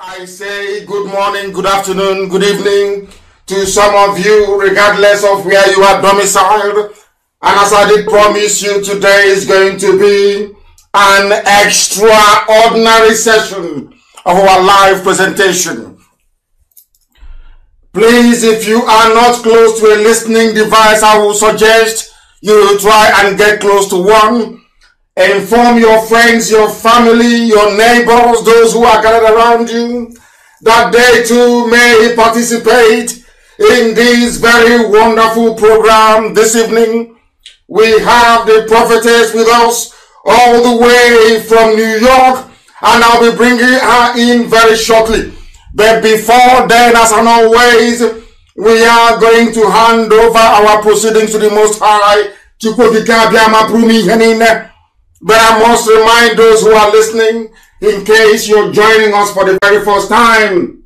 I say good morning, good afternoon, good evening to some of you, regardless of where you are domiciled. And as I did promise you, today is going to be an extraordinary session of our live presentation. Please, if you are not close to a listening device, I will suggest you try and get close to one. Inform your friends, your family, your neighbors, those who are gathered around you, that they too may participate in this very wonderful program this evening. We have the prophetess with us all the way from New York, and I'll be bringing her in very shortly. But before then, as always, we are going to hand over our proceedings to the Most High. But I must remind those who are listening, in case you're joining us for the very first time,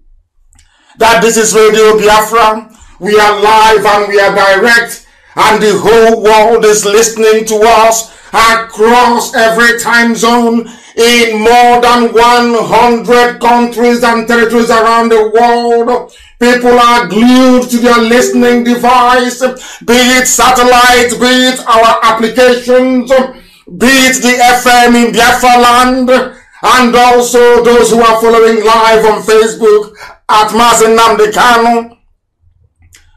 that this is Radio Biafra. We are live and we are direct, and the whole world is listening to us across every time zone in more than 100 countries and territories around the world. People are glued to their listening device, be it satellite, be it our applications, be it the FM in Biafra land, and also those who are following live on Facebook at Mazi Nnamdi Kanu.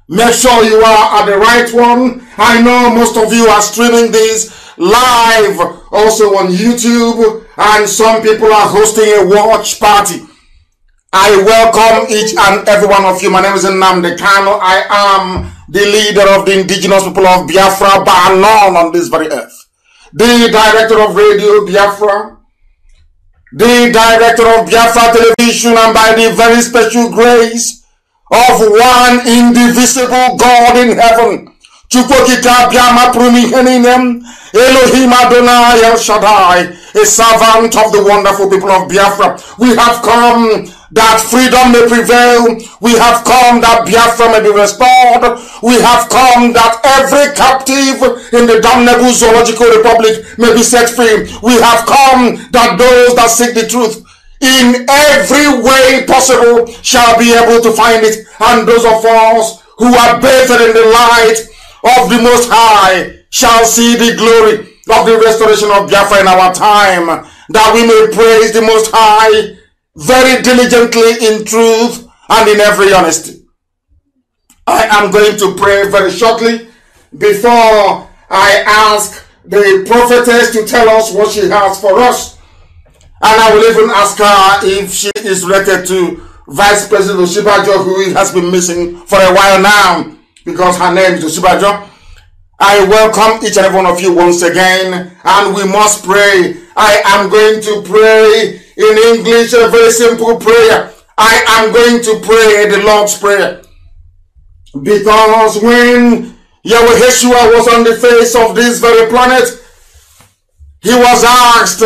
Make sure you are at the right one. I know most of you are streaming this live also on YouTube, and some people are hosting a watch party. I welcome each and every one of you. My name is Nnamdi Kanu. I am the leader of the indigenous people of Biafra, bar none on this very earth. The director of Radio Biafra, the director of Biafra Television, and by the very special grace of one indivisible God in heaven, Elohim Adonai El Shaddai, a servant of the wonderful people of Biafra. We have come that freedom may prevail. We have come that Biafra may be restored. We have come that every captive in the damnable zoological republic may be set free. We have come that those that seek the truth in every way possible shall be able to find it. And those of us who are bathed in the light of the Most High shall see the glory of the restoration of Biafra in our time, that we may praise the Most High very diligently in truth and in every honesty. I am going to pray very shortly before I ask the prophetess to tell us what she has for us. And I will even ask her if she is related to Vice President Osinbajo, who has been missing for a while now, because her name is Osinbajo. I welcome each and every one of you once again, and we must pray. I am going to pray in English, a very simple prayer. I am going to pray the Lord's Prayer, because when Yahweh Yeshua was on the face of this very planet, he was asked,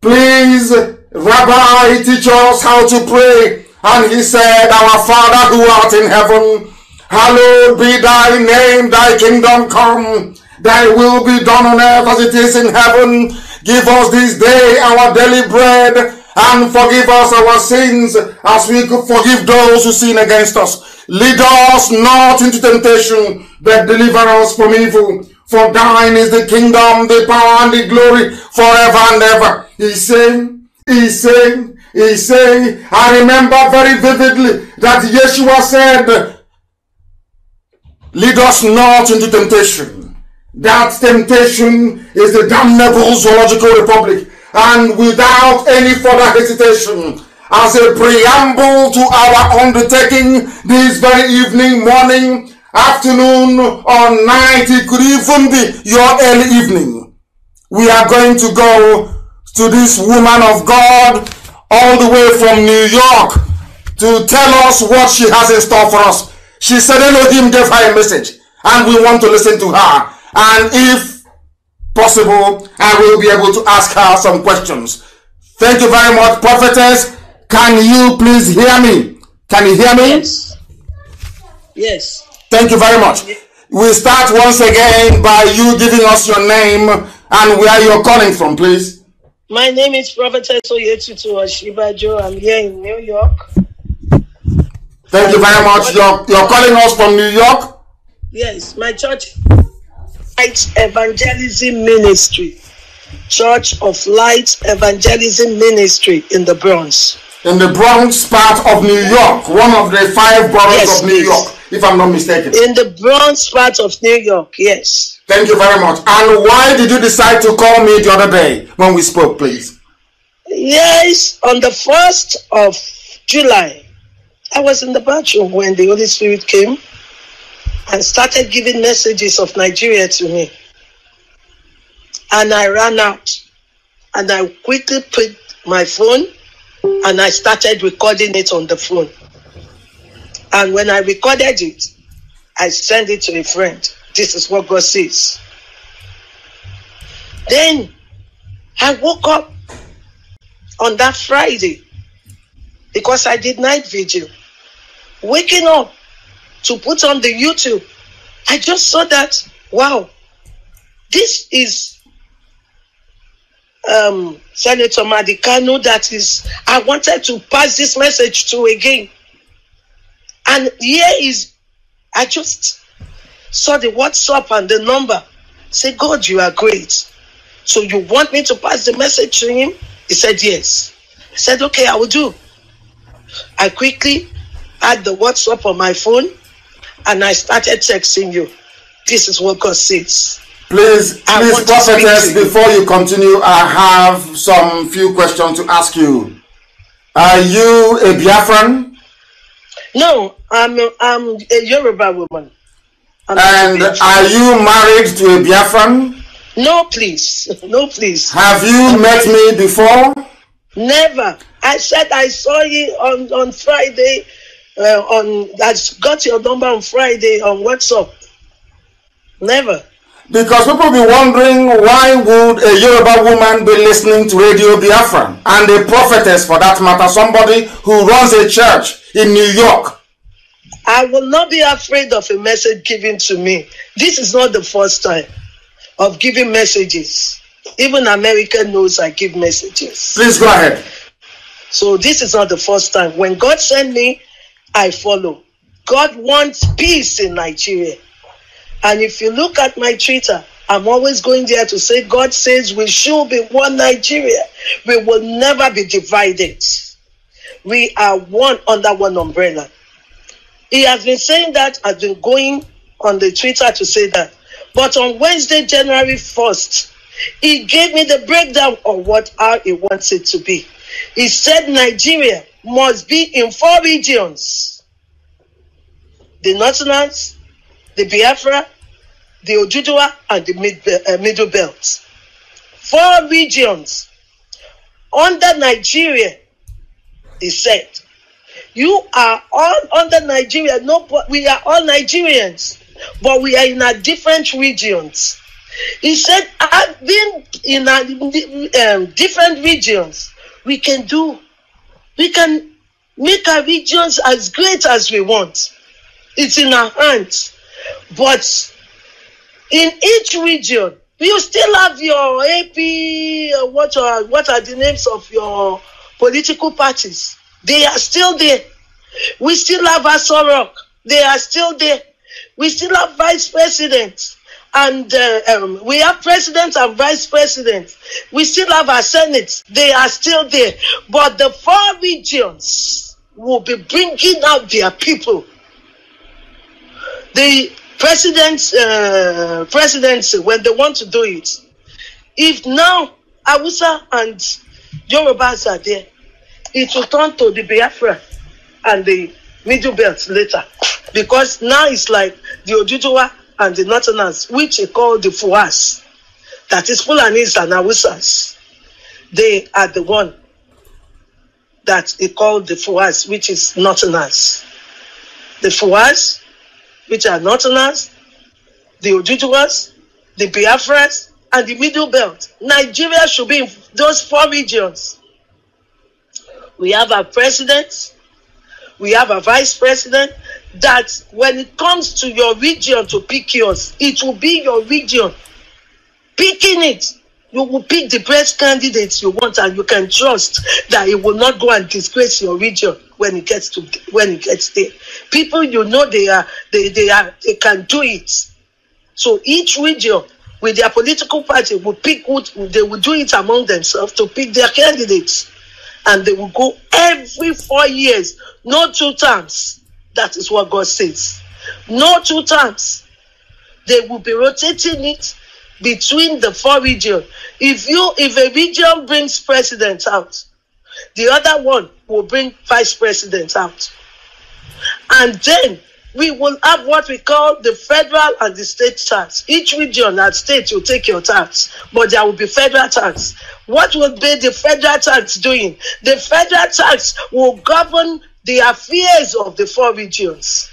please, Rabbi, teach us how to pray. And he said, our Father who art in heaven, hallowed be thy name, thy kingdom come, thy will be done on earth as it is in heaven. Give us this day our daily bread, and forgive us our sins as we forgive those who sin against us. Lead us not into temptation, but deliver us from evil. For thine is the kingdom, the power, and the glory forever and ever. He said, I remember very vividly that Yeshua said, lead us not into temptation. That temptation is the damnable zoological republic. And without any further hesitation, as a preamble to our undertaking this very evening, morning, afternoon, or night, it could even be your early evening, we are going to go to this woman of God all the way from New York to tell us what she has in store for us. She said Elohim gave her a message, and we want to listen to her. And if possible, I will be able to ask her some questions. Thank you very much, prophetess. Can you please hear me? Can you hear me? Yes. Yes. Thank you very much. We'll start once again by you giving us your name and where you're calling from, please. My name is Prophetess Adetutu Osinbajo. I'm here in New York. Thank you very much. You're calling us from New York? Yes, my church Light Evangelism Ministry. Church of Light Evangelism Ministry in the Bronx. In the Bronx part of New York, one of the 5 boroughs of New York, if I'm not mistaken. In the Bronx part of New York, yes. Thank you very much. And why did you decide to call me the other day when we spoke, please? Yes, on the 1st of July, I was in the bathroom when the Holy Spirit came and started giving messages of Nigeria to me. And I ran out and I quickly put my phone and I started recording it on the phone. And when I recorded it, I sent it to a friend. This is what God says. Then I woke up on that Friday because I did night vigil. Waking up to put on the YouTube, I just saw that, wow, this is Senator Nnamdi Kanu that is, I wanted to pass this message to again. And here is, I just saw the WhatsApp and the number. Say, God, you are great. So you want me to pass the message to him? He said, yes. I said, okay, I will do. I quickly had the WhatsApp on my phone and I started texting you. This is what God says. Please, Prophetess, before you continue, I have some few questions to ask you. Are you a Biafran? No, I'm a Yoruba woman. And are you married to a Biafran? No, please. No, please. Have you met me before? Never. I said I saw you on Friday. I got your number on Friday on WhatsApp. Never. Because people be wondering, why would a Yoruba woman be listening to Radio Biafra? And a prophetess, for that matter, somebody who runs a church in New York. I will not be afraid of a message given to me. This is not the first time of giving messages. Even America knows I give messages. Please go ahead. So this is not the first time. When God sent me, I follow. God wants peace in Nigeria. And if you look at my Twitter, I'm always going there to say, God says we should be one Nigeria. We will never be divided. We are one under one umbrella. He has been saying that, I've been going on the Twitter to say that. But on Wednesday, January 1st, he gave me the breakdown of how he wants it to be. He said Nigeria must be in 4 regions. The Northerners, the Biafra, the Ojudua, and the Middle Belt. 4 regions under Nigeria, he said. You are all under Nigeria. No, we are all Nigerians, but we are in a different regions. He said, I've been in different regions. We can make our regions as great as we want. It's in our hands. But in each region, you still have your AP, what are the names of your political parties? They are still there. We still have Asorok. They are still there. We still have vice presidents. And we have president and vice president. We still have our senate. They are still there. But the 4 regions will be bringing out their people. The presidency, when they want to do it, if now Hausa and Yorubas are there, it will turn to the Biafra and the Middle Belt later. Because now it's like the Ojudua and the Northerners, which are called the Fuas. That is Fulanis and Hausas. They are the one that is called the Fuas, which is Northerners. The Fuas, which are Northerners, the Ojuduas, the Biafras, and the Middle Belt. Nigeria should be in those 4 regions. We have a president, we have a vice president, that when it comes to your region to pick yours, it will be your region picking it. You will pick the best candidates you want, and you can trust that it will not go and disgrace your region when it gets there. People you know they can do it. So each region with their political party will pick they will do it among themselves to pick their candidates. And they will go every 4 years, no 2 terms. That is what God says. No 2 terms. They will be rotating it between the 4 regions. If a region brings president out, the other one will bring vice president out. And then we will have what we call the federal and the state tax. Each region and state will take your tax, but there will be federal tax. What will be the federal tax doing? The federal tax will govern the affairs of the 4 regions.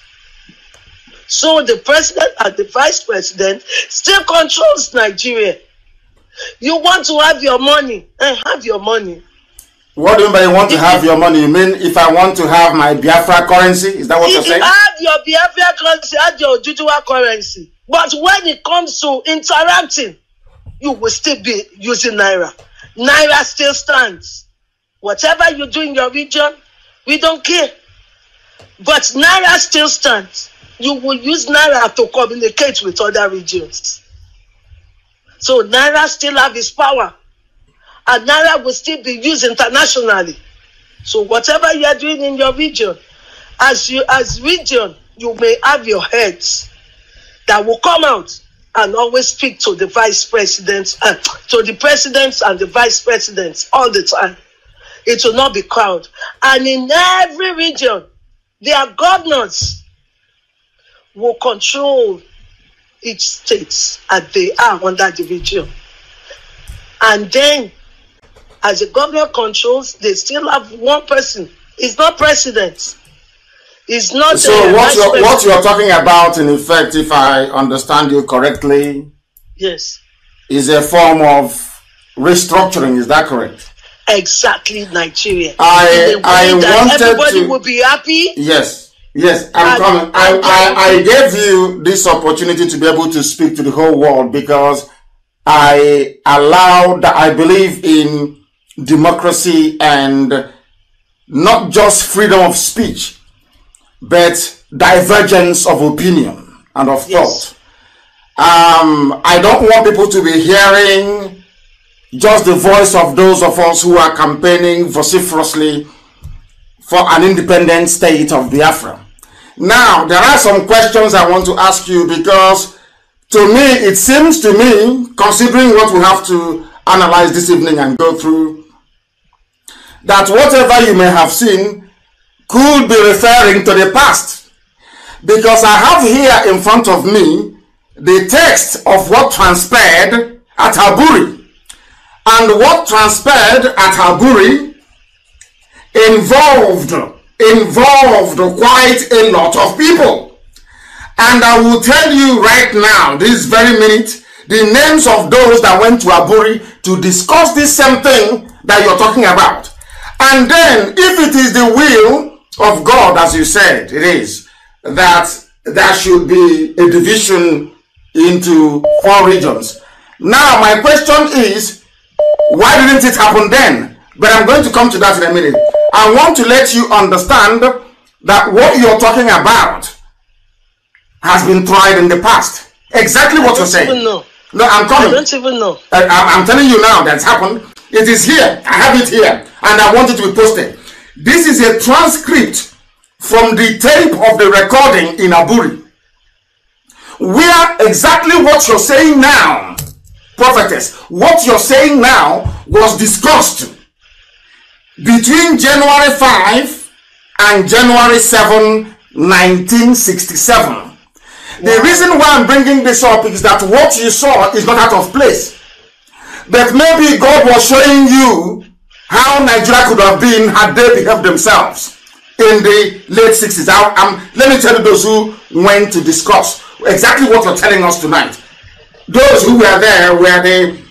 So the president and the vice president still controls Nigeria. You want to have your money, have your money. What do you mean by you want to have your money? You mean if I want to have my Biafra currency? Is that what you're saying? Have your Biafra currency, have your Oduduwa currency. But when it comes to interacting, you will still be using Naira. Naira still stands. Whatever you do in your region, we don't care. But Naira still stands. You will use Naira to communicate with other regions. So Naira still have its power. And Naira will still be used internationally. So whatever you are doing in your region, as region, you may have your heads that will come out and always speak to the vice presidents, to the presidents and the vice presidents all the time. It will not be crowd. And in every region, their governors will control each state as they are under the region. And then, as the governor controls, they still have one person. It's not president. It's not. So what you're talking about, in effect, if I understand you correctly, yes, is a form of restructuring. Is that correct? Exactly, Nigeria. I wanted everybody will be happy. Yes, I'm coming. I gave you this opportunity to be able to speak to the whole world because I believe in democracy and not just freedom of speech, but divergence of opinion and of thought. I don't want people to be hearing just the voice of those of us who are campaigning vociferously for an independent state of Biafra. Now, there are some questions I want to ask you because to me, it seems to me, considering what we have to analyze this evening and go through, that whatever you may have seen could be referring to the past. Because I have here in front of me the text of what transpired at Haburi. And what transpired at Haburi involved quite a lot of people. And I will tell you right now, this very minute, the names of those that went to Haburi to discuss this same thing that you're talking about. And then, if it is the will of God, as you said, it is, that there should be a division into 4 regions. Now, my question is, why didn't it happen then? But I'm going to come to that in a minute. I want to let you understand that what you're talking about has been tried in the past. Exactly what you're saying. No, I'm coming. I don't even know. I'm telling you now that's happened. It is here. I have it here. And I want it to be posted. This is a transcript from the tape of the recording in Haburi, where exactly what you're saying now, prophetess, what you're saying now was discussed between January 5 and January 7, 1967. Wow. The reason why I'm bringing this up is that what you saw is not out of place. But maybe God was showing you how Nigeria could have been had they behaved themselves in the late 60s. Let me tell you those who went to discuss exactly what you're telling us tonight. Those who were there were the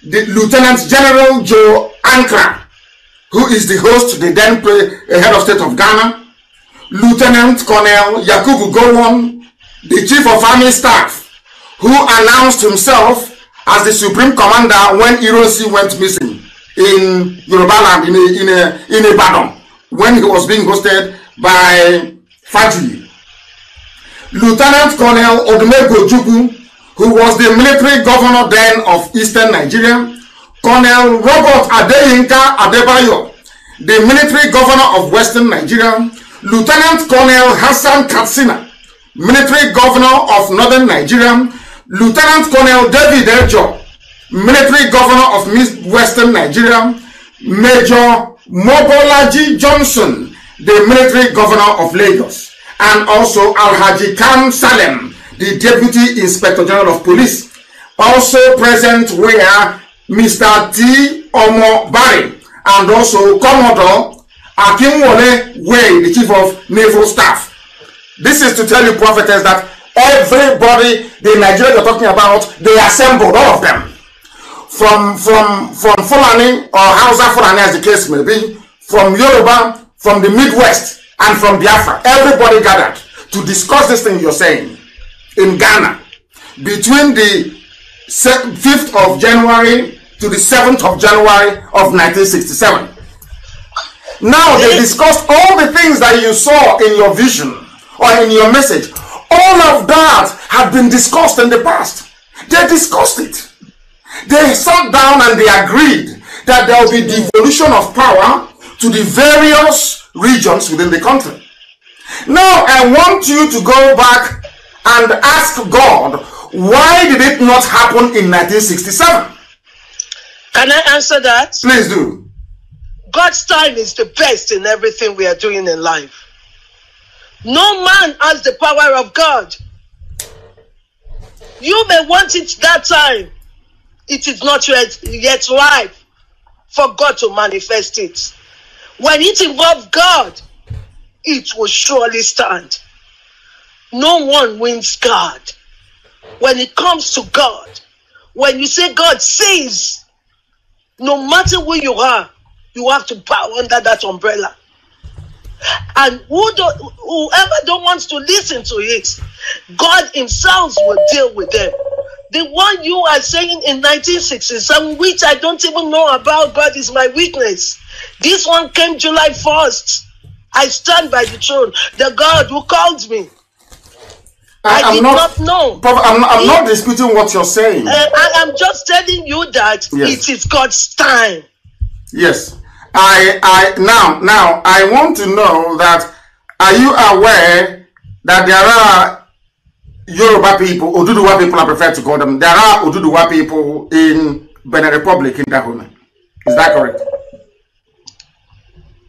Lieutenant General Joe Ankara, who is the host, the then head of state of Ghana, Lieutenant Colonel Yakubu Gowon, the Chief of Army Staff, who announced himself as the supreme commander when Ironsi went missing in Yoruba land in Ibadan when he was being hosted by Fajri. Lieutenant Colonel Odumego Ojukwu, who was the military governor then of Eastern Nigeria, Colonel Robert Adeyinka Adebayo, the military governor of Western Nigeria, Lieutenant Colonel Hassan Katsina, military governor of Northern Nigeria, Lieutenant Colonel David Ejo, military governor of Western Nigeria, Major Mobolaji Johnson, the military governor of Lagos, and also Alhaji Khan Salem, the Deputy Inspector General of Police. Also present were Mr. T. Omo Barry and also Commodore Akinwole Way, the Chief of Naval Staff. This is to tell you, prophetess, that everybody, the Nigerians you're talking about, they assembled, all of them. From Fulani or Hausa Fulani, as the case may be, from Yoruba, from the Midwest, and from Biafra, everybody gathered to discuss this thing you're saying in Ghana between the 5th of January to the 7th of January of 1967. Now they discussed all the things that you saw in your vision or in your message. All of that had been discussed in the past. They discussed it. They sat down and they agreed that there will be devolution of power to the various regions within the country. Now I want you to go back and ask God, why did it not happen in 1967? Can I answer that? Please do. God's time is the best in everything we are doing in life. No man has the power of God. You may want it that time. It is not yet ripe for God to manifest it. When it involves God, it will surely stand. No one wins God. When it comes to God, when you say God says, no matter who you are, you have to bow under that umbrella. And whoever don't want to listen to it, God himself will deal with them. The one you are saying in 1967, which I don't even know about, God is my witness. This one came July 1st. I stand by the throne. The God who called me. I did not know. Prophet, I'm not disputing what you're saying. I'm just telling you that it is God's time. Yes. Now I want to know that, are you aware that there are Yoruba people, Oduduwa people, I prefer to call them, there are Oduduwa people in Benin Republic in Dahomey? Is that correct?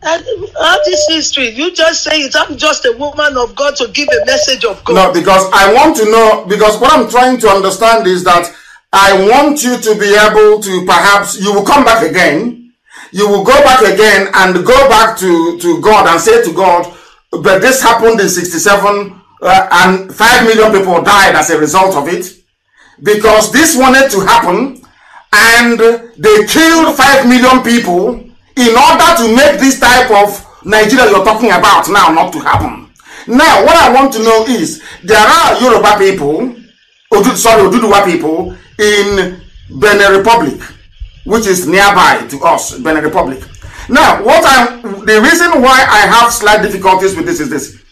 All this history, you just say it. I'm just a woman of God to give a message of God. No, because I want to know, because what I'm trying to understand is that I want you to be able to, perhaps you will come back again, you will go back again and go back to God and say to God, but this happened in 67 and 5 million people died as a result of it, because this wanted to happen and they killed 5 million people in order to make this type of Nigeria you're talking about now not to happen. Now, what I want to know is, there are Yoruba people, Oduduwa people in Benin Republic, which is nearby to us, Benin Republic. Now, the reason why I have slight difficulties with this is this.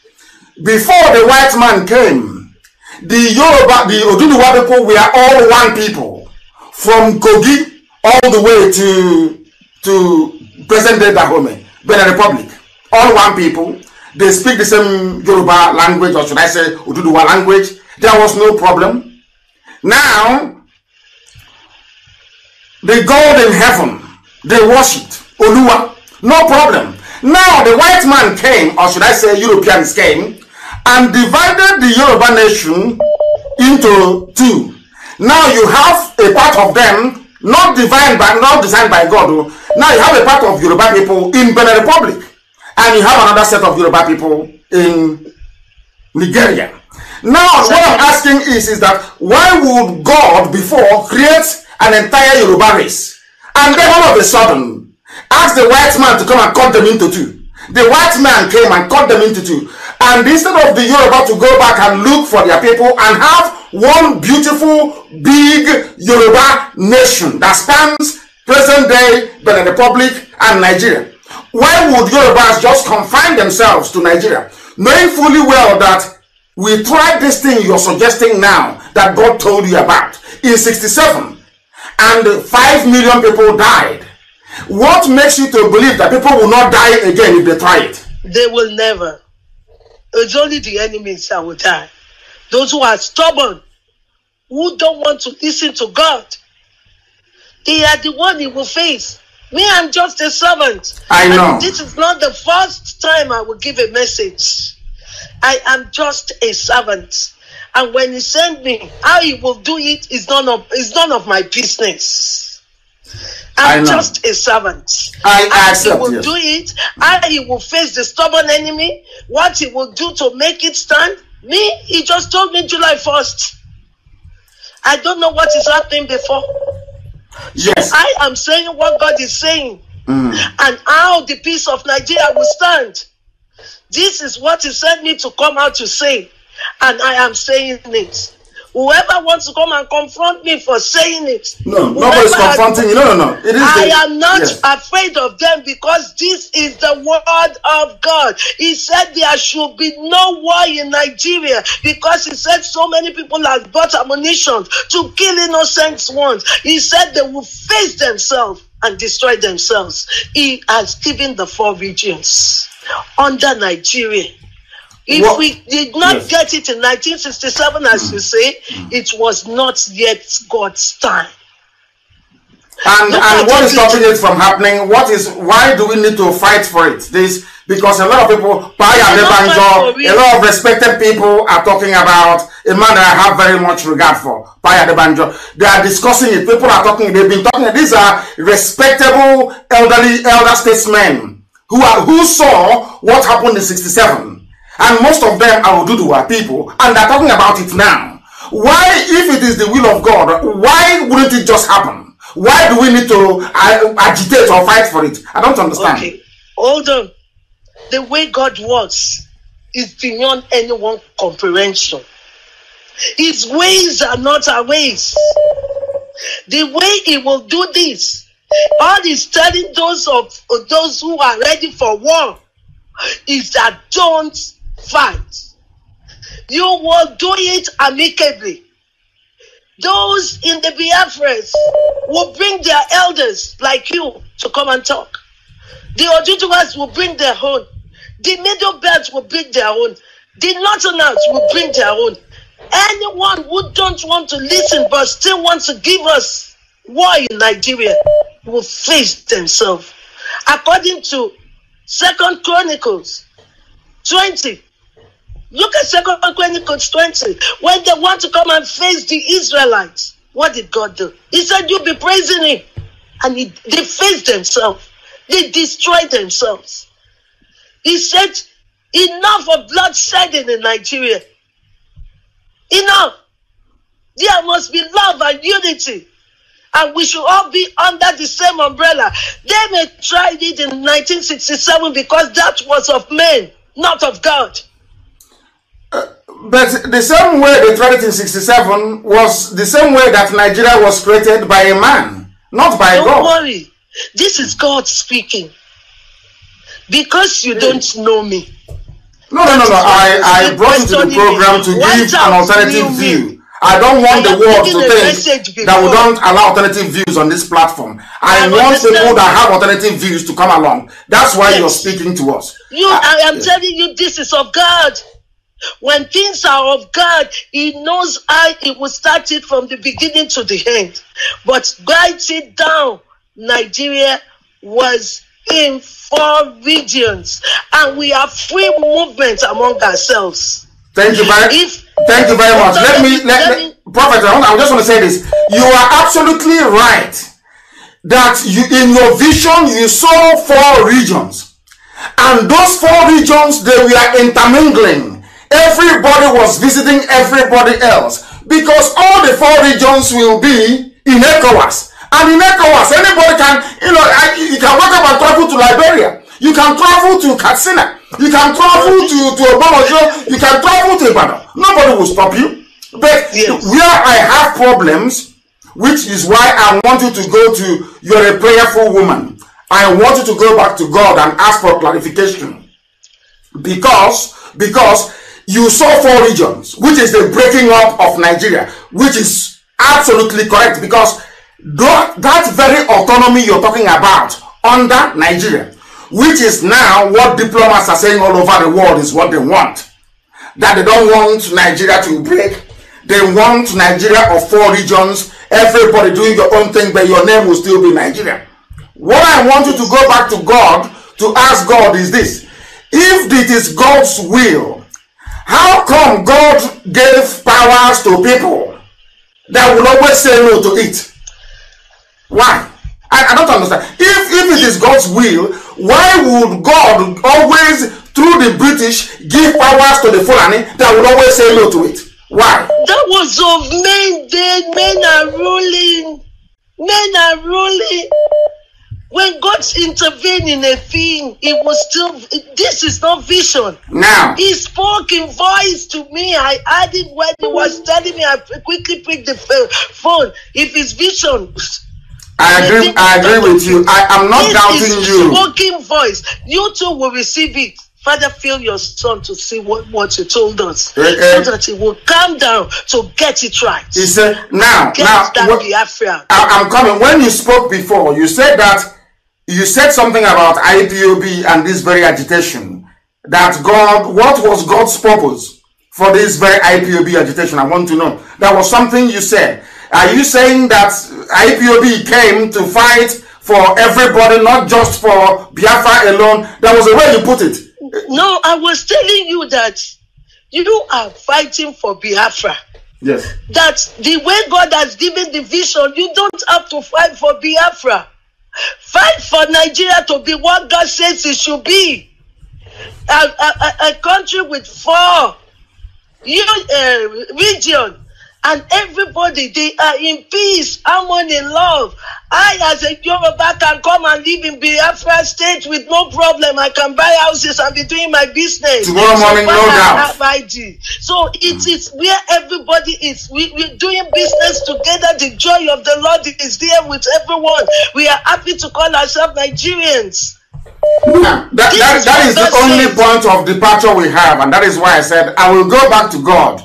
Before the white man came, the Oduduwa people were all one people, from Kogi all the way to present-day Dahomey, Benin Republic. All one people. They speak the same Yoruba language, or should I say Oduduwa language. There was no problem. Now, the God in heaven, they worshipped Oluwa. No problem. Now, the white man came, or should I say Europeans came, and divided the Yoruba nation into two. Now you have a part of them not designed by God. Now you have a part of Yoruba people in Benin Republic, and you have another set of Yoruba people in Nigeria. Now what I'm asking is that why would God before create an entire Yoruba race, and then all of a sudden ask the white man to come and cut them into two? The white man came and cut them into two, and instead of the Yoruba to go back and look for their people and have one beautiful, big Yoruba nation that spans present-day Benin Republic and Nigeria. Why would Yorubas just confine themselves to Nigeria, knowing fully well that we tried this thing you're suggesting now that God told you about in 67, and 5 million people died? What makes you to believe that people will not die again if they try it? They will never. It's only the enemies that will die. Those who are stubborn, who don't want to listen to God, they are the one he will face. Me, I'm just a servant. I know. And this is not the first time I will give a message. I am just a servant. And when he sent me, how he will do it is none of my business. I'm just a servant. I accept. He will do it. How he will face the stubborn enemy. What he will do to make it stand. Me, he just told me July 1st. I don't know what is happening before. Yes. So I am saying what God is saying. And how the peace of Nigeria will stand. This is what he sent me to come out to say. And I am saying it. Whoever wants to come and confront me for saying it. No, nobody's confronting you. No. It is I am not afraid of them, because this is the word of God. He said there should be no war in Nigeria, because he said so many people have bought ammunition to kill innocent ones. He said they will face themselves and destroy themselves. He has given the 4 regions under Nigeria. If we did not get it in 1967, as you say, it was not yet God's time. And what is stopping it from happening? Why do we need to fight for it? Because a lot of people, a lot of respected people are talking about a man that I have very much regard for, Paya de Banjo. They are discussing it. People are talking, they've been talking. These are respectable elder statesmen who saw what happened in 67. And most of them are Oduduwa people, and they're talking about it now. Why, if it is the will of God, why wouldn't it just happen? Why do we need to agitate or fight for it? I don't understand. Okay, hold on. The way God works is beyond anyone's comprehension. His ways are not our ways. The way he will do this, all he's telling those who are ready for war is that don't fight. You will do it amicably. Those in the Biafras will bring their elders like you to come and talk. The Oduduwas will bring their own. The Middle Belt will bring their own. The Northerners will bring their own. Anyone who don't want to listen but still wants to give us war in Nigeria will face themselves. According to 2 Chronicles 20. Look at 2 Chronicles 20. When they want to come and face the Israelites, what did God do? He said, you'll be praising him. And they faced themselves. They destroyed themselves. He said, enough of bloodshedding in Nigeria. Enough. There must be love and unity. And we should all be under the same umbrella. They may try it in 1967 because that was of men, not of God. But the same way they tried it in 67 was the same way that Nigeria was created by a man, not by God. Don't worry. This is God speaking. Because you don't know me. No. I brought you to the program to give an alternative view. I don't want the world to think that we don't allow alternative views on this platform. I want people that have alternative views to come along. That's why you're speaking to us. I am telling you, this is of God. When things are of God, he knows how he will start it from the beginning to the end. But write it down. Nigeria was in 4 regions, and we have free movement among ourselves. Thank you very much. Let me Prophet, I just want to say this. You are absolutely right that in your vision you saw 4 regions, and those 4 regions, they were intermingling. Everybody was visiting everybody else, because all the 4 regions will be in ECOWAS. And in ECOWAS, anybody can, you can wake up and travel to Liberia. You can travel to Katsina. You can travel to Obamojo. You can travel to Ibadan. Nobody will stop you. But where I have problems, which is why I want you to go to, you're a prayerful woman. I want you to go back to God and ask for clarification. Because you saw 4 regions, which is the breaking up of Nigeria, which is absolutely correct, because that very autonomy you're talking about under Nigeria, which is now what diplomats are saying all over the world is what they want. That they don't want Nigeria to break. They want Nigeria of 4 regions, everybody doing your own thing, but your name will still be Nigeria. What I want you to go back to God to ask God is this: if it is God's will, how come God gave powers to people that will always say no to it? Why? I don't understand. If it is God's will, why would God always, through the British, give powers to the Fulani that will always say no to it? Why? That was of men dead. Men are ruling. Men are ruling. When God intervened in a thing, it was still, this is not vision. Now, He spoke in voice to me. I added when He was telling me. I quickly picked the phone. If it's vision, I agree with you. I am not doubting you. Spoken voice. You too will receive it. Father, fill your son to see what you told us, so that he will calm down to get it right. He said, now, I'm coming. When you spoke before, you said something about IPOB and this very agitation. That God, what was God's purpose for this very IPOB agitation? I want to know. That was something you said. Are you saying that IPOB came to fight for everybody, not just for Biafra alone? That was the way you put it. No, I was telling you that you are fighting for Biafra. Yes. That the way God has given the vision, you don't have to fight for Biafra. Fight for Nigeria to be what God says it should be. A country with 4 regions. And everybody, they are in peace, harmony, love. I, as a Yoruba, can come and live in Biafra state with no problem. I can buy houses and be doing my business. Tomorrow morning, no doubt. So it is where everybody is. We're doing business together. The joy of the Lord is there with everyone. We are happy to call ourselves Nigerians. That is the only point of departure we have. And that is why I said, I will go back to God.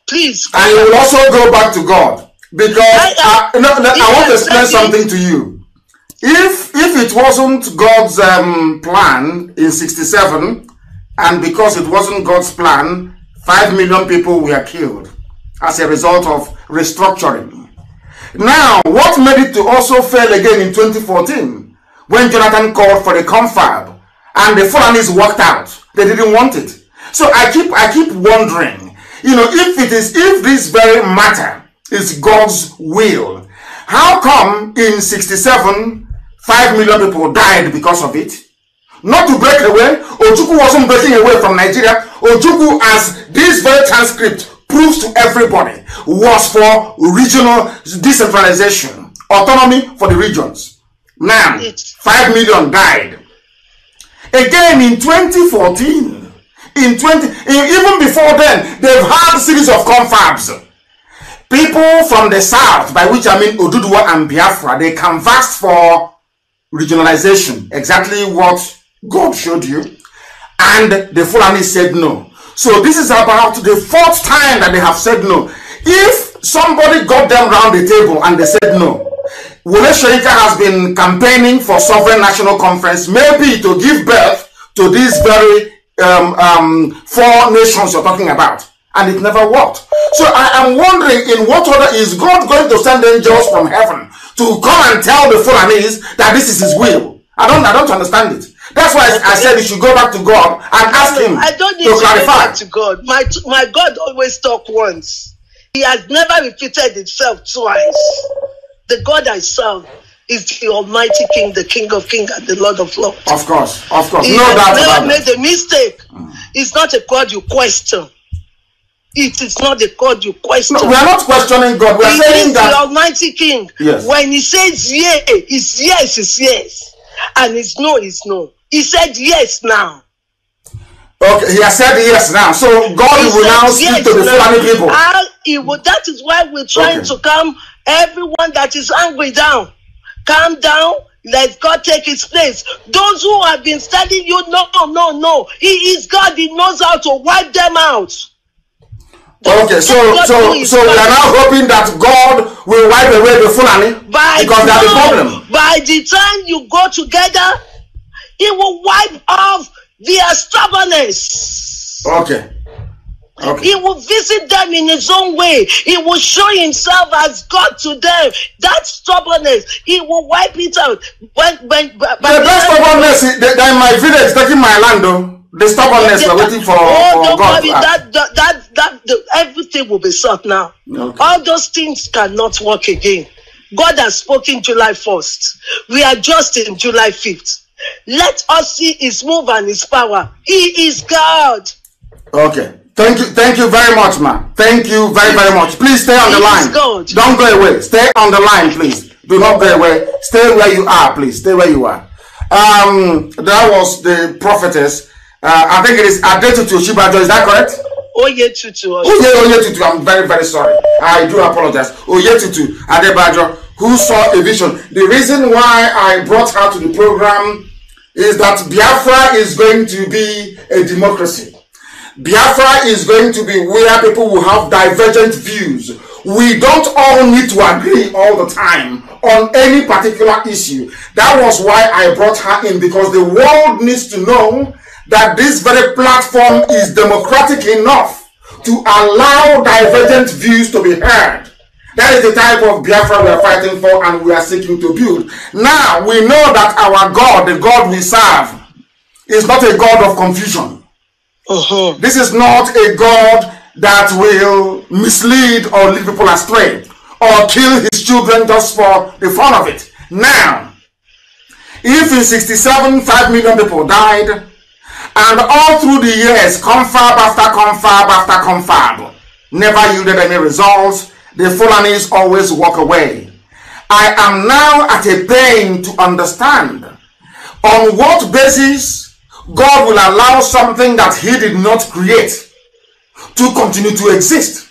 Please. And you will also go back to God. Because I want to explain something to you. If it wasn't God's plan in 67, and because it wasn't God's plan, 5 million people were killed as a result of restructuring. Now, what made it to also fail again in 2014, when Jonathan called for the confab, and the Fulanis walked out. They didn't want it. So I keep wondering, if this very matter is God's will, how come in 67, 5 million people died because of it? Not to break away. Ojukwu wasn't breaking away from Nigeria. Ojukwu, as this very transcript proves to everybody, was for regional decentralization, autonomy for the regions. Now, 5 million died. Again in 2014, even before then, they've had a series of confabs. People from the south, by which I mean Oduduwa and Biafra, they canvassed for regionalization, exactly what God showed you, and the Fulani said no. So this is about the 4th time that they have said no. If somebody got them round the table and they said no, Wole Soyinka has been campaigning for sovereign national conference, maybe to give birth to this very 4 nations you're talking about, and it never worked. So I am wondering, in what order is God going to send angels from heaven to come and tell the Fulanis that this is His will? I don't understand it. That's why I said you should go back to God and ask Him I don't need to clarify. Go back to God. My God always talk once. He has never repeated Himself twice. The God I serve is the Almighty King, the King of Kings and the Lord of Lords. Of course. He has never made a mistake. It's not a God you question. It is not the God you question. No, we are not questioning God. We are saying that the Almighty King. Yes. When He says yes, it's yes, it's yes. And it's no, it's no. He said yes now. Okay, He has said yes now. So God will now speak to the Fulani people. That is why we're trying to calm everyone that is angry down. Calm down. Let God take his place. Those who have been studying you, no. He is God. He knows how to wipe them out. Okay, so we are now hoping that God will wipe away the Fulani because that's the problem. By the time you go together, he will wipe off their stubbornness. Okay. He will visit them in his own way. He will show himself as God to them. That stubbornness, he will wipe it out. That stubbornness, they're in my village, taking my land, though. The stubbornness, we're waiting for don't God. worry, everything will be sorted now. Okay. All those things cannot work again. God has spoken July 1st. We are just in July 5th. Let us see his move and his power. He is God. Okay. Thank you very much, man. Thank you very much. Please stay on the line. God. Don't go away. Stay on the line, please. Do not go away. Stay where you are, please. Stay where you are. That was the prophetess. I think it is Adetutu Osinbajo. Is that correct? Oyetutu. Oyetutu. I'm very sorry. I do apologize. Oyetutu Adebajo, who saw a vision. The reason why I brought her to the program is that Biafra is going to be a democracy. Biafra is going to be where people will have divergent views. We don't all need to agree all the time on any particular issue. That was why I brought her in, because the world needs to know that this very platform is democratic enough to allow divergent views to be heard. That is the type of Biafra we are fighting for and we are seeking to build. Now, we know that our God, the God we serve, is not a God of confusion. This is not a God that will mislead or lead people astray or kill his children just for the fun of it. Now, if in 67, 5 million people died, and all through the years, confab after confab after confab never yielded any results, the Fulanis always walk away. I am now at a pain to understand on what basis God will allow something that he did not create to continue to exist.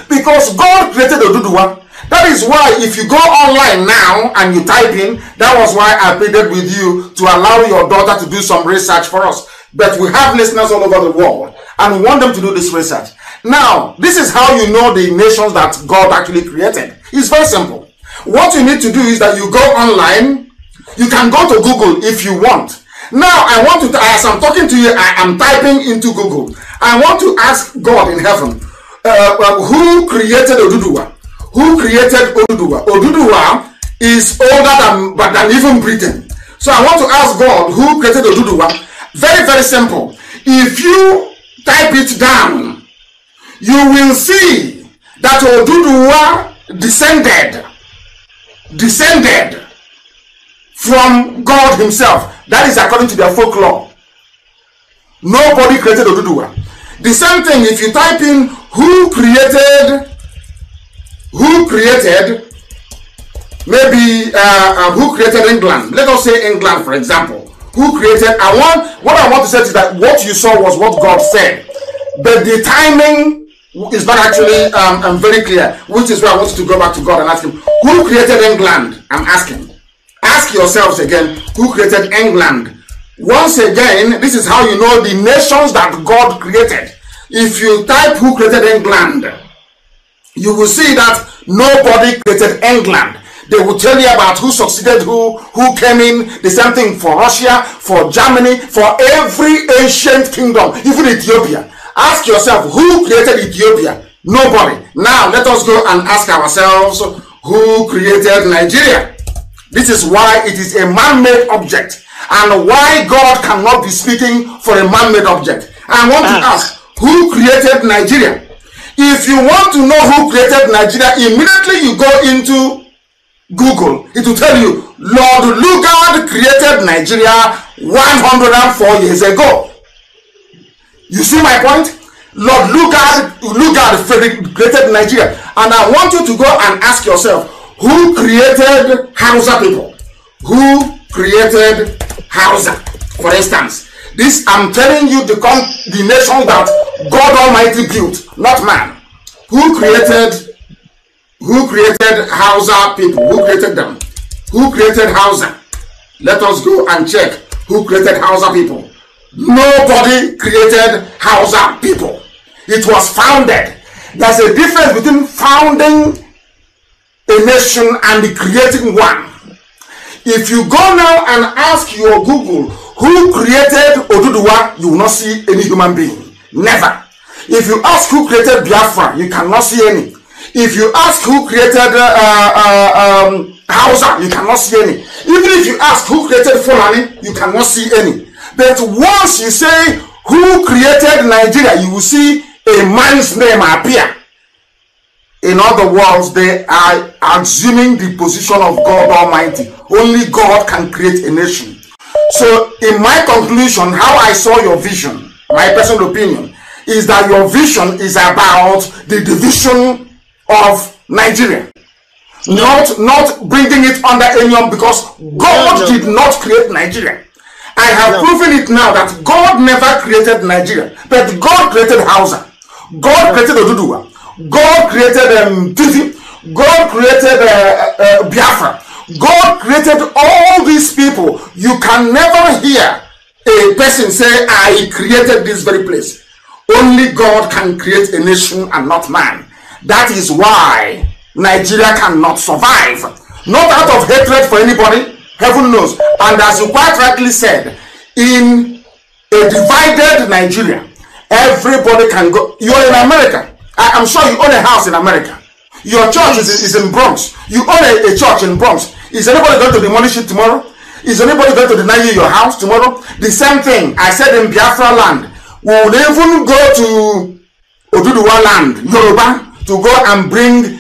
Because God created Oduduwa. That is why if you go online now and you type in, that was why I pleaded with you to allow your daughter to do some research for us. But we have listeners all over the world and we want them to do this research. Now, this is how you know the nations that God actually created. It's very simple. What you need to do is that you go online. You can go to Google if you want. Now, I want to, as I'm talking to you, I am typing into Google. I want to ask God in heaven, who created Oduduwa? Who created Oduduwa? Oduduwa is older than even Britain. So I want to ask God, who created Oduduwa? Very, very simple. If you type it down, you will see that Oduduwa descended from God himself. That is according to their folklore. Nobody created Oduduwa. The same thing if you type in who created England. Let us say England, for example. Who created, what I want to say is that what you saw was what God said. But the timing is not actually very clear, which is why I want you to go back to God and ask him, who created England? I'm asking. Ask yourselves again, who created England? Once again, this is how you know the nations that God created. If you type who created England, you will see that nobody created England. They will tell you about who succeeded who came in. The same thing for Russia, for Germany, for every ancient kingdom, even Ethiopia. Ask yourself, who created Ethiopia? Nobody. Now, let us go and ask ourselves, who created Nigeria? This is why it is a man-made object and why God cannot be speaking for a man-made object. I want to ask, who created Nigeria? If you want to know who created Nigeria, immediately you go into Google. It will tell you, Lord Lugard created Nigeria 104 years ago. You see my point? Lord Lugard created Nigeria. And I want you to go and ask yourself, who created Hausa people? Who created Hausa? For instance, this I'm telling you the nation that God Almighty built, not man. Who created Hausa people? Who created them? Who created Hausa? Let us go and check who created Hausa people. Nobody created Hausa people. It was founded. There's a difference between founding a nation and creating one. If you go now and ask your Google who created Oduduwa, you will not see any human being. Never. If you ask who created Biafra, you cannot see any. If you ask who created Hausa, you cannot see any. Even if you ask who created Fulani, you cannot see any. But once you say who created Nigeria, you will see a man's name appear. In other words, they are assuming the position of God Almighty. Only God can create a nation. So in my conclusion, how I saw your vision, my personal opinion, is that your vision is about the division of Nigeria. Not bringing it under anyone, because God did not create Nigeria. I have proven it now that God never created Nigeria, but God created Hausa. God created Oduduwa. God created Tifi. God created Biafra. God created all these people. You can never hear a person say, I created this very place. Only God can create a nation and not man. That is why Nigeria cannot survive. Not out of hatred for anybody, heaven knows. And as you quite rightly said, in a divided Nigeria, everybody can go. You're in America. I'm sure you own a house in America. Your church is in Bronx. You own a church in Bronx. Is anybody going to demolish it tomorrow? Is anybody going to deny you your house tomorrow? The same thing I said in Biafra land. We will even go to Oduduwa land, Yoruba, to go and bring.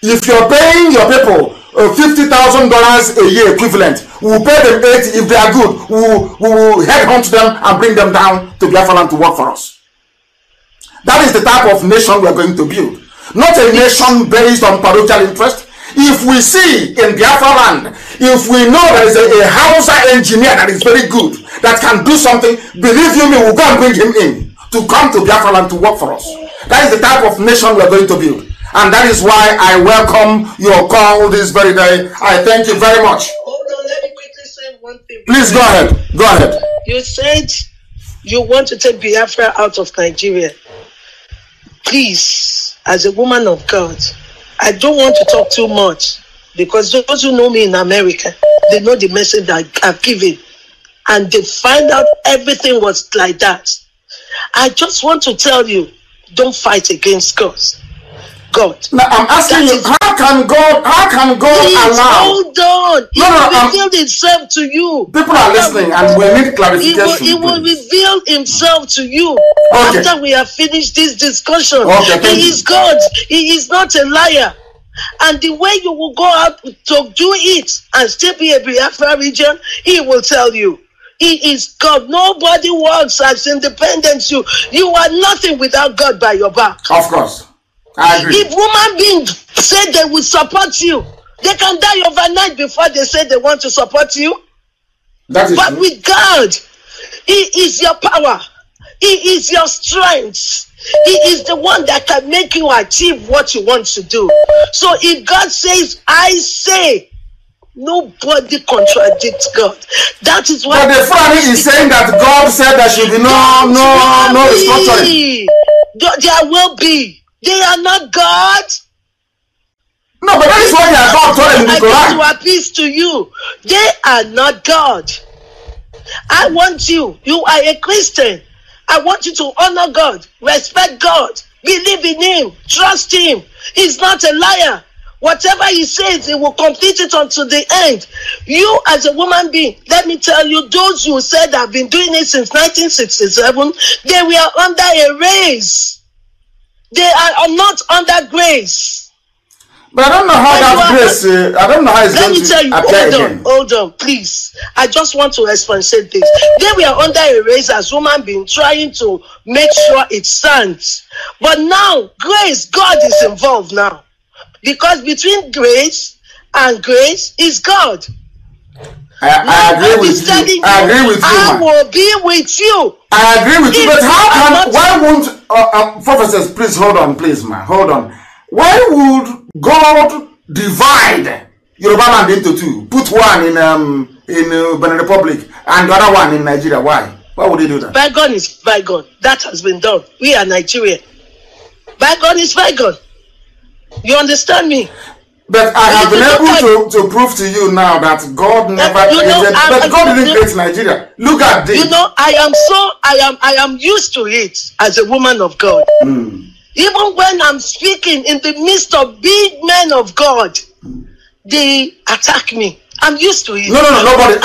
If you're paying your people $50,000 a year equivalent, we will pay them 80. If they are good, we will headhunt them and bring them down to Biafra land to work for us. That is the type of nation we are going to build. Not a nation based on parochial interest. If we see in Biafra land, if we know there is a Hausa engineer that is very good, that can do something, believe you me, we'll go and bring him in to come to Biafra land to work for us. That is the type of nation we are going to build. And that is why I welcome your call this very day. I thank you very much. Hold on, let me quickly say one thing. Please go ahead. Go ahead. You said you want to take Biafra out of Nigeria. Please, as a woman of God, I don't want to talk too much, because those who know me in America, they know the message that I've given, and they find out everything was like that. I just want to tell you, don't fight against God. Now I'm asking you, how can God allow? Hold on. He will reveal himself to you. People are listening and we need clarification. He will reveal himself to you after we have finished this discussion. He is God. He is not a liar. And the way you will go out to do it and still be a Biafra region, he will tell you. He is God. Nobody works as independent. You are nothing without God by your back. Of course. I agree. If human beings say they will support you, they can die overnight before they say they want to support you. That is but true. With God, he is your power. He is your strength. He is the one that can make you achieve what you want to do. So if God says, I say, nobody contradicts God. That is why. But the family is saying that God said there should be no restructuring. There will be. They are not God. No, but that is why they are God told them in the Quran. I to appease to you. They are not God. I want you are a Christian. I want you to honor God, respect God, believe in him, trust him. He's not a liar. Whatever he says, he will complete it unto the end. You as a woman being, let me tell you, those who said have been doing it since 1967, they were under a race. They are not under grace. But I don't know how that grace, I don't know how it's let going me tell you, to appear again. Hold on, please. I just want to explicate this. They were under a race as woman being trying to make sure it stands. But now, grace, God is involved now. Because between grace and grace is God. I agree with you. I agree with you. I will be with you. I agree with you. But how can, why won't Prophetess, please hold on, please, man. Hold on. Why would God divide Yoruba land into two? Put one in Benin Republic and the other one in Nigeria. Why? Why would he do that? Bygone is bygone. That has been done. We are Nigeria. Bygone is bygone. You understand me? But I have been able to prove to you now that God never created, but God didn't create Nigeria. Look at this. You know, I am used to it as a woman of God. Even when I'm speaking in the midst of big men of God, they attack me. I'm used to it. No, nobody.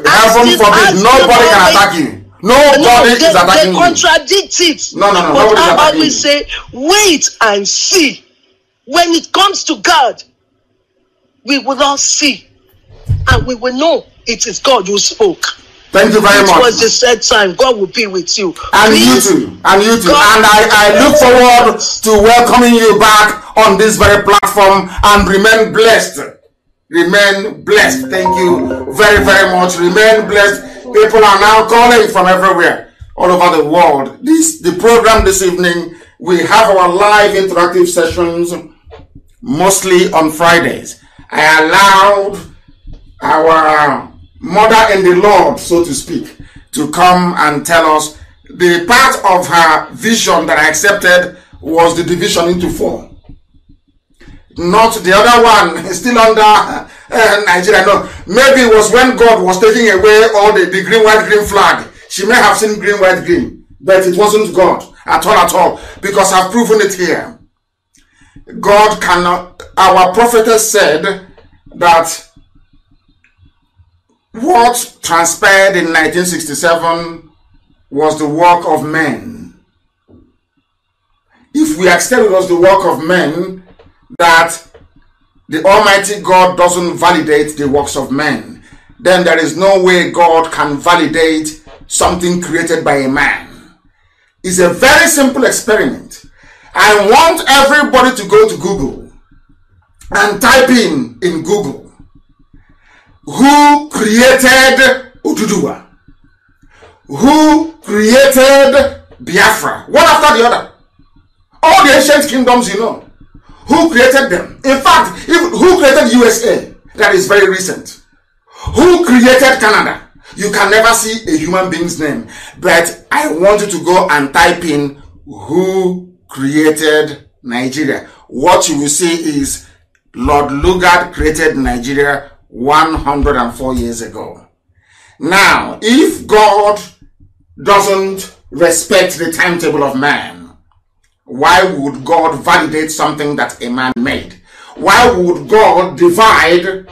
Heaven forbid, nobody can attack you. Nobody is attacking you. They contradict it. No. But I always say, wait and see. When it comes to God, we will all see, and we will know it is God who spoke. Thank you very much. It was the said time. God will be with you. And Please, you too. And you too. God, and I look forward to welcoming you back on this very platform, and remain blessed. Remain blessed. Thank you very, very much. Remain blessed. People are now calling from everywhere, all over the world. The program this evening, we have our live interactive sessions mostly on Fridays. I allowed our mother in the Lord, so to speak, to come and tell us the part of her vision that I accepted was the division into 4. Not the other one, still under Nigeria. No, maybe it was when God was taking away all the green, white, green flag. She may have seen green, white, green, but it wasn't God at all, because I've proven it here. God cannot. Our prophetess said that what transpired in 1967 was the work of men. If we accept it was the work of men, that the Almighty God doesn't validate the works of men, then there is no way God can validate something created by a man. It's a very simple experiment. I want everybody to go to Google and type in Google, who created Oduduwa? Who created Biafra? One after the other. All the ancient kingdoms, you know. Who created them? In fact, who created USA? That is very recent. Who created Canada? You can never see a human being's name. But I want you to go and type in who created Nigeria. What you will see is Lord Lugard created Nigeria 104 years ago. Now, if God doesn't respect the timetable of man, why would God validate something that a man made? Why would God divide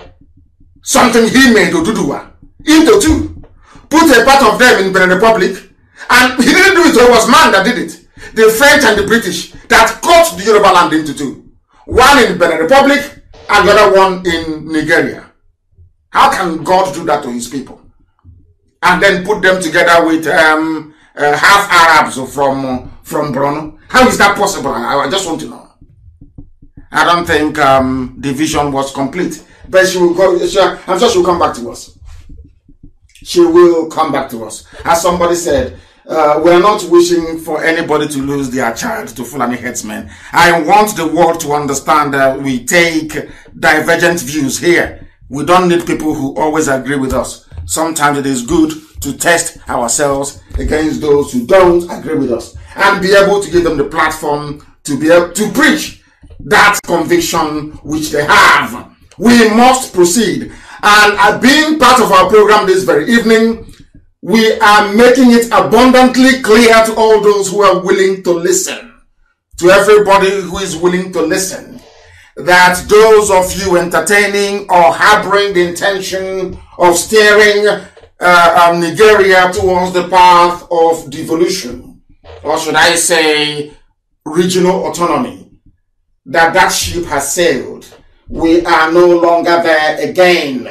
something he made, Oduduwa, into 2? Put a part of them in Benin Republic, and he didn't do it, it was man that did it. The French and the British that cut the Yoruba land into 2. One in Benin Republic and the other one in Nigeria. How can God do that to his people? And then put them together with half Arabs from Borno? How is that possible? I just want to know. I don't think the vision was complete. But she will go, I'm sure she will come back to us. She will come back to us. As somebody said, we are not wishing for anybody to lose their child to Fulani headsmen. I want the world to understand that we take divergent views here. We don't need people who always agree with us. Sometimes it is good to test ourselves against those who don't agree with us and be able to give them the platform to be able to preach that conviction which they have. We must proceed. And being part of our program this very evening, we are making it abundantly clear to all those who are willing to listen, to everybody who is willing to listen, that those of you entertaining or harboring the intention of steering Nigeria towards the path of devolution, or should I say regional autonomy, that ship has sailed. We are no longer there again.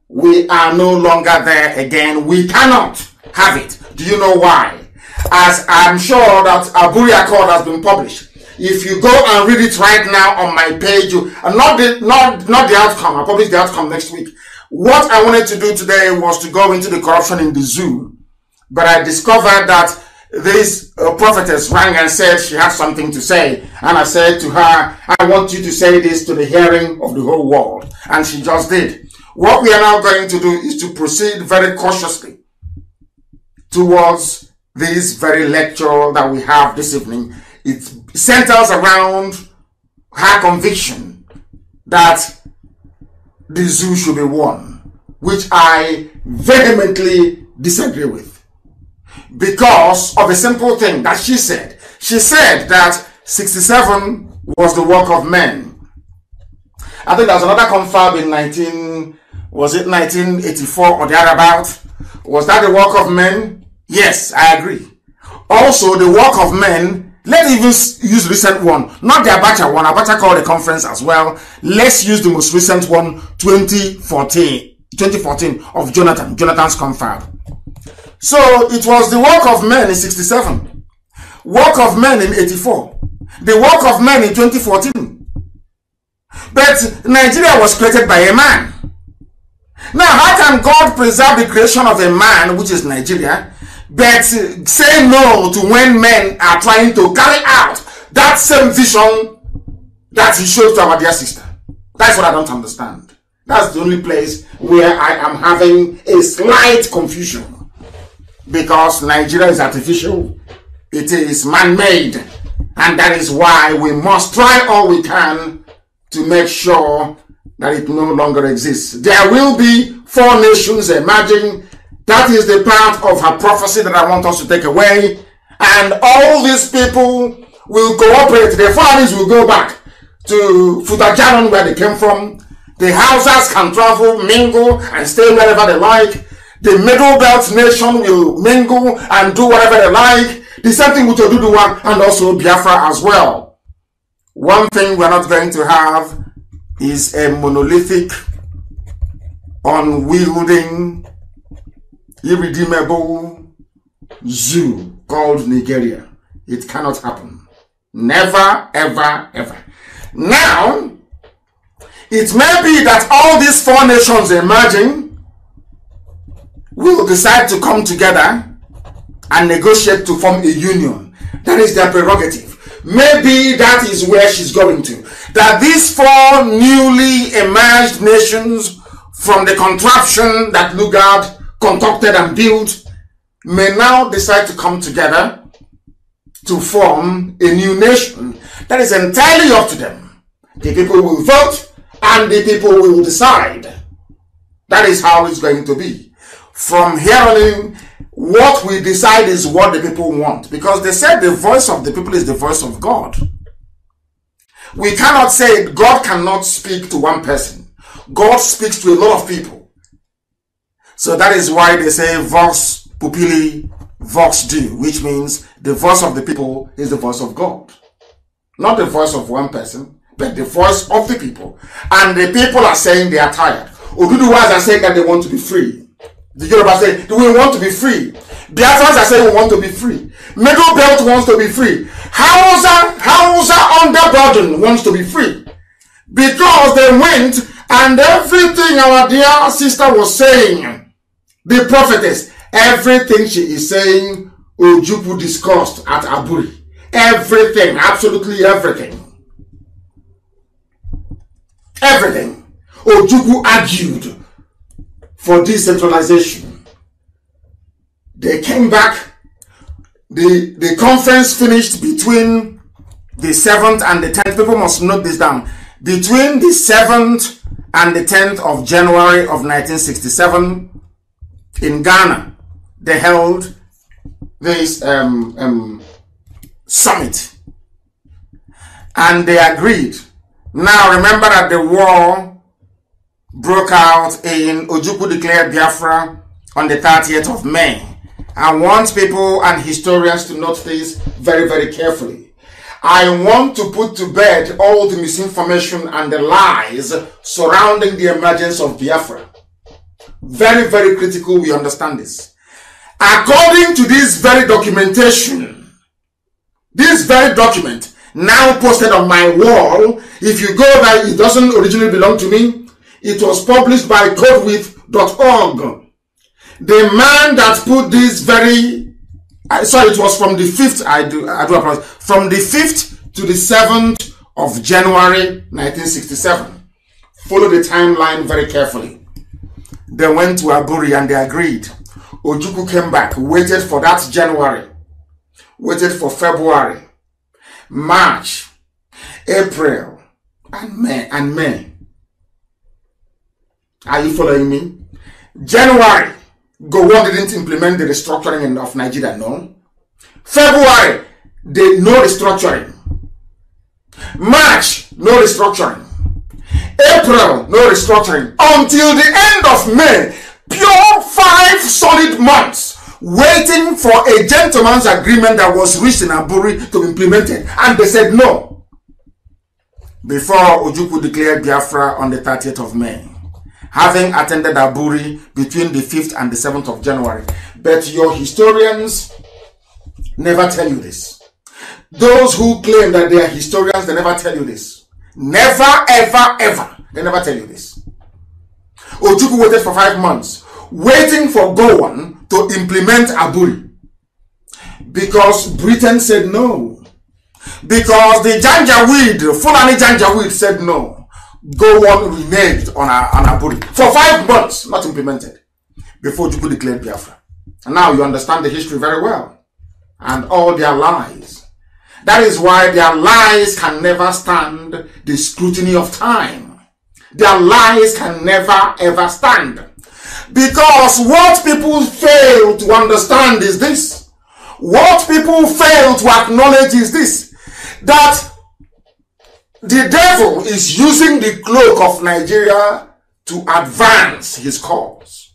We are no longer there again. We cannot have it. Do you know why? As I'm sure that Aburi Accord has been published. If you go and read it right now on my page, not the outcome. I'll publish the outcome next week. What I wanted to do today was to go into the corruption in the zoo. But I discovered that this prophetess rang and said she had something to say. And I said to her, I want you to say this to the hearing of the whole world. And she just did. What we are now going to do is to proceed very cautiously towards this very lecture that we have this evening. It centers around her conviction that the zoo should be won, which I vehemently disagree with. Because of a simple thing that she said. She said that 67 was the work of men. I think there was another confab in 1984 or thereabout. Was that the work of men? Yes, I agree. Also, the work of men, let's even use recent one, not the Abacha one. Abacha called the conference as well. Let's use the most recent one, 2014 of Jonathan's confab. So it was the work of men in 67, work of men in 84, the work of men in 2014. But Nigeria was created by a man. Now, how can God preserve the creation of a man, which is Nigeria, but say no to when men are trying to carry out that same vision that he showed to our dear sister? That's what I don't understand. That's the only place where I am having a slight confusion. Because Nigeria is artificial, it is man-made, and that is why we must try all we can to make sure that it no longer exists. There will be 4 nations emerging. That is the part of her prophecy that I want us to take away. And all these people will cooperate. The Fulanis will go back to Futajaran, where they came from. The Hausas can travel, mingle, and stay wherever they like. The Middle Belt nation will mingle and do whatever they like. The same thing with Oduduwa and also Biafra as well. One thing we're not going to have is a monolithic, unwielding, irredeemable zoo called Nigeria. It cannot happen. Never, ever, ever. Now, it may be that all these 4 nations emerging will decide to come together and negotiate to form a union. That is their prerogative. Maybe that is where she's going to. That these 4 newly emerged nations from the contraption that Lugard concocted and built may now decide to come together to form a new nation. That is entirely up to them. The people will vote and the people will decide. That is how it's going to be. From here on in, what we decide is what the people want. Because they said the voice of the people is the voice of God. We cannot say God cannot speak to one person. God speaks to a lot of people. So that is why they say Vox Populi, Vox Dei, which means the voice of the people is the voice of God. Not the voice of one person, but the voice of the people. And the people are saying they are tired. Oduduwas are saying that they want to be free. The Yoruba say, we want to be free. Biafrans are saying we want to be free. Middle Belt wants to be free. Hausa under burden wants to be free. Because they went and everything our dear sister was saying, the prophetess, everything she is saying, Ojukwu discussed at Aburi. Everything, absolutely everything. Everything. Ojukwu argued for decentralization. They came back. The conference finished between the 7th and the 10th. People must note this down. Between the 7th and the 10th of January of 1967 in Ghana, they held this summit. And they agreed. Now remember that the war broke out in Ojukwu declared Biafra on the 30th of May. I want people and historians to note this very, very carefully. I want to put to bed all the misinformation and the lies surrounding the emergence of Biafra. Very, very critical we understand this. According to this very documentation, this very document now posted on my wall, if you go there, it doesn't originally belong to me. It was published by codewith.org. The man that put this very Sorry, it was from the 5th, I do apologize, from the 5th to the 7th of January 1967. Follow the timeline very carefully. They went to Aburi and they agreed. Ojukwu came back, waited for that January, waited for February, March, April, and May. Are you following me? January, Gowon didn't implement the restructuring of Nigeria, no. February, no restructuring. March, no restructuring. April, no restructuring. Until the end of May, pure 5 solid months, waiting for a gentleman's agreement that was reached in Aburi to be implemented. And they said no. Before Ojukwu declared Biafra on the 30th of May. Having attended Aburi between the 5th and the 7th of January. But your historians never tell you this. Those who claim that they are historians, they never tell you this. Never, ever, ever. They never tell you this. Ojukwu waited for 5 months, waiting for Gowon to implement Aburi. Because Britain said no. Because the Janjaweed, Fulani Janjaweed said no. Gowon reneged on Aburi. For 5 months, not implemented. Before Ojukwu declared Biafra. And now you understand the history very well. And all their lies. That is why their lies can never stand the scrutiny of time. Their lies can never ever stand. Because what people fail to understand is this. What people fail to acknowledge is this. That the devil is using the cloak of Nigeria to advance his cause.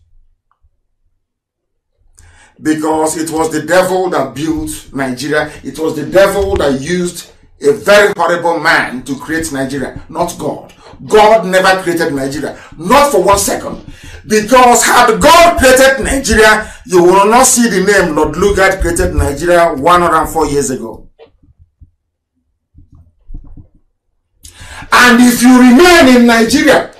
Because it was the devil that built Nigeria. It was the devil that used a very horrible man to create Nigeria, not God. God never created Nigeria, not for 1 second. Because had God created Nigeria, you will not see the name Lord Lugard created Nigeria 104 years ago. And if you remain in Nigeria,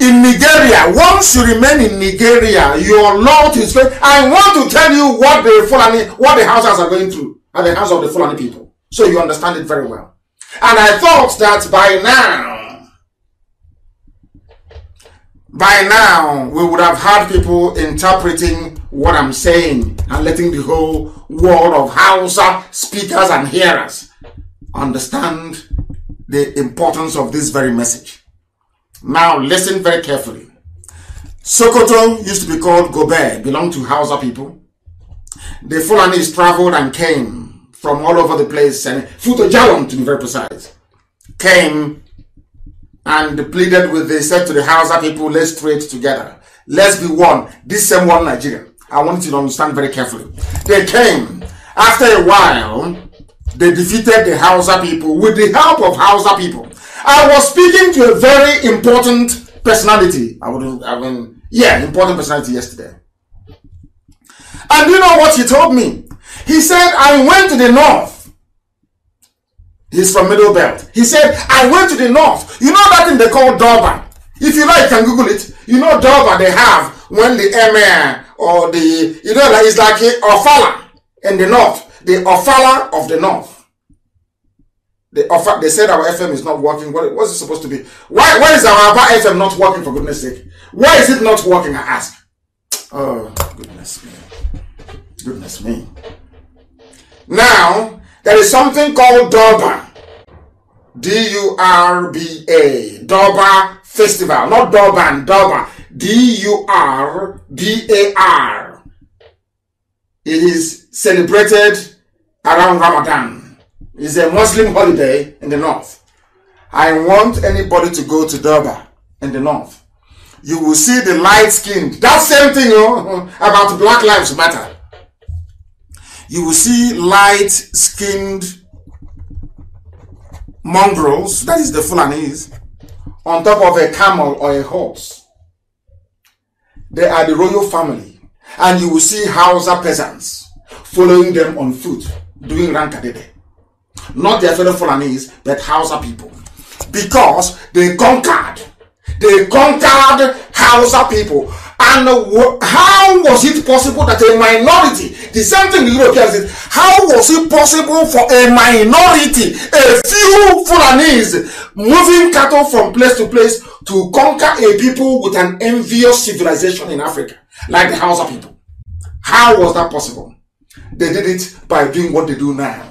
in Nigeria, once you remain in Nigeria, your Lord is faith. I want to tell you what the Hausas are going through at the hands of the Fulani people. So you understand it very well. And I thought that by now, we would have had people interpreting what I'm saying and letting the whole world of Hausa speakers and hearers understand the importance of this very message. Now listen very carefully. Sokoto used to be called Gobe, belonged to Hausa people. The Fulanis traveled and came from all over the place, and Futo Jalon to be very precise, came and pleaded with, they said to the Hausa people, let's trade together. Let's be one. This same one Nigeria. I want you to understand very carefully. They came. After a while, they defeated the Hausa people with the help of Hausa people. I was speaking to a very important personality. Important personality yesterday. And you know what he told me? He said, I went to the north. He's from Middle Belt. He said, I went to the north. You know that thing they call Durban? If you like, you can Google it. You know Durban they have when the emir or the, it's like a Ofala in the north. The Ofala of the north. They said our FM is not working. What's it supposed to be? Why is our FM not working, for goodness sake? Why is it not working, I ask? Oh, goodness me. Goodness me. Now, there is something called Durban. D-U-R-B-A. Durban Festival. Not Durban, Durban. D-U-R-B-A-R. It is celebrated around Ramadan. It's a Muslim holiday in the north. I want anybody to go to Durban in the north. You will see the light-skinned. That same thing about Black Lives Matter. You will see light-skinned mongrels, that is the Fulanis, on top of a camel or a horse. They are the royal family. And you will see Hausa peasants following them on foot, doing rankadede. Not their fellow Fulanis, but Hausa people. Because they conquered. They conquered Hausa people. And how was it possible that a minority, the same thing the Europeans did, how was it possible for a minority, a few Fulanis, moving cattle from place to place to conquer a people with an envious civilization in Africa, like the Hausa people? How was that possible? They did it by doing what they do now.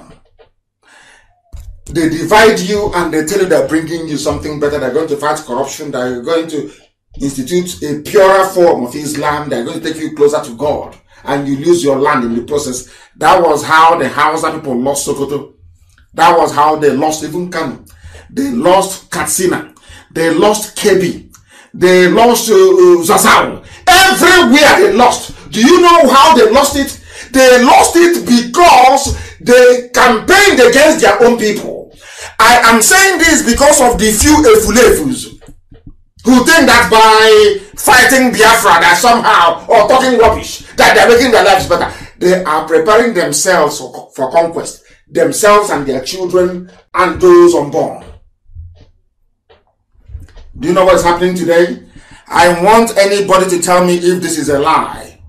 They divide you and they tell you they're bringing you something better. They're going to fight corruption. They're going to institute a purer form of Islam. They're going to take you closer to God, and you lose your land in the process. That was how the Hausa people lost Sokoto. That was how they lost even Kanu. They lost Katsina. They lost Kebi. They lost Zazzau. Everywhere they lost. Do you know how they lost it? They lost it because they campaigned against their own people. I am saying this because of the few Efulefus who think that by fighting Biafra that somehow, or talking rubbish, that they're making their lives better. They are preparing themselves for conquest, themselves and their children and those unborn. Do you know what's happening today? I want anybody to tell me if this is a lie.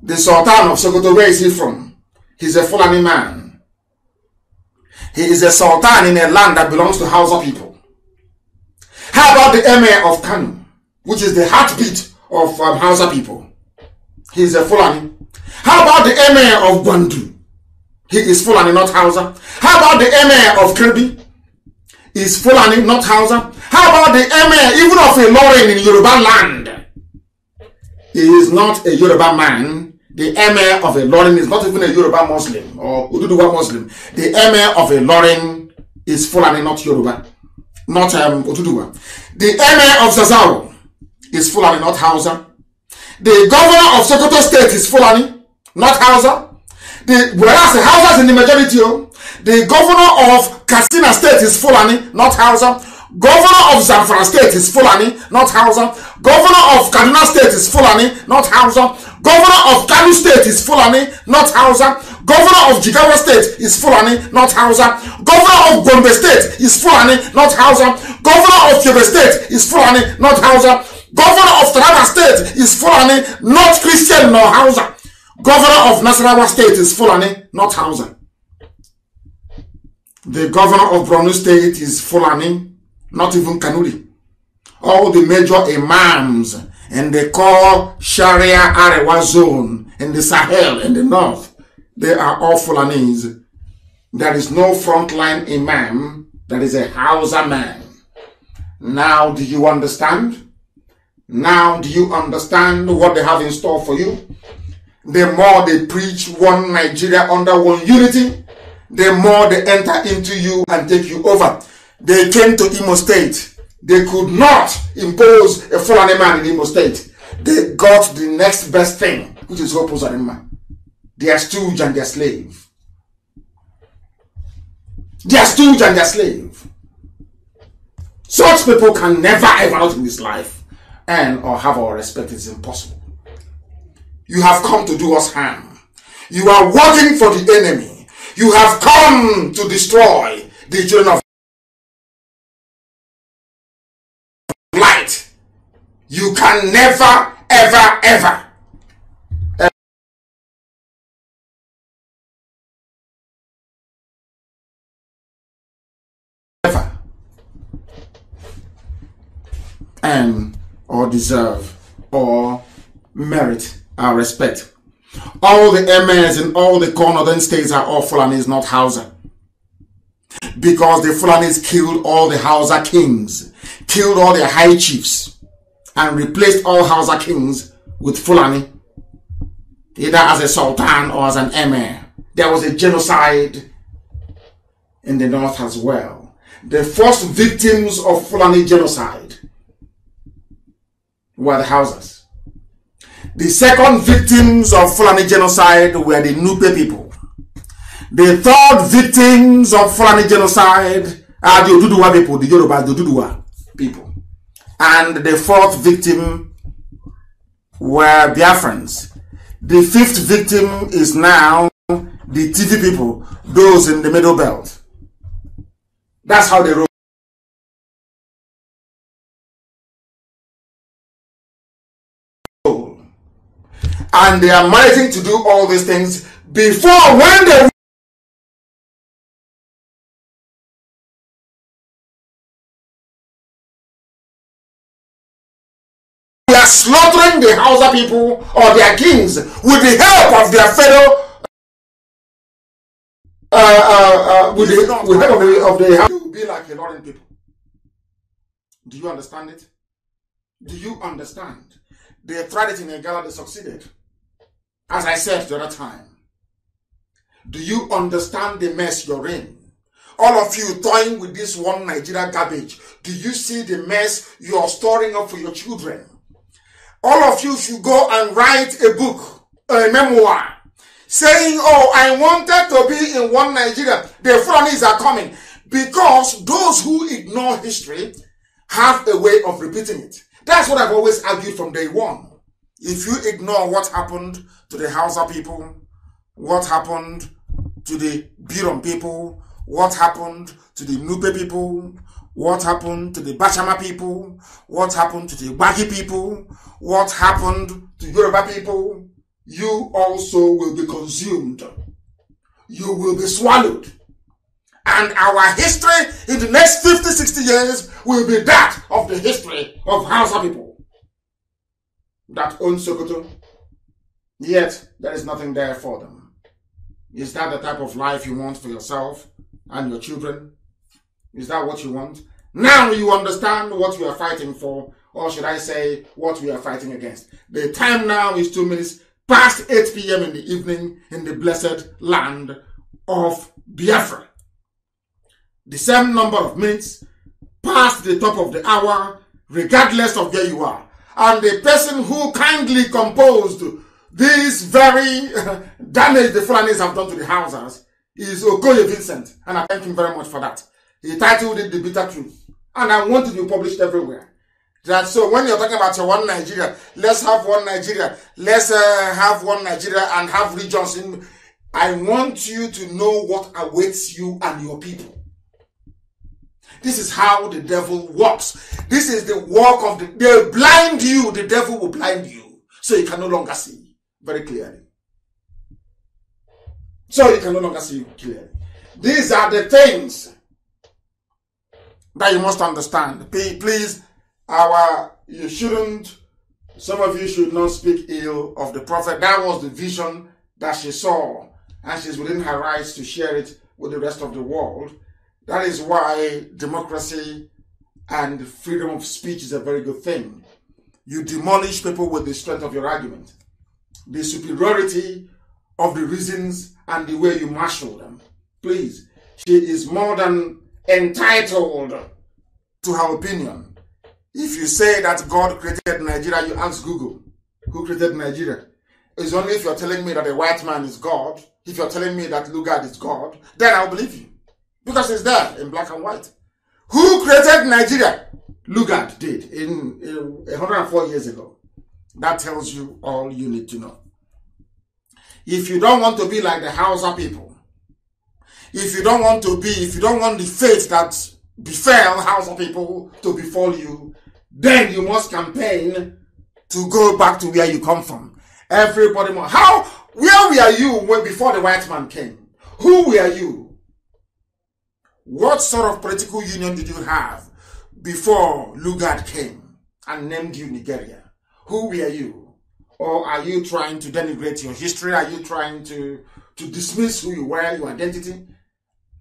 The Sultan of Sokoto, where is he from? He's a Fulani man. He is a Sultan in a land that belongs to Hausa people. How about the Emir of Kanu, which is the heartbeat of Hausa people? He is a Fulani. How about the Emir of Gwandu? He is Fulani, not Hausa. How about the Emir of Kirby? He is Fulani, not Hausa. How about the Emir even of Ilorin in Yoruba land? He is not a Yoruba man. The Emir of Ilorin is not even a Yoruba Muslim or Oduduwa Muslim. The Emir of Ilorin is Fulani, not Yoruba. Not Oduduwa. The Emir of Zazzau is Fulani, not Hausa. The governor of Sokoto State is Fulani, not Hausa. Whereas the Hausa is in the majority. The governor of Katsina State is Fulani, not Hausa. Governor of Zamfara State is Fulani, not Hausa. Governor of Kaduna State is Fulani, not Hausa. Governor of Kano State is Fulani, not Hausa. Governor of Jigawa State is Fulani, not Hausa. Governor of Gombe State is Fulani, not Hausa. Governor of Yobe State is Fulani, not Hausa. Governor of Taraba State is Fulani, not Christian nor Hausa. Governor of Nasarawa State is Fulani, not Hausa. The governor of Borno State is Fulani, not even Kanuri. All the major imams in the core Sharia Arewa zone in the Sahel in the north, they are all Fulanis. There is no frontline imam that is a Hausa man. Now do you understand? Now do you understand what they have in store for you? The more they preach one Nigeria under one unity, the more they enter into you and take you over. They came to Imo State. They could not impose a Fulani man in Imo State. They got the next best thing, which is Hopo Uzodimma. Their stooge and their slave. Their stooge and their slave. Such people can never ever out in this life earn or have our respect. It's impossible. You have come to do us harm. You are working for the enemy. You have come to destroy the children of light. You can never, ever, ever, ever earn or deserve or merit our respect. All the emirs in all the northern states are all Fulanis, not Hausa. Because the Fulanis killed all the Hausa kings, killed all their high chiefs, and replaced all Hausa kings with Fulani, either as a sultan or as an emir. There was a genocide in the north as well. The first victims of Fulani genocide were the Hausas. The second victims of Fulani genocide were the Nupe people. The third victims of Fulani genocide are the Oduduwa people, the Yoruba, the Oduduwa people. And the fourth victim were Biafrans. The fifth victim is now the TV people, those in the Middle Belt. That's how they roll. And they are managing to do all these things before, when they are slaughtering the Hausa people or their kings with the help of their fellow with the help of the it will be like a lot of people. Do you understand it? Do you understand? They tried it in Egala, they succeeded. As I said the other time. Do you understand the mess you're in? All of you toying with this one Nigeria garbage. Do you see the mess you're storing up for your children? All of you should go and write a book, a memoir, saying, oh, I wanted to be in one Nigeria. The Fulanis are coming. Because those who ignore history have a way of repeating it. That's what I've always argued from day one. If you ignore what happened to the Hausa people, what happened to the Birom people, what happened to the Nupe people, what happened to the Bachama people, what happened to the Wagi people, what happened to Yoruba people, you also will be consumed. You will be swallowed. And our history in the next 50, 60 years will be that of the history of Hausa people that own Sokoto. Yet, there is nothing there for them. Is that the type of life you want for yourself and your children? Is that what you want? Now you understand what we are fighting for, or should I say, what we are fighting against. The time now is 2 minutes past 8 p.m. in the evening in the blessed land of Biafra. The same number of minutes past the top of the hour, regardless of where you are. And the person who kindly composed this very damage the Fulanis have done to the houses is Okoye Vincent. And I thank him very much for that. He titled it The Bitter Truth. And I want it to be published everywhere. That so when you're talking about your one Nigeria, let's have one Nigeria. Let's have one Nigeria and have regions in. I want you to know what awaits you and your people. This is how the devil works. This is the work of they blind you. The devil will blind you. So you can no longer see very clearly. So you can no longer see clearly. These are the things that you must understand. Please, you shouldn't, some of you should not speak ill of the prophet. That was the vision that she saw. And she's within her rights to share it with the rest of the world. That is why democracy and freedom of speech is a very good thing. You demolish people with the strength of your argument, the superiority of the reasons and the way you marshal them. Please, she is more than entitled to her opinion. If you say that God created Nigeria, you ask Google, who created Nigeria? It's only if you're telling me that a white man is God, if you're telling me that Lugard is God, then I'll believe you. Because it's there in black and white. Who created Nigeria? Lugard did in 104 years ago. That tells you all you need to know. If you don't want to be like the Hausa people, if you don't want the fate that befell Hausa people to befall you, then you must campaign to go back to where you come from. Everybody must. Where were you before the white man came? Who were you? What sort of political union did you have before Lugard came and named you Nigeria? Who were you? Or are you trying to denigrate your history? Are you trying to dismiss who you were, your identity?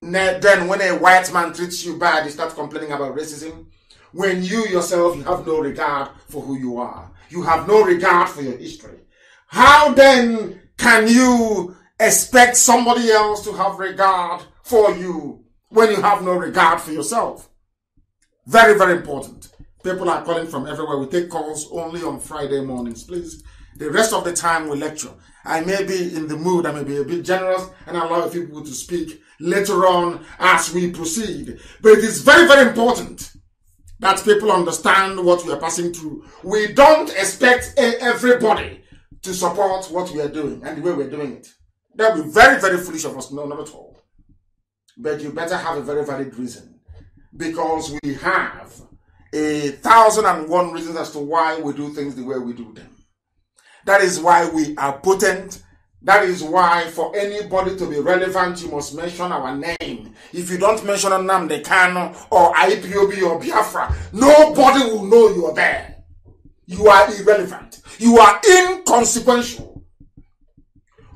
Then when a white man treats you bad, you start complaining about racism. When you yourself, you have no regard for who you are. You have no regard for your history. How then can you expect somebody else to have regard for you when you have no regard for yourself? Very, very important. People are calling from everywhere. We take calls only on Friday mornings, please. The rest of the time we lecture. I may be in the mood, I may be a bit generous and allow people to speak later on as we proceed. But it is very, very important that people understand what we are passing through. We don't expect everybody to support what we are doing and the way we're doing it. That would be very, very foolish of us. No, not at all. But you better have a very valid reason. Because we have 1,001 reasons as to why we do things the way we do them. That is why we are potent. That is why for anybody to be relevant, you must mention our name. If you don't mention Nnamdi Kanu or IPOB or Biafra, nobody will know you are there. You are irrelevant. You are inconsequential.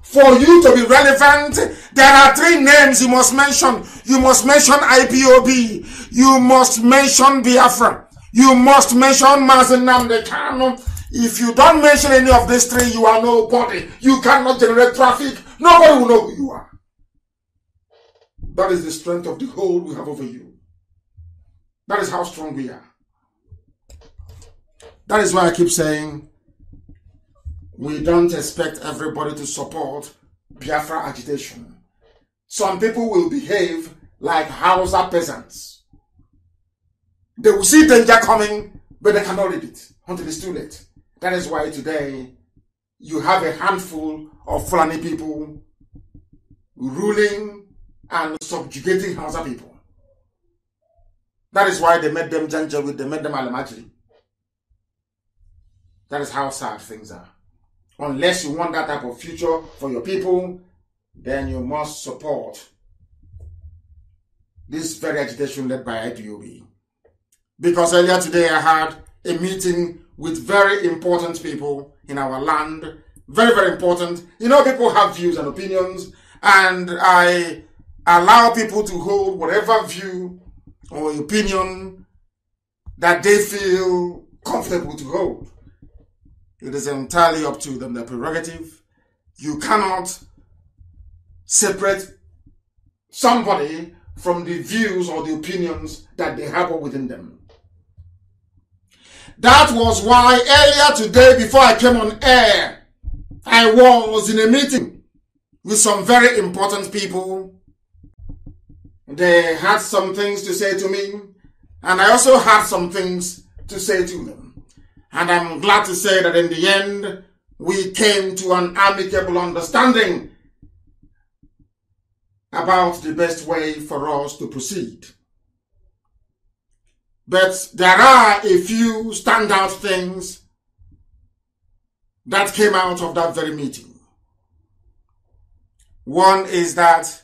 For you to be relevant, there are 3 names you must mention. You must mention IPOB. You must mention Biafra. You must mention Mazi Nnamdi Kanu. If you don't mention any of these 3, you are nobody. You cannot generate traffic. Nobody will know who you are. That is the strength of the hold we have over you. That is how strong we are. That is why I keep saying, we don't expect everybody to support Biafra agitation. Some people will behave like Hausa peasants. They will see danger coming, but they cannot read it until it's too late. That is why today you have a handful of Fulani people ruling and subjugating Hausa people. That is why they made them Janjaweed, they made them Alamajiri. That is how sad things are. Unless you want that type of future for your people, then you must support this very agitation led by IPOB. Because earlier today I had a meeting with very important people in our land. Very, very important. You know, people have views and opinions, and I allow people to hold whatever view or opinion that they feel comfortable to hold. It is entirely up to them, their prerogative. You cannot separate somebody from the views or the opinions that they have within them. That was why earlier today, before I came on air, I was in a meeting with some very important people. They had some things to say to me, and I also had some things to say to them. And I'm glad to say that in the end, we came to an amicable understanding about the best way for us to proceed. But there are a few standout things that came out of that very meeting. One is that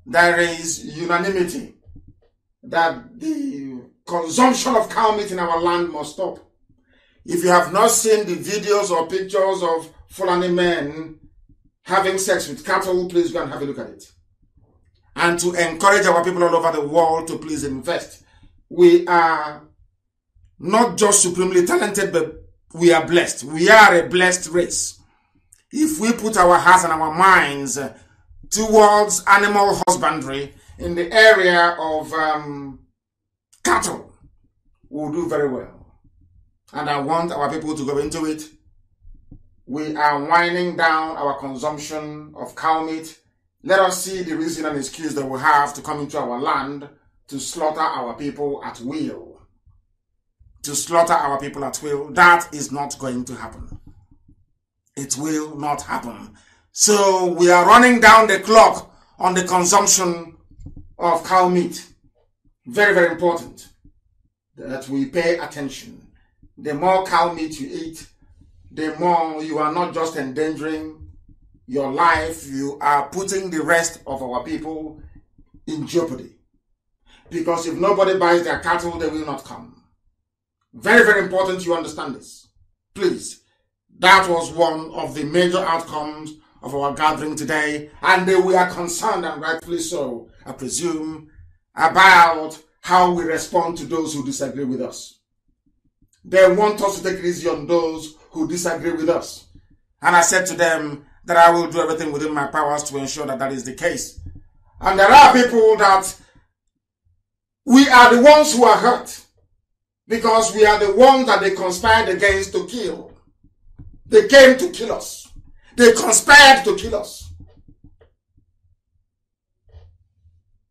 there is unanimity that the consumption of cow meat in our land must stop. If you have not seen the videos or pictures of Fulani men having sex with cattle, please go and have a look at it. And to encourage our people all over the world to please invest. We are not just supremely talented, but we are blessed. We are a blessed race. If we put our hearts and our minds towards animal husbandry in the area of cattle, we'll do very well. And I want our people to go into it. We are winding down our consumption of cow meat. Let us see the reason and excuse that we have to come into our land to slaughter our people at will. To slaughter our people at will. That is not going to happen. It will not happen. So we are running down the clock on the consumption of cow meat. Very, very important that we pay attention. The more cow meat you eat, the more you are not just endangering your life, you are putting the rest of our people in jeopardy. Because if nobody buys their cattle, they will not come. Very, very important you understand this. Please. That was one of the major outcomes of our gathering today. And we are concerned, and rightfully so, I presume, about how we respond to those who disagree with us. They want us to take it easy on those who disagree with us. And I said to them that I will do everything within my powers to ensure that that is the case. And there are people that we are the ones who are hurt because we are the ones that they conspired against to kill. They came to kill us. They conspired to kill us.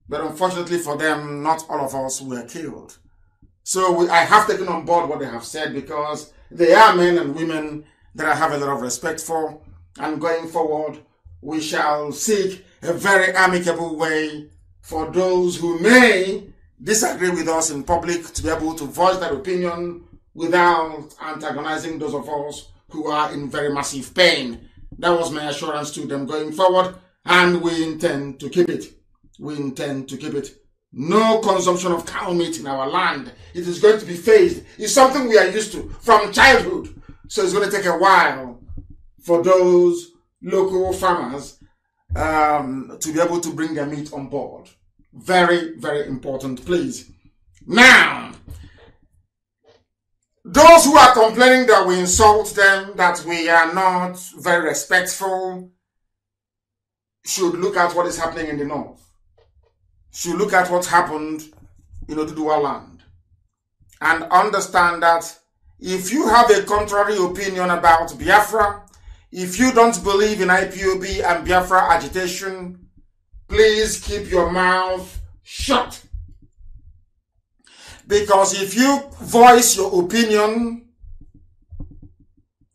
But unfortunately for them, not all of us were killed. So I have taken on board what they have said because they are men and women that I have a lot of respect for. And going forward, we shall seek a very amicable way for those who may disagree with us in public to be able to voice their opinion without antagonizing those of us who are in very massive pain. That was my assurance to them going forward, and we intend to keep it. We intend to keep it. No consumption of cow meat in our land. It is going to be phased. It's something we are used to from childhood. So it's going to take a while for those local farmers to be able to bring their meat on board. Very, very important, please. Now, those who are complaining that we insult them, that we are not very respectful, should look at what is happening in the north. Should look at what happened in Oduduwa land. And understand that if you have a contrary opinion about Biafra, if you don't believe in IPOB and Biafra agitation, please keep your mouth shut. Because if you voice your opinion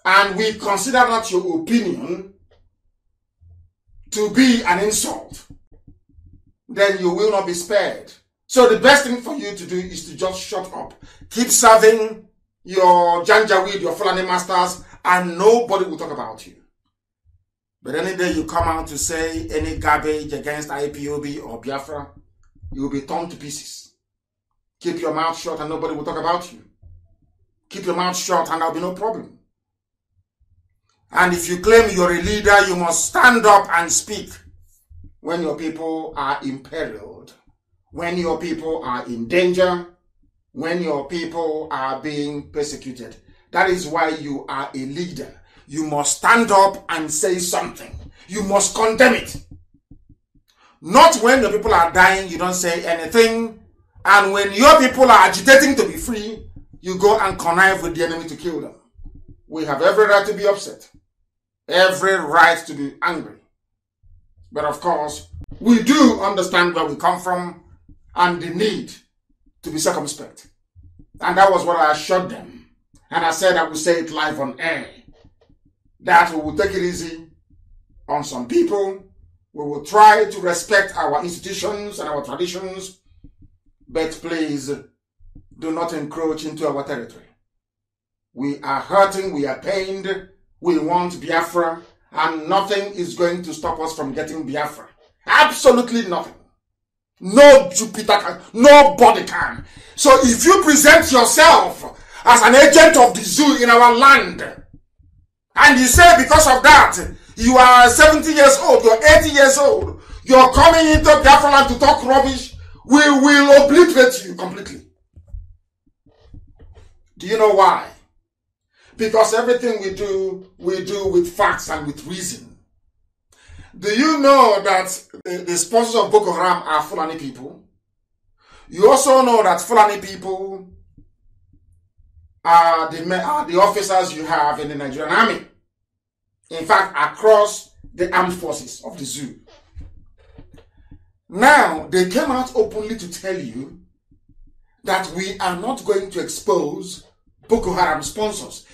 and we consider that your opinion to be an insult, then you will not be spared. So the best thing for you to do is to just shut up. Keep serving your Janjaweed, your Fulani masters, and nobody will talk about you. But any day you come out to say any garbage against IPOB or Biafra, you will be torn to pieces. Keep your mouth shut and nobody will talk about you. Keep your mouth shut and there will be no problem. And if you claim you're a leader, you must stand up and speak when your people are imperiled, when your people are in danger, when your people are being persecuted. That is why you are a leader. You must stand up and say something. You must condemn it. Not when your people are dying, you don't say anything. And when your people are agitating to be free, you go and connive with the enemy to kill them. We have every right to be upset. Every right to be angry. But of course, we do understand where we come from and the need to be circumspect. And that was what I assured them. And I said I would say it live on air. That we will take it easy on some people. We will try to respect our institutions and our traditions. But please, do not encroach into our territory. We are hurting, we are pained, we want Biafra, and nothing is going to stop us from getting Biafra. Absolutely nothing. No Jupiter can, nobody can. So if you present yourself as an agent of the zoo in our land, and you say because of that, you are 70 years old, you're 80 years old, you're coming into Biafra land to talk rubbish, we will obliterate you completely. Do you know why? Because everything we do with facts and with reason. Do you know that the sponsors of Boko Haram are Fulani people? You also know that Fulani people are the officers you have in the Nigerian army. In fact, across the armed forces of the zoo. Now, they came out openly to tell you that we are not going to expose Boko Haram sponsors.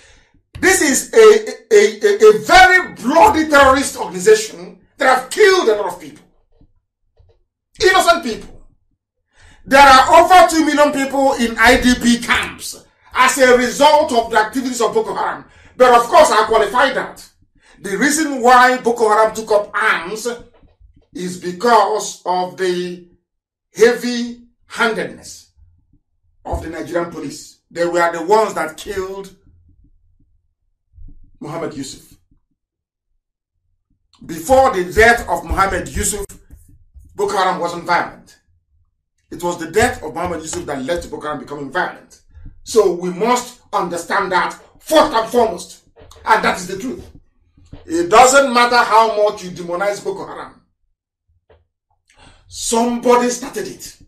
This is a very bloody terrorist organization that have killed a lot of people. Innocent people. There are over 2 million people in IDP camps as a result of the activities of Boko Haram. But of course, I qualify that. The reason why Boko Haram took up arms is because of the heavy-handedness of the Nigerian police. They were the ones that killed Muhammad Yusuf. Before the death of Muhammad Yusuf, Boko Haram wasn't violent. It was the death of Muhammad Yusuf that led to Boko Haram becoming violent. So we must understand that first and foremost. And that is the truth. It doesn't matter how much you demonize Boko Haram. Somebody started it.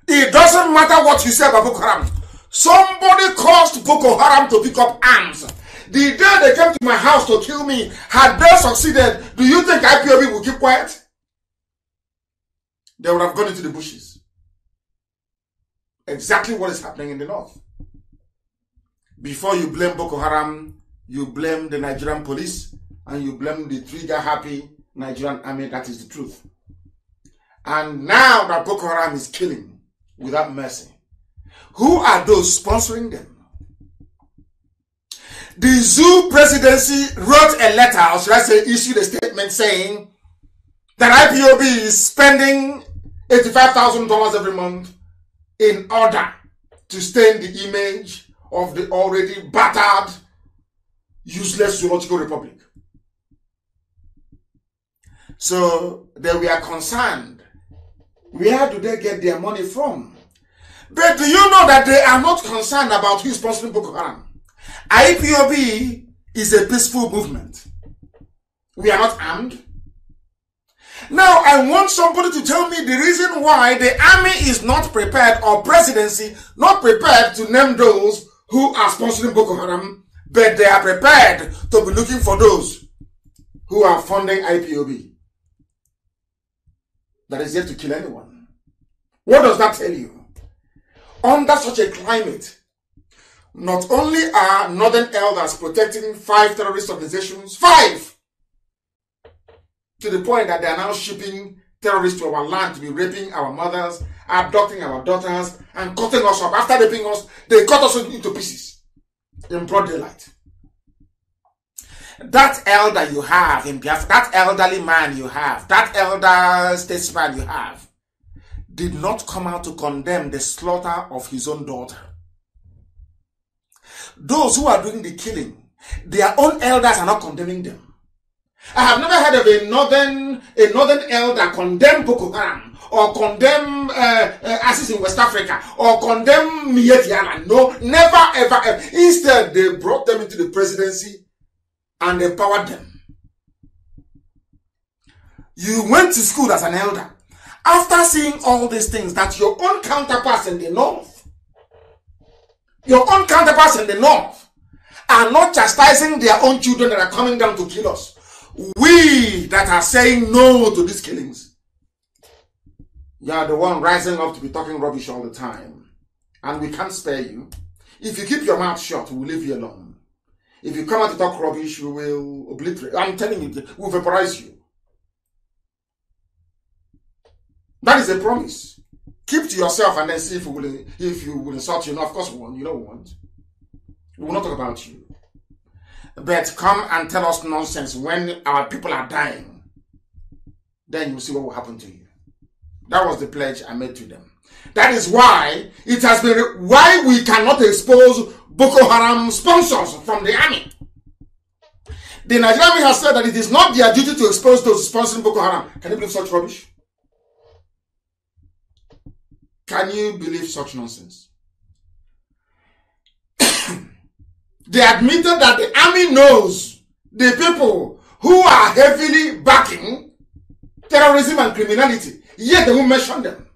It doesn't matter what you say about Boko Haram. Somebody caused Boko Haram to pick up arms. The day they came to my house to kill me, had they succeeded, do you think IPOB will keep quiet? They would have gone into the bushes. Exactly what is happening in the north. Before you blame Boko Haram, you blame the Nigerian police and you blame the trigger-happy Nigerian army. That is the truth. And now that Boko Haram is killing without mercy, who are those sponsoring them? The zoo presidency wrote a letter, or should I say issued a statement saying that IPOB is spending $85,000 every month in order to stain the image of the already battered, useless zoological republic. So they were concerned, where do they get their money from? But do you know that they are not concerned about who is sponsoring Boko Haram? IPOB is a peaceful movement. We are not armed. Now, I want somebody to tell me the reason why the army is not prepared, or presidency not prepared to name those who are sponsoring Boko Haram, but they are prepared to be looking for those who are funding IPOB. That is yet to kill anyone. What does that tell you? Under such a climate, not only are northern elders protecting 5 terrorist organizations, 5, to the point that they are now shipping terrorists to our land to be raping our mothers, abducting our daughters, and cutting us up. After raping us, they cut us into pieces in broad daylight. That elder you have in Biafra, that elderly man you have, that elder statesman you have, did not come out to condemn the slaughter of his own daughter. Those who are doing the killing, their own elders are not condemning them. I have never heard of a northern elder condemn Boko Haram, or condemn ISIS in West Africa, or condemn Mietiana. No, never ever, ever. Instead, they brought them into the presidency and empowered them. You went to school as an elder. After seeing all these things, that your own counterparts in the north, are not chastising their own children that are coming down to kill us. We that are saying no to these killings, you are the one rising up to be talking rubbish all the time. And we can't spare you. If you keep your mouth shut, we will leave you alone. If you come out to talk rubbish, we will obliterate. I'm telling you, we'll vaporize you. That is a promise. Keep to yourself and then see if you will insult you. No, of course we won't. You don't want. We will not talk about you. But come and tell us nonsense when our people are dying. Then you'll see what will happen to you. That was the pledge I made to them. That is why it has been why we cannot expose Boko Haram sponsors from the army. The Nigerian army has said that it is not their duty to expose those sponsoring Boko Haram. Can you believe such rubbish? Can you believe such nonsense? They admitted that the army knows the people who are heavily backing terrorism and criminality, yet they won't mention them.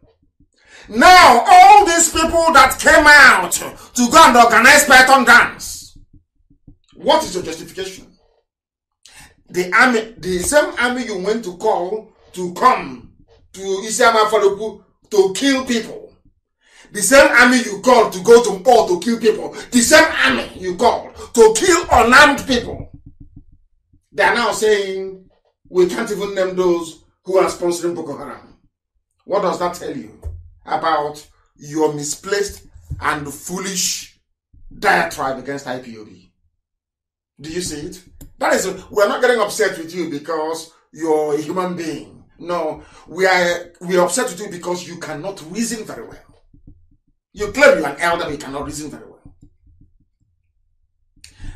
Now, all these people that came out to go and organize Python dance, what is your justification? The army, the same army you went to call to come to Isiama Faluku to kill people, the same army you called to go to Paul to kill people, the same army you called to kill unarmed people, they are now saying we can't even name those who are sponsoring Boko Haram. What does that tell you about your misplaced and foolish diatribe against IPOB? Do you see it? That is, we're not getting upset with you because you're a human being. No, we are upset with you because you cannot reason very well. You claim you're an elder, but you cannot reason very well.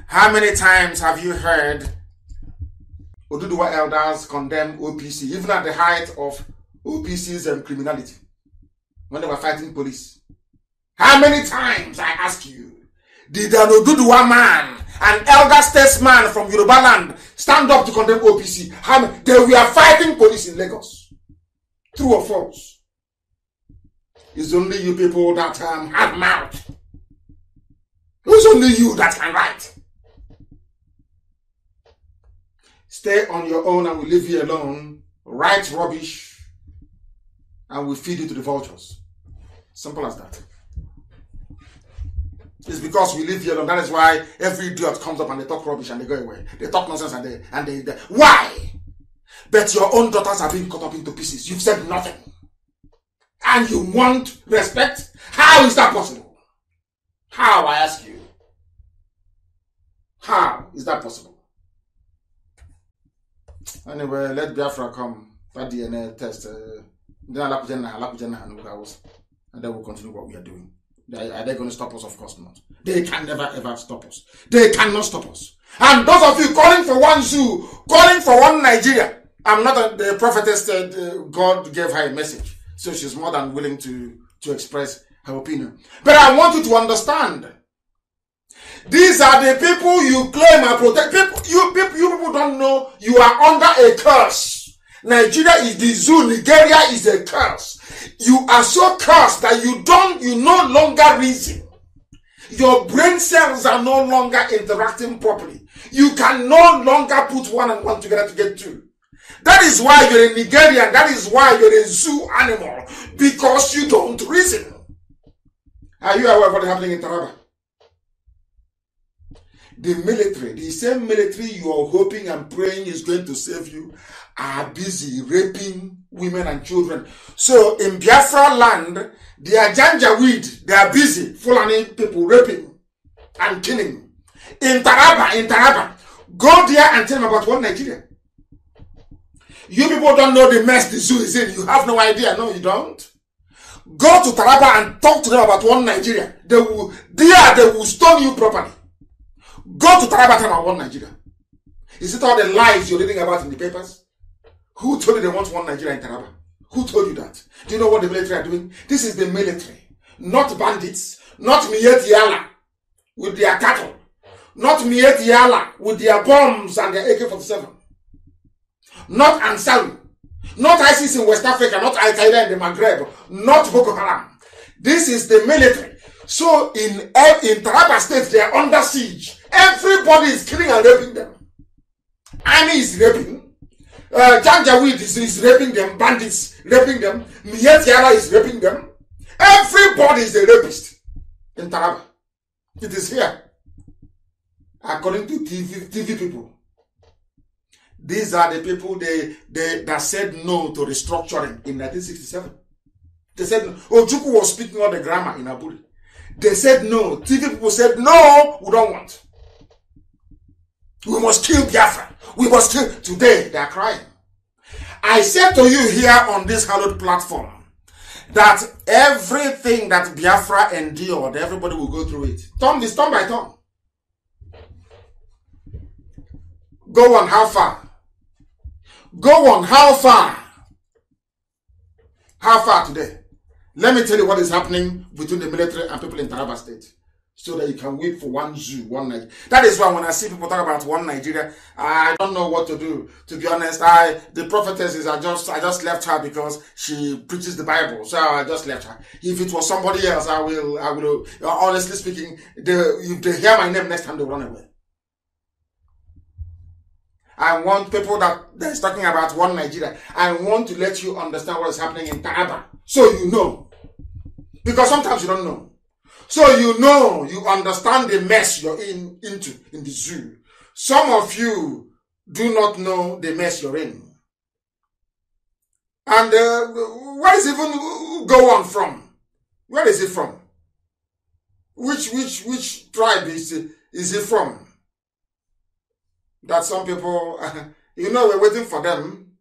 How many times have you heard Oduduwa elders condemn OPC, even at the height of OPC's criminality, when they were fighting police? How many times, I ask you, did an Oduduwa man, an elder statesman from Yoruba land, stand up to condemn OPC? They were fighting police in Lagos. True or false? It's only you people that have mouth. It's only you that can write. Stay on your own and we'll leave you alone. Write rubbish and we'll feed you to the vultures. Simple as that. It's because we live here alone. That is why every idiot comes up and they talk rubbish and they go away. They talk nonsense and they why? But your own daughters are being cut up into pieces. You've said nothing. And you want respect? How is that possible? How, I ask you? How is that possible? Anyway, let Biafra come. That DNA test. Then and then we'll continue what we are doing. Are they going to stop us? Of course not. They can never ever stop us. They cannot stop us. And those of you calling for one zoo, calling for one Nigeria. I'm not the prophetess said God gave her a message. So she's more than willing to express her opinion. But I want you to understand. These are the people you claim are protect. You people don't know you are under a curse. Nigeria is the zoo. Nigeria is a curse. You are so cursed that you no longer reason. Your brain cells are no longer interacting properly. You can no longer put one and one together to get two. That is why you're a Nigerian. That is why you're a zoo animal. Because you don't reason. Are you aware of what's happening in Taraba? The military, the same military you are hoping and praying is going to save you, are busy raping women and children. So in Biafra land, they are Janjaweed. They are busy Fulani people raping and killing. In Taraba, go there and tell them about one Nigeria. You people don't know the mess the zoo is in. You have no idea. No, you don't. Go to Taraba and talk to them about one Nigeria. They will stone you properly. Go to Taraba and one Nigeria. Is it all the lies you're reading about in the papers? Who told you they want one Nigeria in Taraba? Who told you that? Do you know what the military are doing? This is the military. Not bandits. Not Miet Yala with their cattle. Not Miet Yala with their bombs and their AK-47. Not Ansaru. Not ISIS in West Africa. Not Al-Qaeda in the Maghreb. Not Boko Haram. This is the military. So in Taraba State, they are under siege. Everybody is killing and raping them. Army is raping. Janjaweed is raping them. Bandits raping them. Miet Yala is raping them. Everybody is a rapist in Taraba. It is here. According to TV people. These are the people that said no to restructuring in 1967. They said, Ojukwu was speaking all the grammar in Aburi. They said no. TV people said, no, we don't want. We must kill Biafra. We must kill. Today, they are crying. I said to you here on this hallowed platform that everything that Biafra endured, everybody will go through it. Turn by turn. Go on, how far? Go on, how far? How far today? Let me tell you what is happening between the military and people in Taraba State. So that you can wait for one zoo, one Nigeria. That is why when I see people talk about one Nigeria, I don't know what to do. To be honest, the prophetess I just left her because she preaches the Bible. So I just left her. If it was somebody else, I will, honestly speaking, if they hear my name next time, they'll run away. I want people that is talking about one Nigeria. I want to let you understand what is happening in Taraba. So you know. Because sometimes you don't know. So you know, you understand the mess you're into in the zoo. Some of you do not know the mess you're in. And where is it even go on from? Where is it from? Which tribe is it from? That some people, we're waiting for them.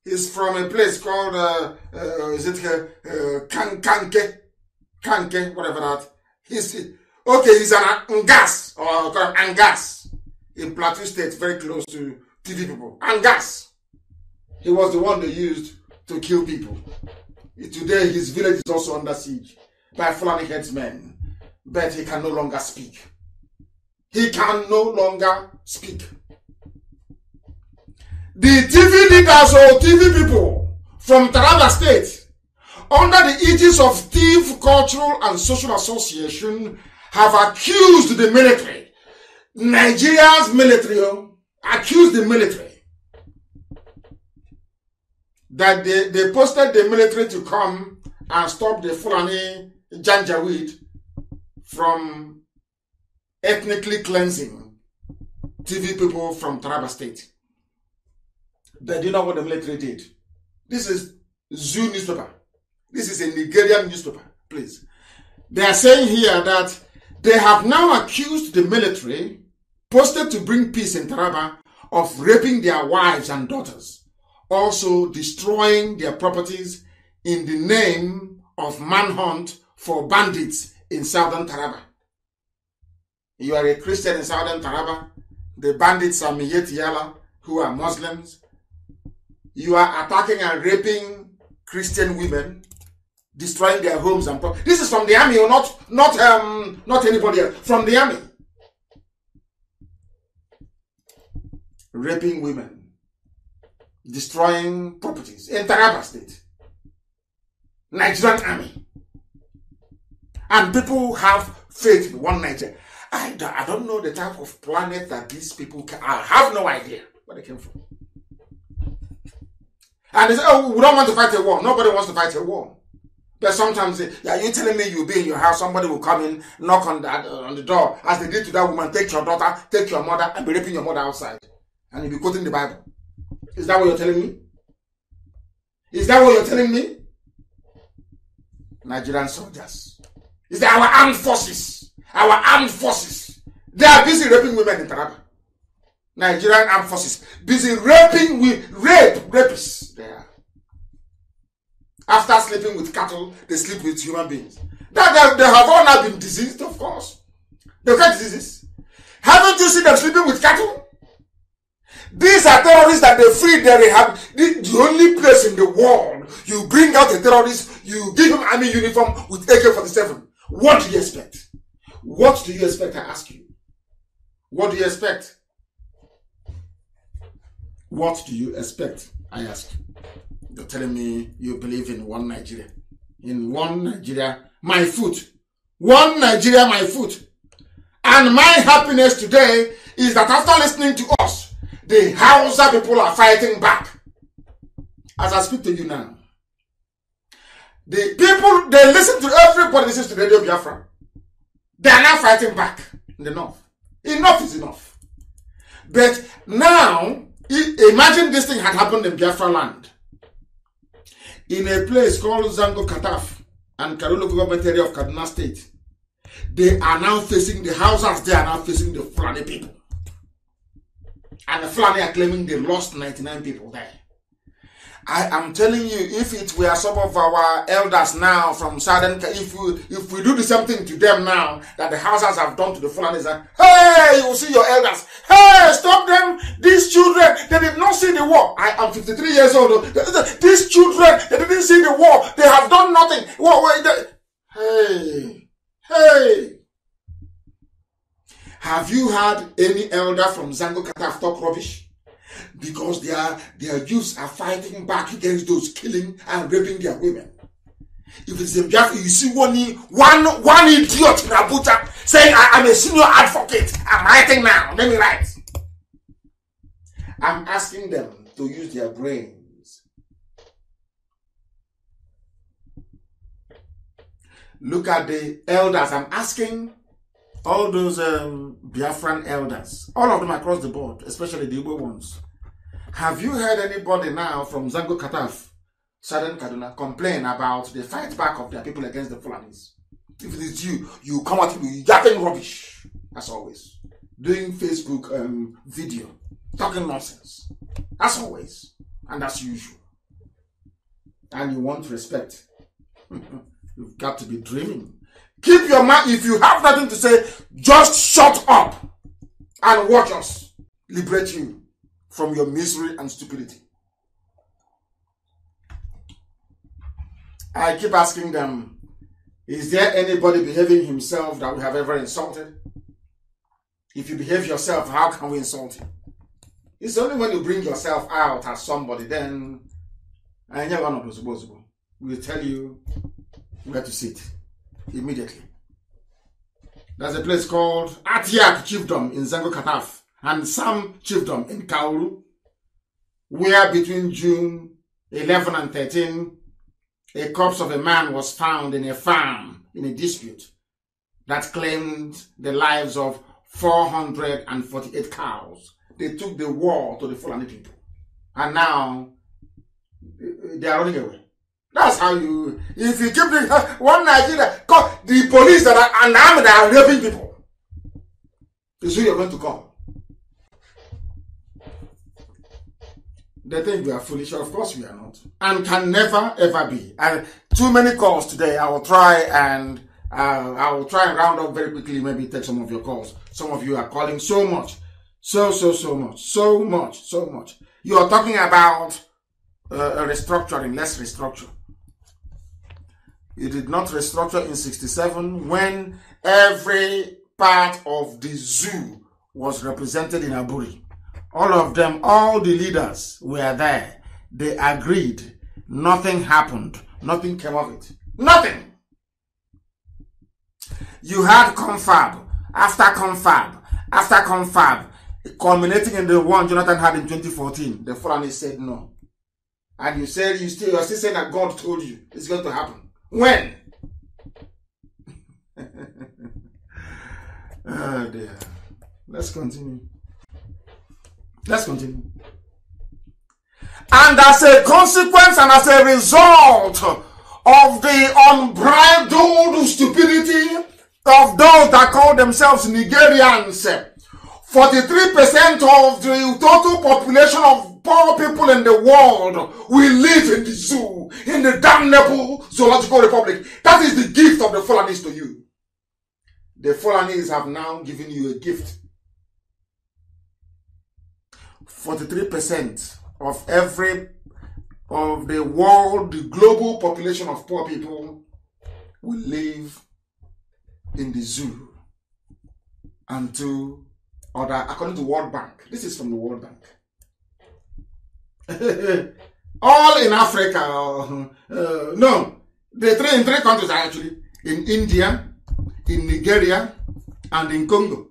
He's from a place called, Kanke, whatever that. He's an Angas, or Angas, in Plateau State, very close to TV people. Angas. He was the one they used to kill people. Today, his village is also under siege by Fulani headsmen, but he can no longer speak. He can no longer speak. The TV leaders or TV people from Taraba State, under the aegis of Steve Cultural and Social Association, have accused the military, Nigeria's military, accused the military that they posted the military to come and stop the Fulani Janjaweed from ethnically cleansing TV people from Taraba State. But do you know what the military did? This is Zoo newspaper. This is a Nigerian newspaper, please. They are saying here that they have now accused the military posted to bring peace in Taraba of raping their wives and daughters, also destroying their properties in the name of manhunt for bandits in southern Taraba. You are a Christian in southern Taraba. The bandits are Miyet Yala, who are Muslims. You are attacking and raping Christian women, destroying their homes and property. This is from the army, or not anybody else. From the army. Raping women, destroying properties in Taraba State. Nigerian army. And people have faith in one Nigeria. I don't know the type of planet that these people can. I have no idea where they came from. And they say, oh, we don't want to fight a war. Nobody wants to fight a war. But sometimes, yeah, you're telling me you'll be in your house, somebody will come in, knock on the door, as they did to that woman, take your daughter, take your mother, and be raping your mother outside. And you'll be quoting the Bible. Is that what you're telling me? Is that what you're telling me? Nigerian soldiers. Is that our armed forces? Our armed forces. They are busy raping women in Taraba. Nigerian armed forces. Busy raping rapists. They are. After sleeping with cattle, they sleep with human beings. They have all now been diseased, of course. They've got diseases. Haven't you seen them sleeping with cattle? These are terrorists that they free, they rehab. The only place in the world you bring out a terrorist, you give him army uniform with AK-47. What do you expect? What do you expect, I ask you? What do you expect? What do you expect, I ask you? You're telling me you believe in one Nigeria. In one Nigeria, my foot. One Nigeria, my foot. And my happiness today is that after listening to us, the Hausa people are fighting back. As I speak to you now, the people, they listen to everybody listens to Radio Biafra. They are now fighting back in the north. Enough is enough. But now, imagine this thing had happened in Biafra land. In a place called Zango Kataf and Karolo government area of Kaduna State. They are now facing the Hausas, they are now facing the Fulani people. And the Fulani are claiming they lost 99 people there. I am telling you, if it were some of our elders now from Southern, if we do the same thing to them now that the Hausas have done to the Fulanis, hey, you will see your elders. Hey, stop them. These children, they did not see the war. I am 53 years old. These children, they didn't see the war. They have done nothing. Hey. Have you had any elder from Zango Kataf talk rubbish? Because their youths are fighting back against those killing and raping their women. If it's in Biafra, you see one idiot in Abuja saying, I'm a senior advocate. I'm writing now. Let me write. I'm asking them to use their brains. Look at the elders. I'm asking all those Biafran elders, all of them across the board, especially the Igbo ones. Have you heard anybody now from Zango Kataf, Southern Kaduna, complain about the fight back of their people against the Fulanis? If it is you, you come out with yapping rubbish, as always. Doing Facebook video, talking nonsense, as always, and as usual. And you want respect. You've got to be dreaming. Keep your mouth. If you have nothing to say, just shut up and watch us liberate you from your misery and stupidity. I keep asking them, is there anybody behaving himself that we have ever insulted? If you behave yourself, how can we insult you? It's only when you bring yourself out as somebody, then we'll tell you where to sit immediately. There's a place called Atiak Chiefdom in Zango Kataf and Sam Chiefdom in Kauru, where between June 11 and 13, a corpse of a man was found in a farm in a dispute that claimed the lives of 448 cows. They took the war to the Fulani people. And now they are running away. That's how you, if you keep the one Nigeria, the police that are armed that are raping people, is who you're going to call. They think we are foolish. Of course we are not. And can never, ever be. And too many calls today. I will try and round up very quickly, maybe take some of your calls. Some of you are calling so much. So much. You are talking about restructuring. Let's restructure. You did not restructure in 67 when every part of the zoo was represented in Aburi. All of them, all the leaders were there. They agreed. Nothing happened. Nothing came of it. Nothing. You had confab after confab, culminating in the one Jonathan had in 2014. The Fulani said no. And you said you're still saying that God told you it's going to happen. When? Oh dear. Let's continue. And as a consequence and as a result of the unbridled stupidity of those that call themselves Nigerians, 43% of the total population of poor people in the world will live in the zoo, in the damnable zoological republic. That is the gift of the Fulanis to you. The Fulanis have now given you a gift. 43% of the world, the global population of poor people will live in the zoo until according to World Bank. This is from the World Bank. All in Africa. No, in three countries actually. In India, in Nigeria, and in Congo.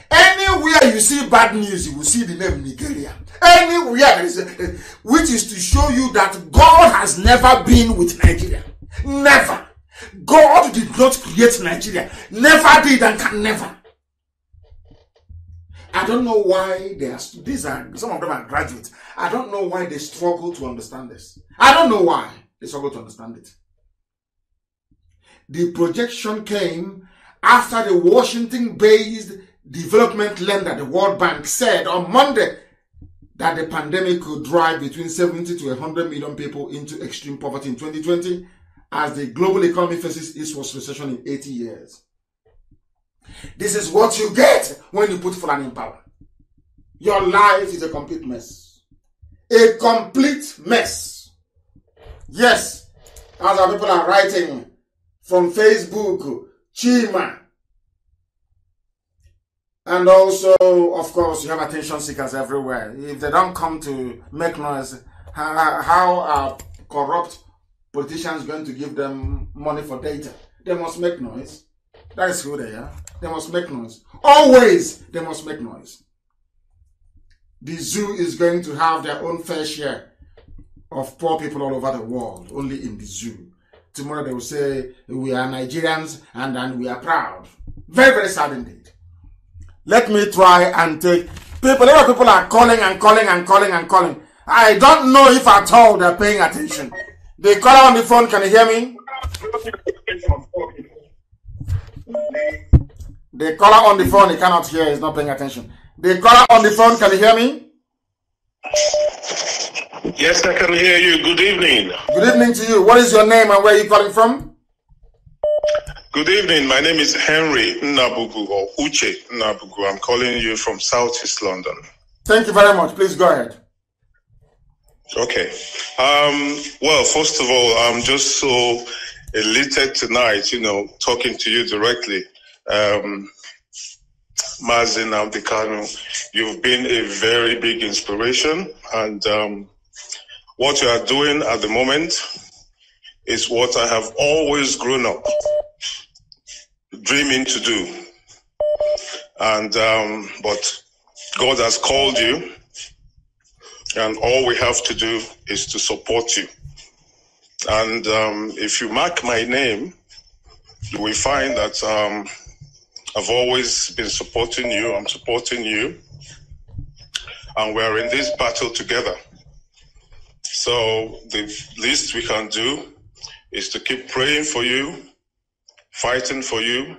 Anywhere you see bad news, you will see the name Nigeria. Anywhere there is which is to show you that God has never been with Nigeria. Never. God did not create Nigeria. Never did and can never. I don't know why some of them are graduates. I don't know why they struggle to understand this. I don't know why they struggle to understand it. The projection came after the Washington-based development lender, the World Bank, said on Monday that the pandemic could drive between 70 to 100 million people into extreme poverty in 2020 as the global economy faces its worst recession in 80 years. This is what you get when you put Fulani in power. Your life is a complete mess. A complete mess. Yes, as our people are writing from Facebook, Chima. And also, of course, you have attention seekers everywhere. If they don't come to make noise, how are corrupt politicians going to give them money for data? They must make noise. That is who they are. They must make noise. Always, they must make noise. The zoo is going to have their own fair share of poor people all over the world, only in the zoo. Tomorrow they will say, we are Nigerians and we are proud. Very, very sad indeed. Let me try and take people. A lot of people are calling and calling. I don't know if at all they're paying attention. The caller on the phone, can you hear me? The caller on the phone, he cannot hear, he's not paying attention. The caller on the phone, can you hear me? Yes, I can hear you. Good evening. Good evening to you. What is your name and where are you calling from? Good evening. My name is Henry Nnabugu, or Uche Nnabugu. I'm calling you from Southeast London. Thank you very much. Please go ahead. Okay. Well, first of all, I'm just so elated tonight, talking to you directly. Mazi Nnamdi Kanu, you've been a very big inspiration, and what you are doing at the moment is what I have always grown up dreaming to do. And but God has called you, and all we have to do is to support you. And if you mark my name, you will find that I've always been supporting you. I'm supporting you, and we're in this battle together. So the least we can do is to keep praying for you, fighting for you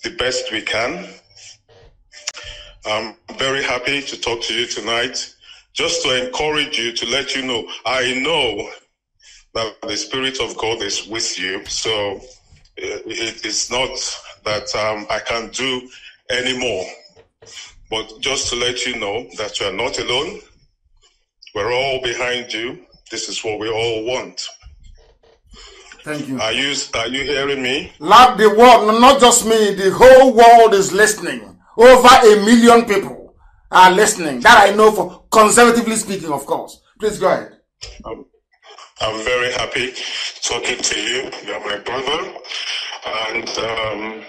the best we can. I'm very happy to talk to you tonight just to encourage you, to let you know, I know that the Spirit of God is with you. So it is not that I can do anymore. But just to let you know that you are not alone. We're all behind you. This is what we all want. Thank you. Are you hearing me? Like the world, not just me, the whole world is listening. Over 1 million people are listening. That I know, for conservatively speaking, of course. Please go ahead. I'm very happy talking to you. You're my brother. And,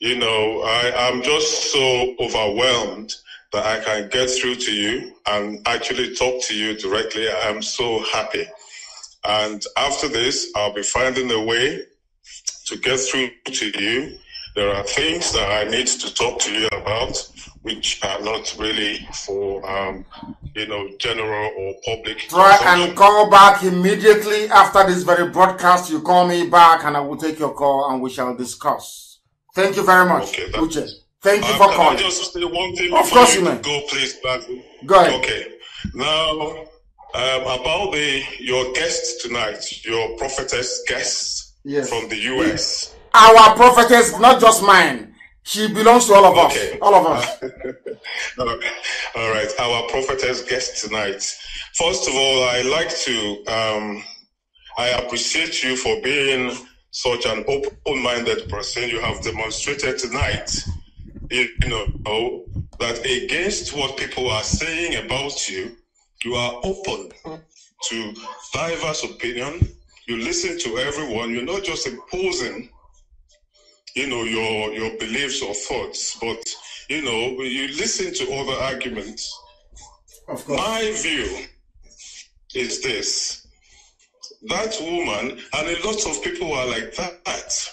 you know, I'm just so overwhelmed that I can get through to you and actually talk to you directly. I'm so happy. And after this, I'll be finding a way to get through to you. There are things that I need to talk to you about, which are not really for, you know, general or public. Try and call back immediately after this very broadcast. You call me back and I will take your call and we shall discuss. Thank you very much, okay, Uche. Thank you for calling. Can I just say one thing of course you may. Go, please, back. Go ahead. Okay. Now, about your guest tonight, your prophetess guest from the US. Our prophetess, not just mine. She belongs to all of us. All of us. All right. Our prophetess guest tonight. First of all, I like to, I appreciate you for being such an open-minded person. You have demonstrated tonight, you know, that against what people are saying about you, you are open to diverse opinion. You listen to everyone. You're not just imposing, you know, your beliefs or thoughts, but, you know, you listen to other arguments. Of course. My view is this. That woman, and a lot of people are like that.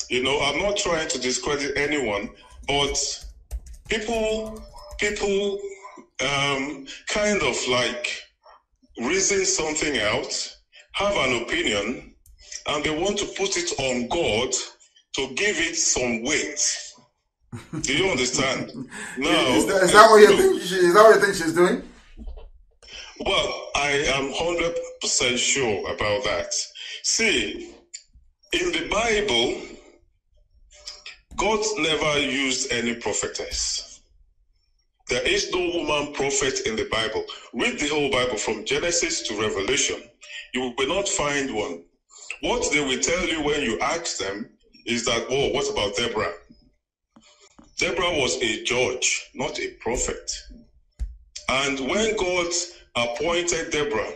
You know, I'm not trying to discredit anyone, but people kind of like reason something out, have an opinion, and they want to put it on God to give it some weight. Do you understand? Now, is that what you think? Is that what you think she's doing? Well, I am 100% sure about that. See, in the Bible, God never used any prophetess. There is no woman prophet in the Bible. Read the whole Bible from Genesis to Revelation. You will not find one. What they will tell you when you ask them is that, oh, what about Deborah? Deborah was a judge, not a prophet. And when God appointed Deborah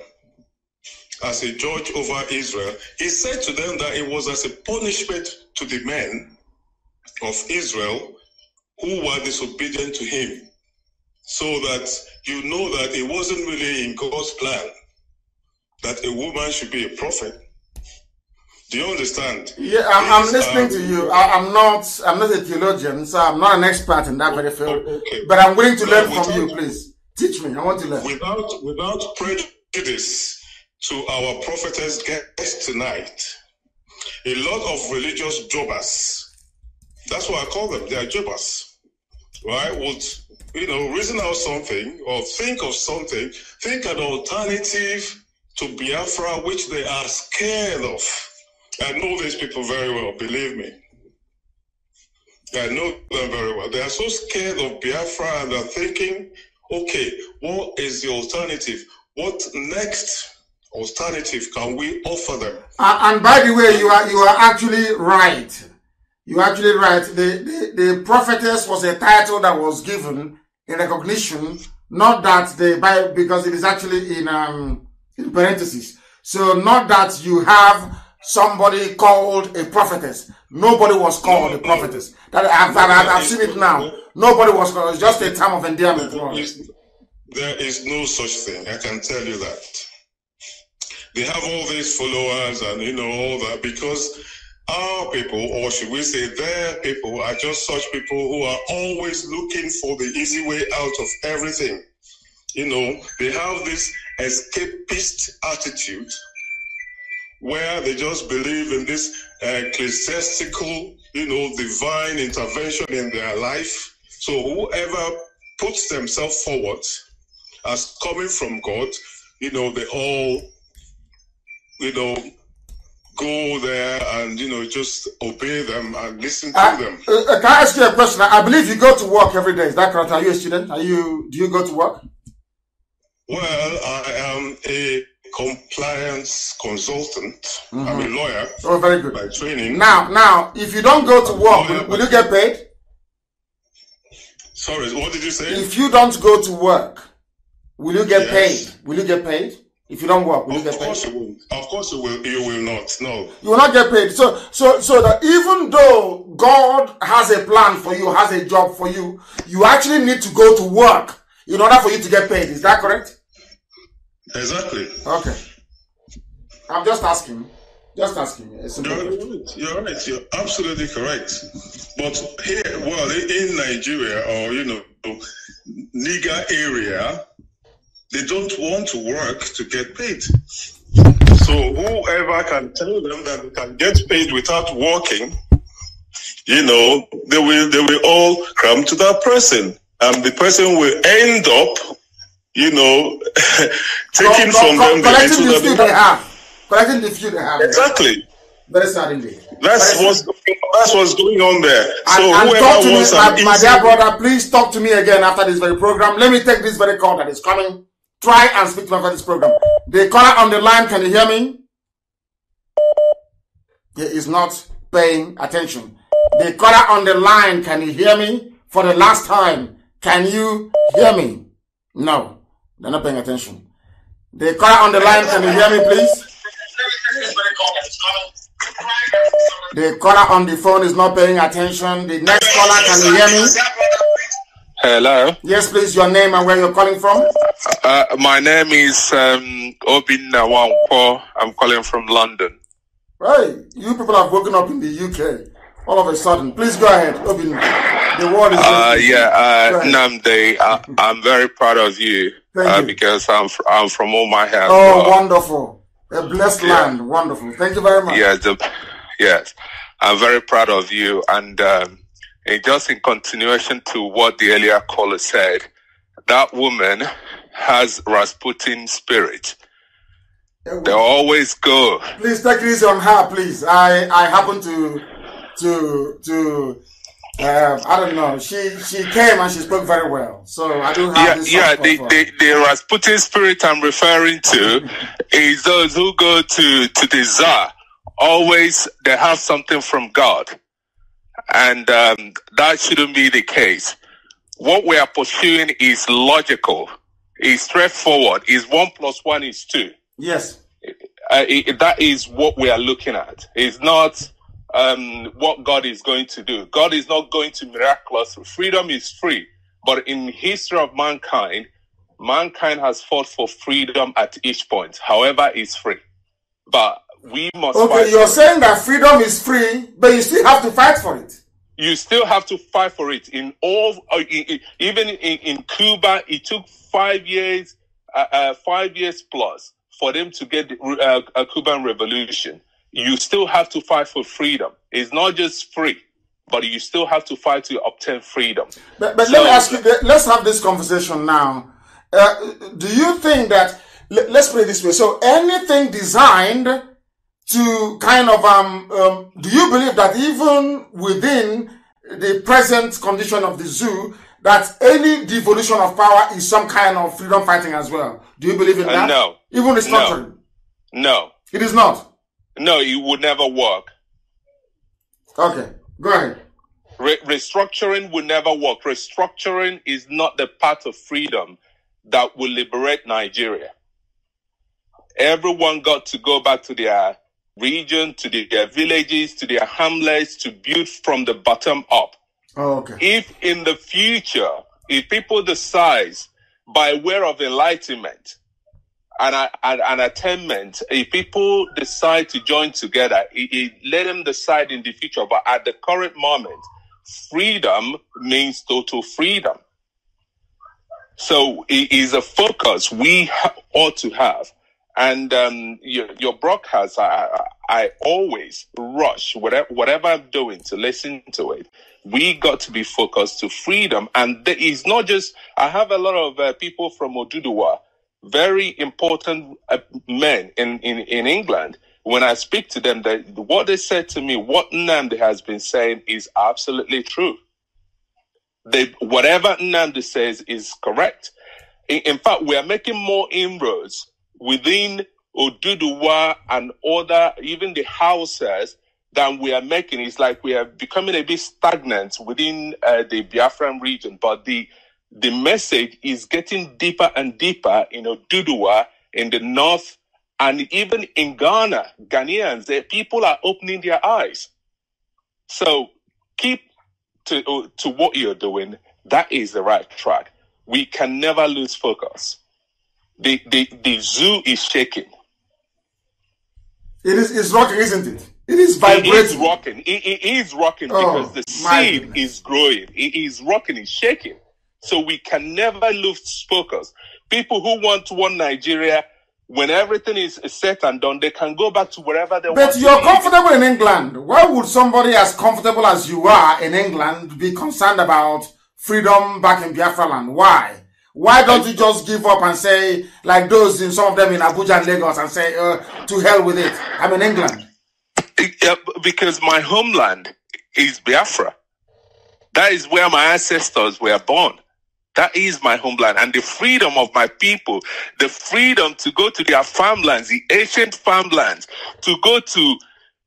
as a judge over Israel, he said to them that it was as a punishment to the men of Israel who were disobedient to him, so that you know that it wasn't really in God's plan that a woman should be a prophet. Do you understand? Yeah, I'm listening to you. I'm not a theologian, so I'm not an expert in that very field. Okay. But I'm willing to learn from you, please. Teach me. I want to learn. Without prejudice to our prophetess guest tonight, a lot of religious jobbers, that's what I call them, they are jobbers, right? Would, you know, reason out something or think of something, think an alternative to Biafra, which they are scared of. I know these people very well, believe me. I know them very well. They are so scared of Biafra and they're thinking, okay, what is the alternative? What next alternative can we offer them? And by the way, you are actually right. You're actually right. The prophetess was a title that was given in recognition, not that the Bible, because it is actually in parentheses. So not that you have somebody called a prophetess. Nobody was called a prophetess. That I've seen it now. Nobody was called. It's just a term of endearment. There is no such thing. I can tell you that. They have all these followers and, you know, all that because our people, or should we say their people, are just such people who are always looking for the easy way out of everything. You know, they have this escapist attitude where they just believe in this ecclesiastical, you know, divine intervention in their life. So whoever puts themselves forward as coming from God, they all, go there and, just obey them and listen to them. Can I ask you a question? I believe you go to work every day. Is that correct? Are you a student? Do you go to work? Well, I am a compliance consultant. I'm a lawyer. Oh, very good. By training. Now, if you don't go to work, will you get paid? Sorry, what did you say? If you don't go to work, will you get paid? Will you get paid? If you don't work, will you get paid? Of course you will. Of course you will. You will not. No. You will not get paid. So that even though God has a plan for you, has a job for you, you actually need to go to work in order for you to get paid. Is that correct? Exactly. Okay. I'm just asking. You're right. You're absolutely correct. But here, in Nigeria or Niger area, they don't want to work to get paid. So whoever can tell them that they can get paid without working, they will all come to that person, and the person will end up, taking from them collecting the few they have. Collecting the few they have. Exactly. Very sad indeed. That's what's going on there. So and whoever talk to wants me, my dear brother, please talk to me again after this very program. Let me take this very call that is coming. Try and speak to me after this program. The caller on the line, can you hear me? He is not paying attention. The caller on the line, can you hear me? For the last time, can you hear me? No, they're not paying attention. The caller on the line, can you hear me, please? The caller on the phone is not paying attention. The next caller, can you hear me? Hello. Yes, please, your name and where you're calling from? My name is Nnamdi Kanu. I'm calling from London. Hey, you people have woken up in the UK all of a sudden. Please go ahead, Obin. The world is Nnamdi, I'm very proud of you, because I'm from all my heart. Oh, wonderful. A blessed land. Wonderful. Thank you very much. Yes. I'm very proud of you. And just in continuation to what the earlier caller said, that woman has Rasputin spirit. They always go. Please take it easy on her, please. I happen to I don't know. She came and she spoke very well. So I do have this. The Rasputin spirit I'm referring to is those who go to the Tsar. Always they have something from God. And that shouldn't be the case. What we are pursuing is logical, is straightforward, is 1 + 1 is 2. Yes. That is what we are looking at. It's not what God is going to do. God is not going to miraculously. Freedom is free. But in the history of mankind has fought for freedom at each point. However, it's free. But we must fight. Okay, you're saying that freedom is free, but you still have to fight for it. You still have to fight for it. Even in Cuba, it took 5 years, 5 years plus for them to get a Cuban revolution. You still have to fight for freedom. It's not just free, but you still have to fight to obtain freedom. But let me ask you, let's have this conversation now. Do you think that, let's put it this way, so anything designed to kind of, do you believe that even within the present condition of the zoo, that any devolution of power is some kind of freedom fighting as well? Do you believe in that? No. Even restructuring? No. It is not? No, it would never work. Okay, go ahead. Restructuring will never work. Restructuring is not the path of freedom that will liberate Nigeria. Everyone got to go back to their region, to their villages, to their hamlets, to build from the bottom up. Oh, okay. If in the future, if people decide by way of enlightenment and attainment, if people decide to join together, let them decide in the future. But at the current moment, freedom means total freedom. So it is a focus we ought to have. And your broadcast, I I always rush whatever I'm doing to listen to it. We got to be focused to freedom. And it's not just, I have a lot of people from Oduduwa, very important men in England. When I speak to them, what they said to me, what Nnamdi has been saying is absolutely true. Whatever Nnamdi says is correct. In fact, we are making more inroads within Oduduwa and other, even the houses, than we are making. It's like we are becoming a bit stagnant within the Biafran region, but the message is getting deeper and deeper in Oduduwa, in the north, and even in Ghana, Ghanaians, people are opening their eyes. So keep to what you're doing. That is the right track. We can never lose focus. The zoo is shaking. It's rocking, isn't it? It is vibrating. It is rocking. It is rocking because the seed is growing. It is rocking. It's shaking. So we can never lose focus. People who want one Nigeria, when everything is set and done, they can go back to wherever they want. But you're comfortable in England. Why would somebody as comfortable as you are in England be concerned about freedom back in Biafra land? Why? Why don't you just give up and say, like those in some of them in Abuja and Lagos, and say, to hell with it, I'm in England? Because my homeland is Biafra. That is where my ancestors were born. That is my homeland. And the freedom of my people, the freedom to go to their farmlands, the ancient farmlands, to go to,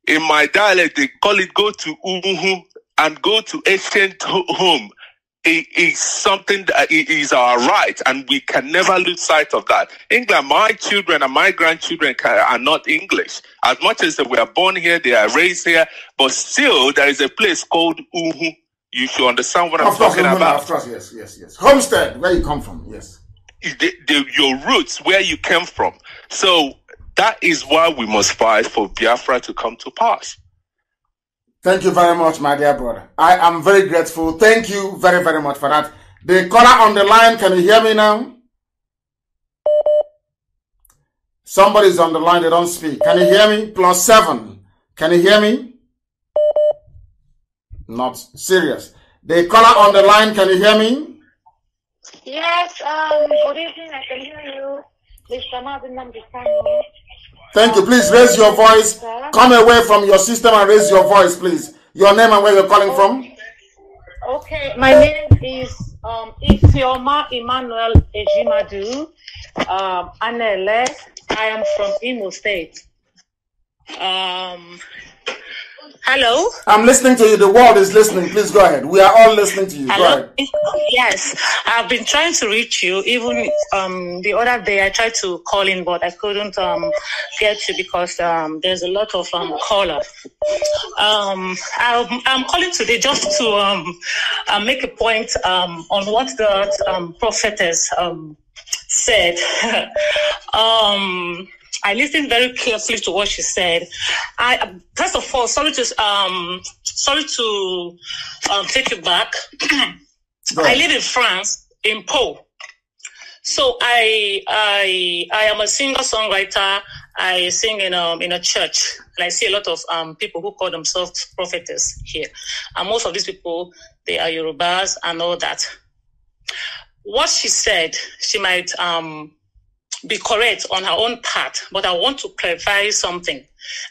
in my dialect, they call it go to Uhu and go to ancient home. It is something that is our right, and we can never lose sight of that. England, my children and my grandchildren are not English. As much as they were born here, they are raised here, but still there is a place called Uhu. You should understand what I'm talking about. Of course, yes. Homestead, where you come from, yes. Your roots, where you came from. So that is why we must fight for Biafra to come to pass. Thank you very much, my dear brother. I am very grateful. Thank you very, very much for that. The caller on the line, can you hear me now? Somebody's on the line, they don't speak. Can you hear me? +7. Can you hear me? Not serious. The caller on the line, can you hear me? Yes, good evening, I can hear you. Mr. Mazi Nnamdi Kanu. Thank you. Please raise your voice. Come away from your system and raise your voice, please. Your name and where you're calling from. Okay, my name is Isioma Emmanuel Ejimadu Anele. I am from Imo State. Hello? I'm listening to you. The world is listening. Please go ahead. We are all listening to you. Hello? Go ahead. Yes. I've been trying to reach you. Even the other day I tried to call in, but I couldn't get you because there's a lot of callers. I'm calling today just to make a point on what the prophetess said. I listened very carefully to what she said. First of all, sorry to take you back. I live in France, in Pau. So I am a singer-songwriter. I sing in a church, and I see a lot of people who call themselves prophetess here. And most of these people, they are Yorubas and all that. What she said, she might be correct on her own part, but I want to clarify something.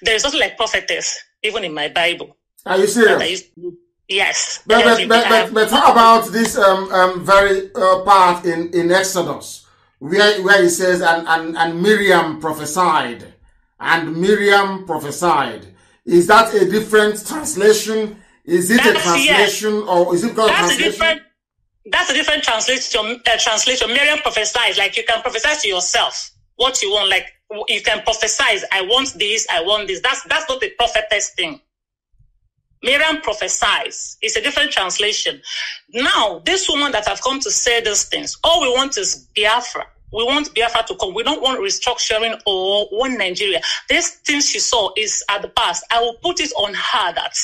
There is nothing like prophetess, even in my Bible. Are you serious? Yes. But how about this very part in Exodus, where it says, and Miriam prophesied, and Miriam prophesied. Is that a different translation? Is it a translation, or is it called translation? That's a different translation. Miriam prophesies, like you can prophesy to yourself what you want. Like you can prophesy, I want this, I want this. That's not a prophetess thing. Miriam prophesies. It's a different translation. Now, this woman that have come to say these things, all we want is Biafra. We want Biafra to come. We don't want restructuring or one Nigeria. These things she saw is at the past. I will put it on her that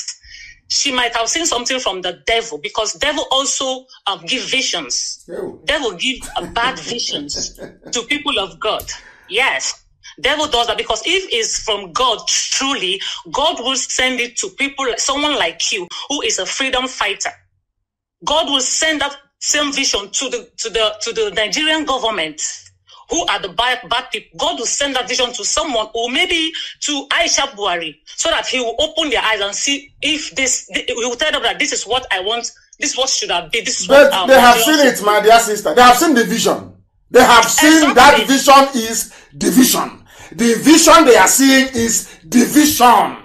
she might have seen something from the devil, because devil also give visions. Devil give bad visions to people of God. Yes. Devil does that because if it's from God, truly, God will send it to people, someone like you, who is a freedom fighter. God will send that same vision to the Nigerian government, who are the bad people. God will send that vision to someone, or maybe to Aisha Buhari, so that he will open their eyes and see if he will tell them that this is what I want, this is what should have been, this is what they have seen it, my dear sister. They have seen the vision. They have seen that vision is division. The vision they are seeing is division.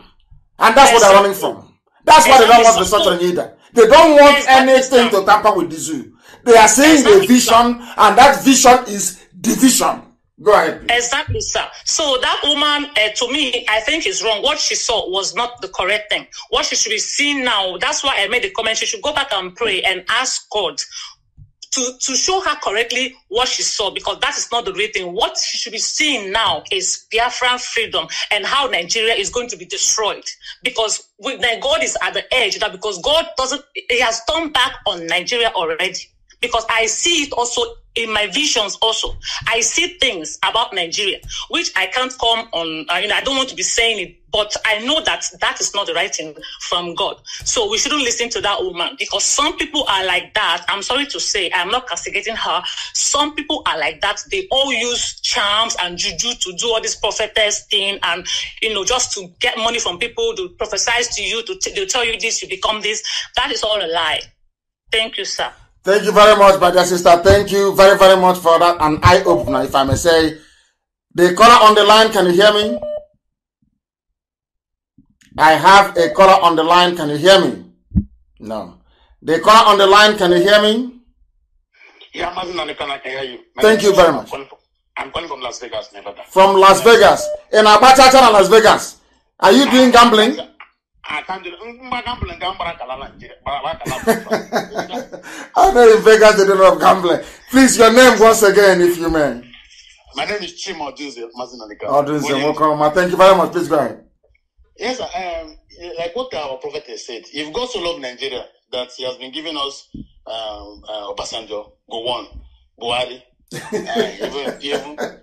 And that's what they're running from. That's why they don't want restructuring either. They don't want anything to tamper with the zoo. They are seeing the vision, and that vision is division. Go ahead, please. Exactly, sir. So that woman, to me, I think is wrong. What she saw was not the correct thing. What she should be seeing now, that's why I made the comment, she should go back and pray and ask God to show her correctly what she saw, because that is not the real thing. What she should be seeing now is Biafran freedom and how Nigeria is going to be destroyed. Because God is at the edge, that because God he has turned back on Nigeria already. Because I see it also in my visions also. I see things about Nigeria, which I can't come on, I don't want to be saying it, but I know that that is not the right thing from God. So we shouldn't listen to that woman, because some people are like that. I'm sorry to say, I'm not castigating her. Some people are like that. They all use charms and juju to do all this prophetess thing, and, just to get money from people, to prophesy to you, they'll tell you this, you become this. That is all a lie. Thank you, sir. Thank you very much, my dear sister. Thank you very, very much for that. An eye-opener, if I may say. The caller on the line, can you hear me? I have a caller on the line. Can you hear me? No. The caller on the line, can you hear me? Yeah, Mazi Nnamdi Kanu, I can hear you. Thank you very much. I'm calling from Las Vegas, Nevada. From Las Vegas. In Abacha, Las Vegas. Are you doing gambling? I can't do gambling. I know in Vegas they don't have gambling. Please, your name once again, if you may. My name is Chim Oduze, Mazi Nnamdi Kanu. Oduze, welcome. Thank you very much. Please go ahead. Yes, like what our prophet has said, if God so loved Nigeria that he has been giving us Obasanjo, Gowon, Buhari,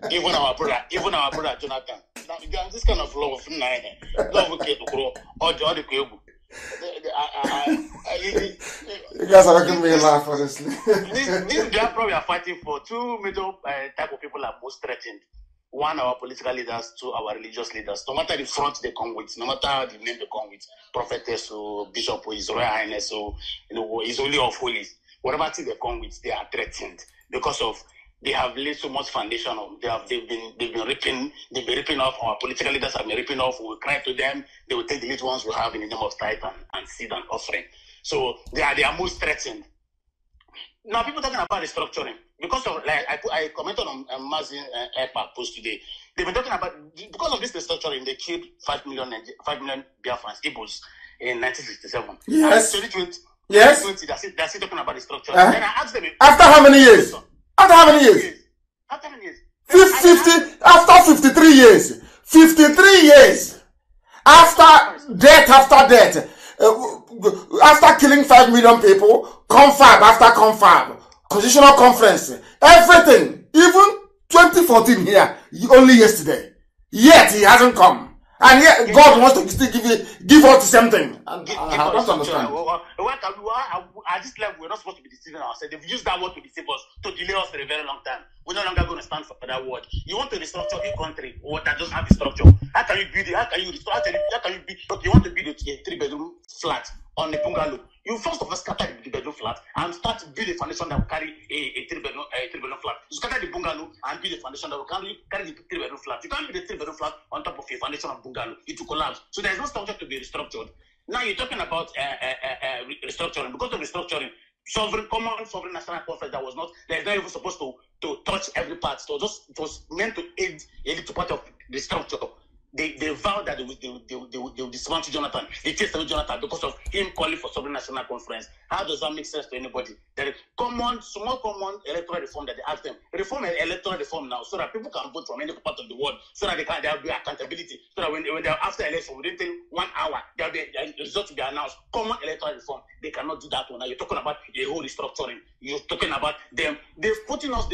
even our brother Jonathan. Now, this kind of love, you guys are making me laugh, honestly. This Biafra we are fighting for, two major type of people are most threatened. One, our political leaders, two, our religious leaders. No matter the front they come with, no matter the name they come with, prophetess or bishop or his royal highness or his holy of holies, whatever thing they come with, they are threatened because of they have laid so much foundation on. They've been ripping off our political leaders have been ripping off. We will cry to them. They will take the little ones we have in the name of tithe and seed and offering. So they are most threatened. Now people talking about restructuring because of I commented on Mazi post today. They've been talking about because of this restructuring they killed 5 million Biafrans, Igbos in 1967. Yes. 2020. Yes. 2020, they're still talking about restructuring. Then I asked them after how many years? After how many years? After how many years? 50, after 53 years. 53 years. After death, after killing 5 million people, confab after confab, constitutional conference, everything, even 2014 here, only yesterday. Yet he hasn't come. And yet God wants to still give us the same thing. I don't understand. At this level, we're not supposed to be deceiving ourselves. They've used that word to deceive us, to delay us for a very long time. We're no longer going to stand for that word. You want to restructure a country that doesn't have a structure. How can you build it? How can you restore? How can you build? Okay, you want to build a 3-bedroom flat on a bungalow. You first of all scatter the bedroom flat and start to build a foundation that will carry a 3-bedroom flat. You scatter the bungalow and build a foundation that will carry the 3-bedroom flat. You can't build a 3-bedroom flat on top of a foundation of bungalow. It will collapse. So there is no structure to be restructured. Now you're talking about restructuring. Because of restructuring, common sovereign national conference that was not even supposed to touch every part. So it was meant to aid a little part of the structure. They vowed that they will dismantle Jonathan. They chased away Jonathan because of him calling for sovereign national conference. How does that make sense to anybody? There is small common electoral reform that they ask them. Reform electoral reform now so that people can vote from any part of the world, so that there will be accountability. So that when they're after election, within 1 hour, there will be a result to be announced. Common electoral reform. They cannot do that one. Now you're talking about a whole restructuring. You're talking about them. They've gotten us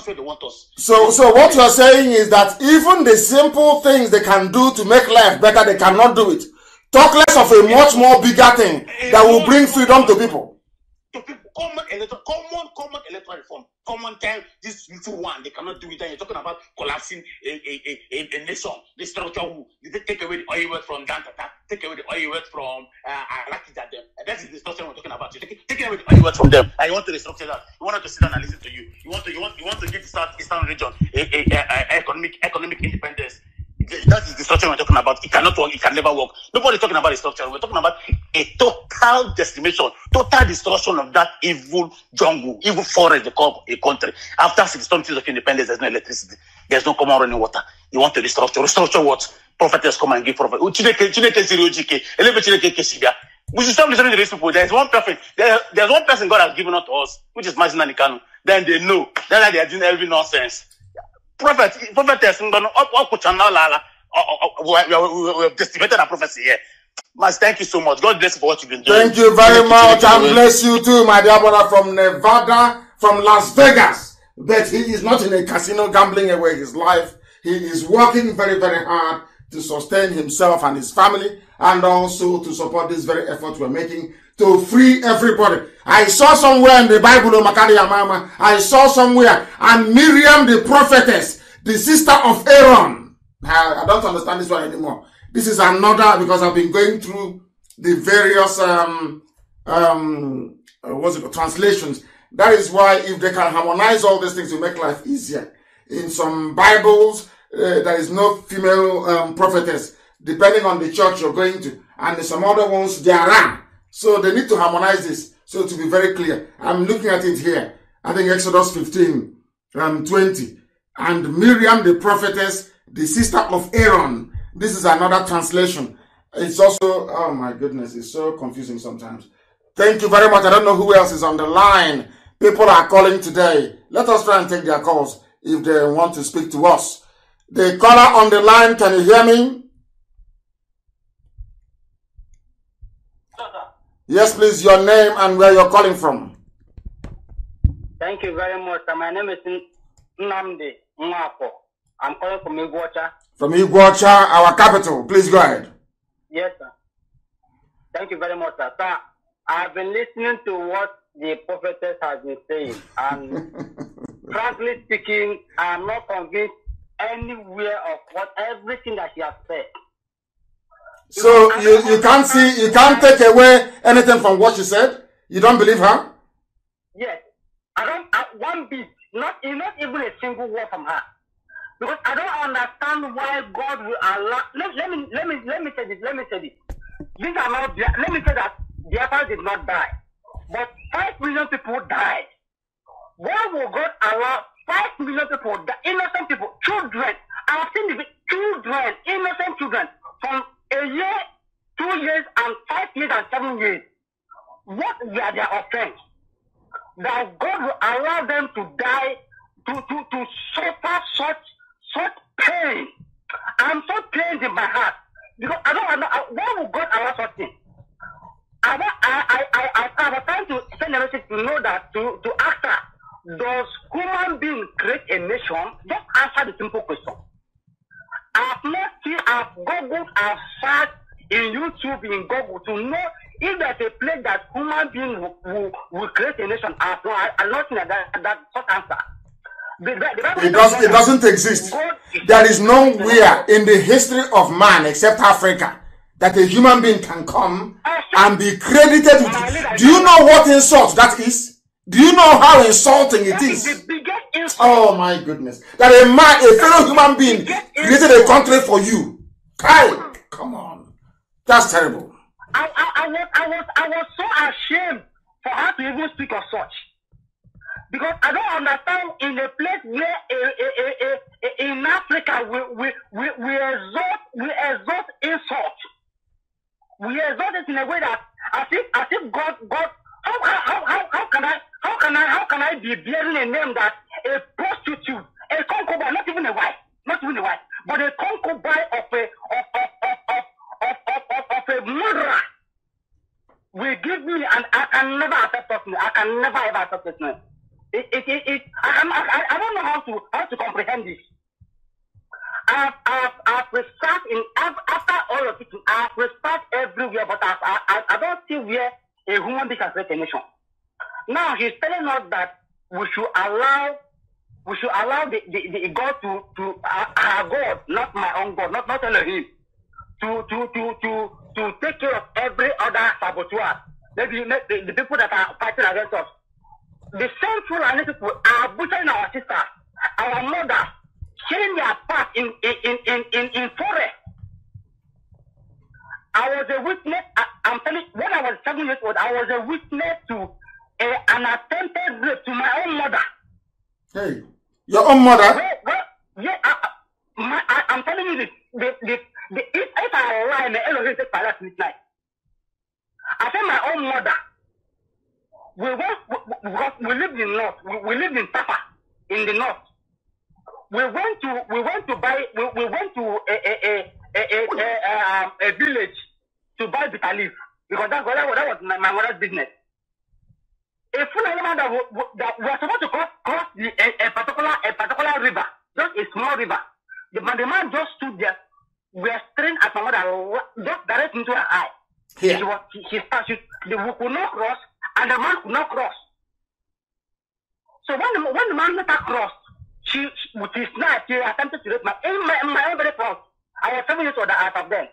where they want us. So what you are saying is that even the simple things they can do to make life better, they cannot do it. Talk less of a much more bigger thing that will bring freedom to people. To people, common electoral reform, common time, this little one, they cannot do it. And you're talking about collapsing a nation, the structure, they take away the oil wealth from Dantata, take away the oil wealth from Alakija them. That is the structure we're talking about. You're taking away the oil wealth from them. And you want to restructure that. You want to sit down and listen to you. You want to give the Southeastern region economic independence. That is the structure we're talking about. It cannot work. It can never work. Nobody's talking about the structure. We're talking about a total decimation, total destruction of that evil jungle, evil forest they call a country. After 60 years of independence, there's no electricity. There's no common running water. You want to restructure. Restructure what? Prophetess come and give prophet. We should stop listening to these people. There's one person God has given us to us, which is Mazi Nnamdi Kanu. Then they know. Then they are doing every nonsense. Prophetess, we have decimated our prophecy here. Mas, thank you so much. God bless you for what you've been doing. Thank you very much, and bless you too, my dear brother from Nevada, from Las Vegas. But he is not in a casino gambling away his life. He is working very, very hard to sustain himself and his family, and also to support this very effort we're making to free everybody. I saw somewhere in the Bible, I saw somewhere, and Miriam the prophetess, the sister of Aaron. I don't understand this one anymore. This is another, because I've been going through the various translations. That is why if they can harmonize all these things to make life easier. In some Bibles, there is no female prophetess, depending on the church you're going to. And in some other ones, there are. So they need to harmonize this. So to be very clear, I'm looking at it here. I think Exodus 15, 20. And Miriam the prophetess, the sister of Aaron. This is another translation. It's also, oh my goodness, it's so confusing sometimes. Thank you very much. I don't know who else is on the line. People are calling today. Let us try and take their calls if they want to speak to us. The caller on the line, can you hear me? Yes, please, your name and where you're calling from. Thank you very much. My name is Nnamdi Kanu. I'm calling from Iguacha. From Iguacha, our capital. Please go ahead. Yes, sir. Thank you very much, sir. Sir, I've been listening to what the prophetess has been saying, and frankly speaking, I'm not convinced anywhere of everything that she has said. So you can't take away anything from what she said? You don't believe her? Yes. One bit, not even a single word from her. Because I don't understand why God will allow. Let me say this. These are not. Let me say that Biafra did not die, but 5 million people died. Why will God allow 5 million people, innocent people, children? I have seen the children, innocent children, from a year, 2 years, and 5 years and 7 years. What were their offense? That God will allow them to die, to suffer such pain. I'm so pained in my heart because I don't know why would God allow such thing. I was trying to send a message to know that to ask her, does human being create a nation? Just answer the simple question. I've not seen, I've Googled, I've searched in YouTube, in Google to know if there's a place that human beings will create a nation. I've not seen that such answer. It doesn't exist. There is nowhere in the history of man except Africa that a human being can come and be credited with it. Do you know what insult that is? Do you know how insulting it is? Oh my goodness. That a fellow human being created a country for you. Come on. That's terrible. I was so ashamed for her to even speak of such. Because I don't understand in a place where in Africa we exalt insult. We exalt it in a way that as if God how can I be bearing a name that a prostitute, a concubine, not even a wife, but a concubine of a murderer will give me, and I can never accept it. I can never ever accept it. researched in after all of it. I have researched everywhere, but I don't see where a human being can create a nation. Now he's telling us that we should allow the God to our God, not my own God, not Elohim, to take care of every other saboteur. Maybe the people that are fighting against us. The same Fulani people are butchering our sisters, our mothers, sharing their part in forest. I was a witness. I'm telling you, when I was 7 years old, I was a witness to an attempted rape to my own mother. Hey, your own mother? Well, yeah, I'm telling you this. If I lie, the Elohim takes my last midnight. I said my own mother. We lived in North. We lived in Tapa, in the North. We went to a village to buy bitter leaf because that was my mother's business. A full element that was supposed to cross a particular river, just a small river. The man just stood there. We are staring at my mother, just direct into her eye. Yeah. She we could not cross, and the man could not cross. So when the man let her cross, she with his knife, she attempted to rape my own very front. I was 7 years old as of then.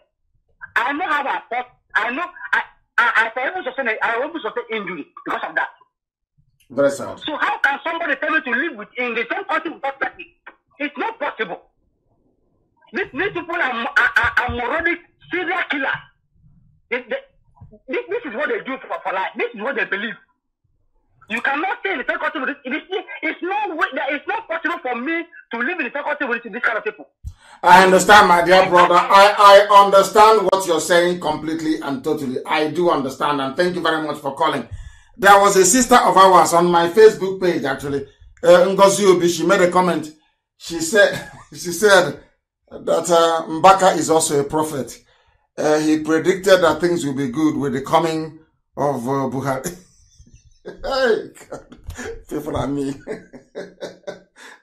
I know how I fought. I know I was able to sustain injury because of that. Very sad. So how can somebody tell me to live in the same country without practice? It's not possible. These people are moronic serial killers. This is what they do for life. This is what they believe. You cannot stay in the same country with this. It's not possible for me to live in the same country with this kind of people. I understand, my dear brother. I understand what you're saying completely and totally. I do understand, and thank you very much for calling. There was a sister of ours on my Facebook page, actually, Ngozi Obi. She made a comment. She said that Mbaka is also a prophet. He predicted that things will be good with the coming of Buhari. Hey, God. People are me.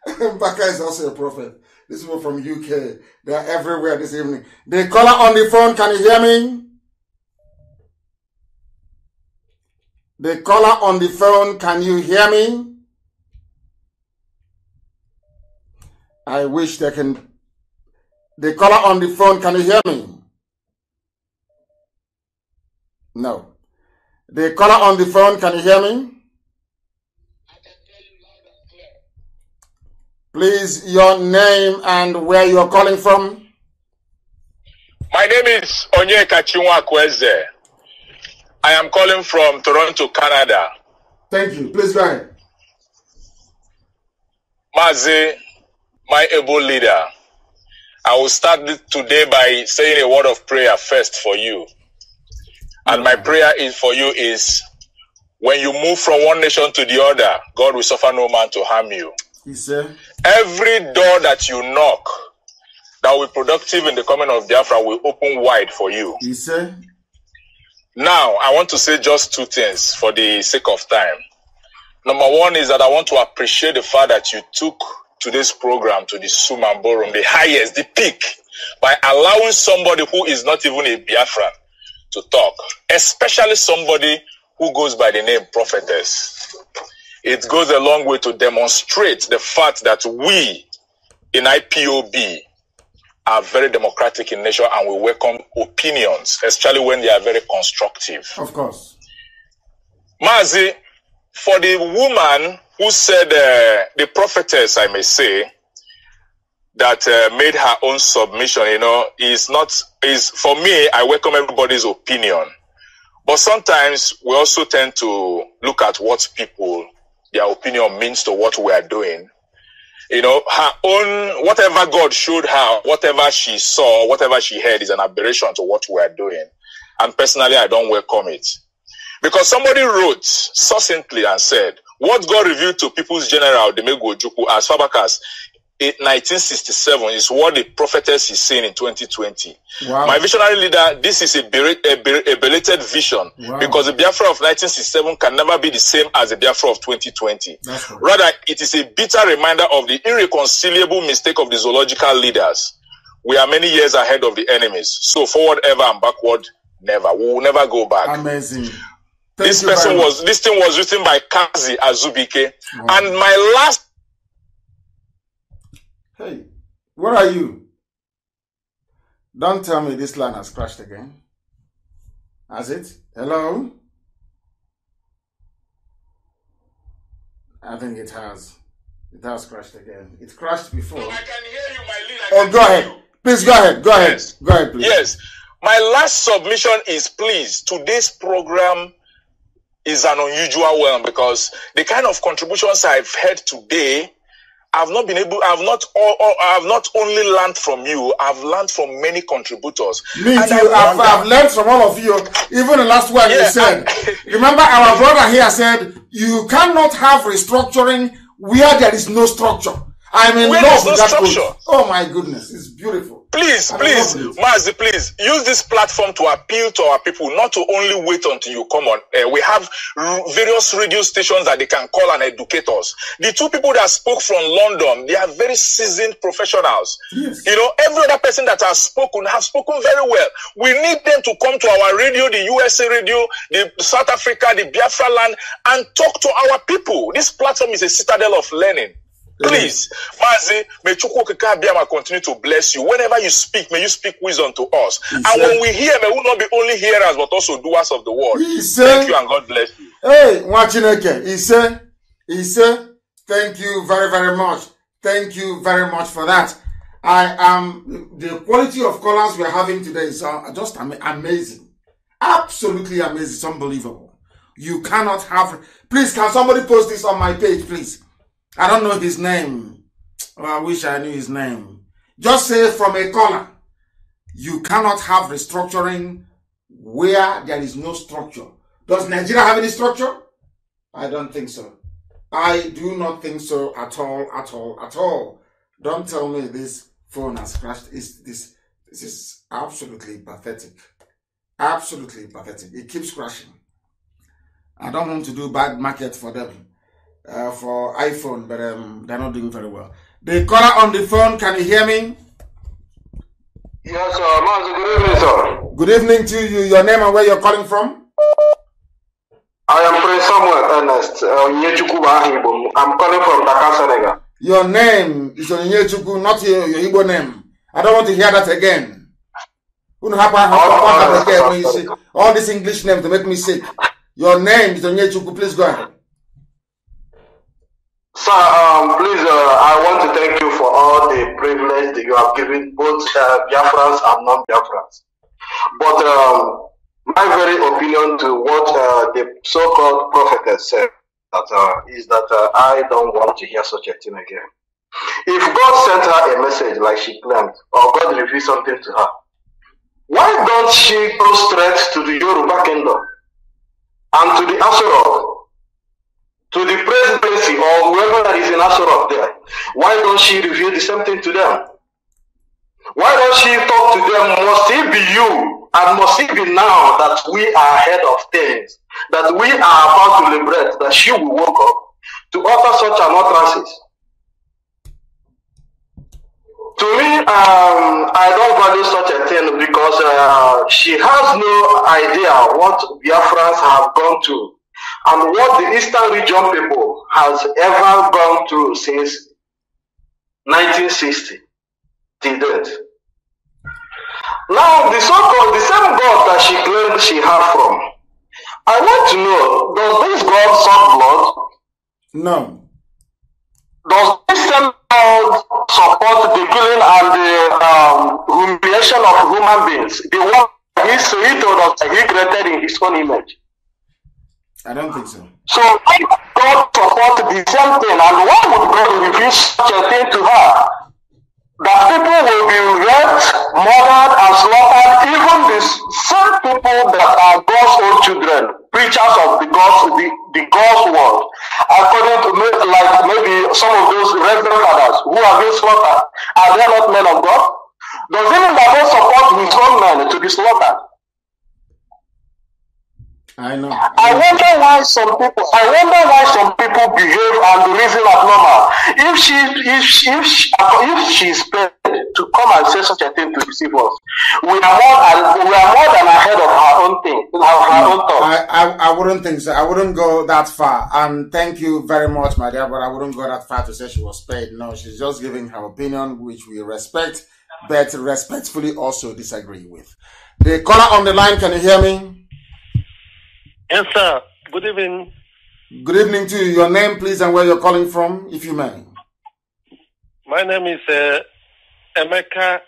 Mbaka is also a prophet. This one from UK. They are everywhere this evening. The caller on the phone, can you hear me? The caller on the phone, can you hear me? I wish they can. The caller on the phone, can you hear me? No. The caller on the phone, can you hear me? Please, your name and where you're calling from. My name is Onyeka Chinwakweze. I am calling from Toronto, Canada. Thank you. Please go ahead. Mazi, my able leader, I will start today by saying a word of prayer first for you. And my prayer is for you is, when you move from one nation to the other, God will suffer no man to harm you. Yes, sir. Every door that you knock that will be productive in the coming of Biafra will open wide for you. Yes, sir. Now, I want to say just two things for the sake of time. Number one is that I want to appreciate the fact that you took today's program to the Sumambo room, the highest, the peak, by allowing somebody who is not even a Biafran to talk, especially somebody who goes by the name Prophetess. It goes a long way to demonstrate the fact that we in IPOB are very democratic in nature and we welcome opinions, especially when they are very constructive. Of course. Mazi, for the woman who said, the prophetess, I may say, that made her own submission, for me, I welcome everybody's opinion. But sometimes we also tend to look at what their opinion means to what we are doing. Her own, whatever God showed her, whatever she saw, whatever she heard is an aberration to what we are doing. And personally, I don't welcome it. Because somebody wrote succinctly and said, what God revealed to People's General Demego Ojukwu as far back as 1967 is what the prophetess is saying in 2020. Wow. My visionary leader, this is a belated vision. Wow. Because the Biafra of 1967 can never be the same as the Biafra of 2020. Rather, it is a bitter reminder of the irreconcilable mistake of the zoological leaders we are many years ahead of the enemies. So forward ever and backward never. We will never go back. Amazing. This thing was written by Kazi Azubike. Wow. And my last... Hey, where are you? Don't tell me this line has crashed again. Has it? Hello? I think it has. It has crashed again. It crashed before. I can hear you, my leader. Oh, go ahead. Please, go ahead. Go ahead. Yes. Go ahead, please. Yes. My last submission is, please, today's program is an unusual one because the kind of contributions I've heard today, I've not only learned from you, I've learned from many contributors. Me too. I've learned from all of you. Even the last one you said. Remember our brother here said, you cannot have restructuring where there is no structure. I'm in love with that structure. Oh my goodness, it's beautiful. Please, Mazi, please use this platform to appeal to our people, not to only wait until you come on. We have various radio stations that they can call and educate us. The two people that spoke from London, they are very seasoned professionals. Yes. You know, every other person that has spoken have spoken very well. We need them to come to our radio, the USA radio, the South Africa, the Biafra land, and talk to our people. This platform is a citadel of learning. Please, Mazi, may Chukwukika continue to bless you. Whenever you speak, may you speak wisdom to us. And when we hear, may we not be only hearers, but also doers of the word. Thank you and God bless you. Hey, Wachineke, he said, thank you very, very much. Thank you very much for that. The quality of callers we're having today is just amazing. Absolutely amazing. It's unbelievable. You cannot have, please, can somebody post this on my page, please? I don't know his name. Oh, I wish I knew his name. Just say from a caller, you cannot have restructuring where there is no structure. Does Nigeria have any structure? I don't think so. I do not think so at all. Don't tell me this phone has crashed. This is absolutely pathetic. Absolutely pathetic. It keeps crashing. I don't want to do bad market for them. For iPhone, but they're not doing very well. The caller on the phone, can you hear me? Yes, sir. Mazi, good evening, sir. Good evening to you. Your name and where you're calling from? I am Prince Samuel Ernest. I'm calling from Dakar, Senegal. Your name is Onyechukwu, not your Igbo name. I don't want to hear that again. All these English names to make me sick. Your name is Onyechukwu. Please go ahead. Sir, please, I want to thank you for all the privilege that you have given both Biafrans and non-Biafrans. But my very opinion to what the so-called prophetess said is that I don't want to hear such a thing again. If God sent her a message like she planned, or God revealed something to her, why don't she go straight to the Yoruba kingdom and to the Asorok, to the presidency or whoever that is in Asorok there? Why don't she reveal the same thing to them? Why don't she talk to them? Must it be you? And must it be now that we are ahead of things, that we are about to liberate, that she will wake up to utter such an utterances? To me, I don't value such a thing because she has no idea what Biafrans have gone through and what the Eastern region people has ever gone through since 1960 till date. Now, the so-called, the same God that she claimed she had from, I want to know, does this God suck blood? No. Does this same God support the killing and the humiliation of human beings? The one he told us that he created in his own image. I don't think so. So why would God support the same thing, and why would God reveal such a thing to her? That people will be raped, murdered, and slaughtered, even the same people that are God's own children, preachers of the God's word, according to like maybe some of those reverend fathers who have been slaughtered. Are they not men of God? Does even the Lord support his own men to be slaughtered? I know. I wonder why some people behave and reason abnormal. If she's paid to come and say such a thing to deceive us. We are more than ahead of our own thing, our own thoughts. I wouldn't think so. I wouldn't go that far. And thank you very much, my dear, but I wouldn't go that far to say she was paid. No, she's just giving her opinion, which we respect, but respectfully also disagree with. The caller on the line, can you hear me? Yes, sir. Good evening. Good evening to you. Your name, please, and where you're calling from, if you may. My name is Emeka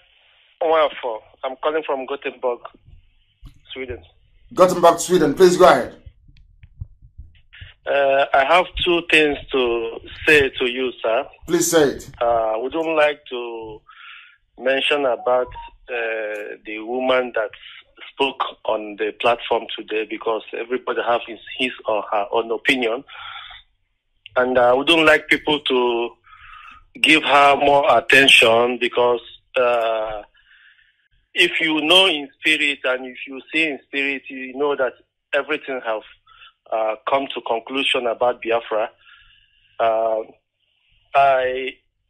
Nwafo. I'm calling from Gothenburg, Sweden. Gothenburg, Sweden. Please go ahead. I have two things to say to you, sir. Please say it. We don't like to mention about the woman that spoke on the platform today because everybody has his or her own opinion. And we don't like people to give her more attention because if you know in spirit and if you see in spirit, you know that everything have come to conclusion about Biafra.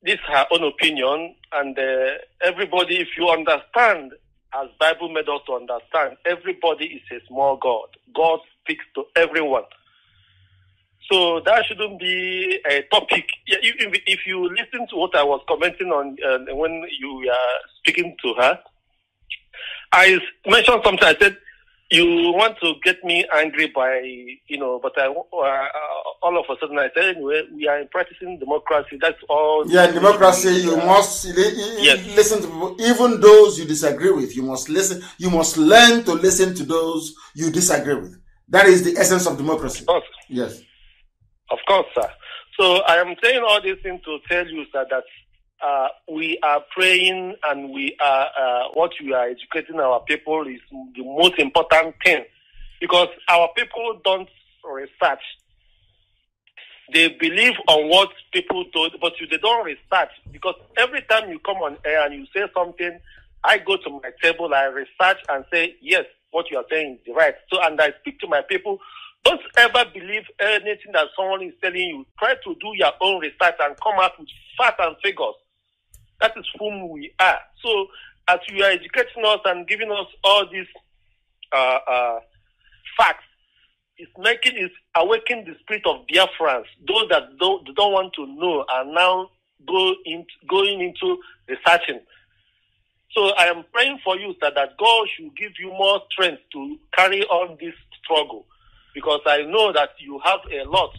This is her own opinion, and everybody, if you understand, as Bible made us to understand, everybody is a small God. God speaks to everyone. So that shouldn't be a topic. If you listen to what I was commenting on when you were speaking to her, I mentioned something. I said, you want to get me angry by, but all of a sudden I said, anyway, we are practicing democracy. That's all. Yeah, democracy, you must listen to people, even those you disagree with. You must listen. You must learn to listen to those you disagree with. That is the essence of democracy. Of course. Yes. Of course, sir. So I am saying all these things to tell you, sir, that we are praying and we are what we are educating our people is the most important thing, because our people don't research. They believe on what people do, but they don't research, because every time you come on air and you say something, I go to my table, I research and say, yes, what you are saying is right. So, and I speak to my people. Don't ever believe anything that someone is telling you. Try to do your own research and come up with facts and figures. That is whom we are. So, as you are educating us and giving us all these facts, it's awakening the spirit of Biafrans. Those that don't want to know are now going into researching. So I am praying for you, sir, that God should give you more strength to carry on this struggle, because I know that you have a lot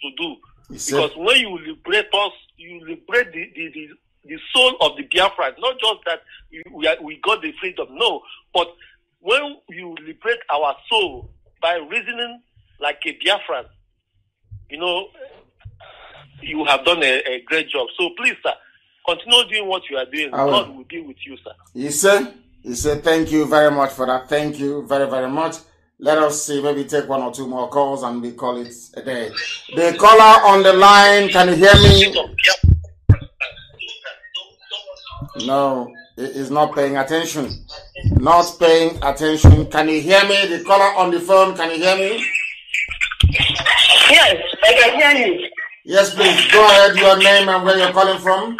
to do. Because when you liberate us, you liberate the soul of the Biafra. Not just that we got the freedom, no. But when you liberate our soul by reasoning like a Biafran, you have done a great job. So please, sir, continue doing what you are doing. God will be with you, sir. He said, thank you very much for that. Thank you very, very much. Let us see, maybe take one or two more calls and we call it a day. The caller on the line, can you hear me? No, it is not paying attention. Not paying attention. Can you hear me? The caller on the phone, can you hear me? Yes, I can hear you. Yes, please. Go ahead, your name and where you're calling from.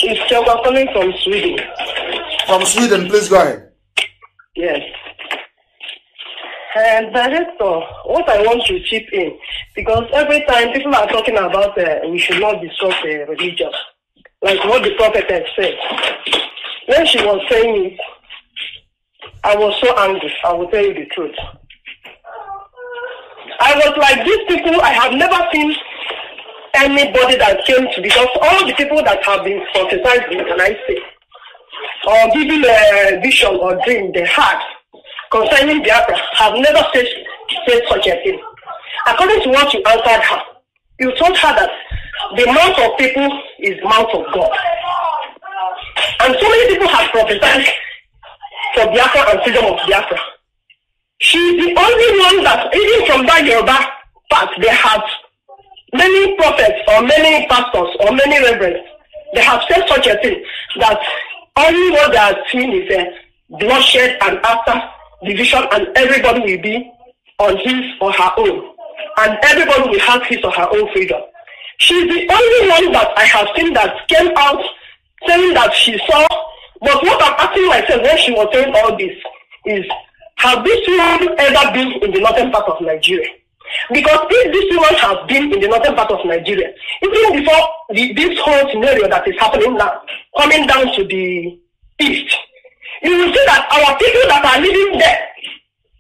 It's Choka calling from Sweden. From Sweden, please go ahead. Yes. And Director, what I want to chip in, because every time people are talking about we should not discuss religion, like what the prophetess said. When she was saying it, I was so angry. I will tell you the truth. I was like, these people, I have never seen anybody that came to, because all the people that have been prophesied, can I say, or given a vision or dream they had concerning Biafra, have never said such a thing. According to what you answered her, you told her that the mouth of people is the mouth of God. And so many people have prophesied for Biafra and freedom of Biafra. She's the only one that, even from that Yoruba part, they have many prophets or many pastors or many reverends. They have said such a thing, that only what they are seeing is bloodshed and after division, and everybody will be on his or her own. And everybody will have his or her own freedom. She's the only one that I have seen that came out saying that she saw. But what I'm asking myself when she was saying all this is, have this woman ever been in the northern part of Nigeria? Because if this woman has been in the northern part of Nigeria, even before this whole scenario that is happening now, coming down to the east, you will see that our people that are living there,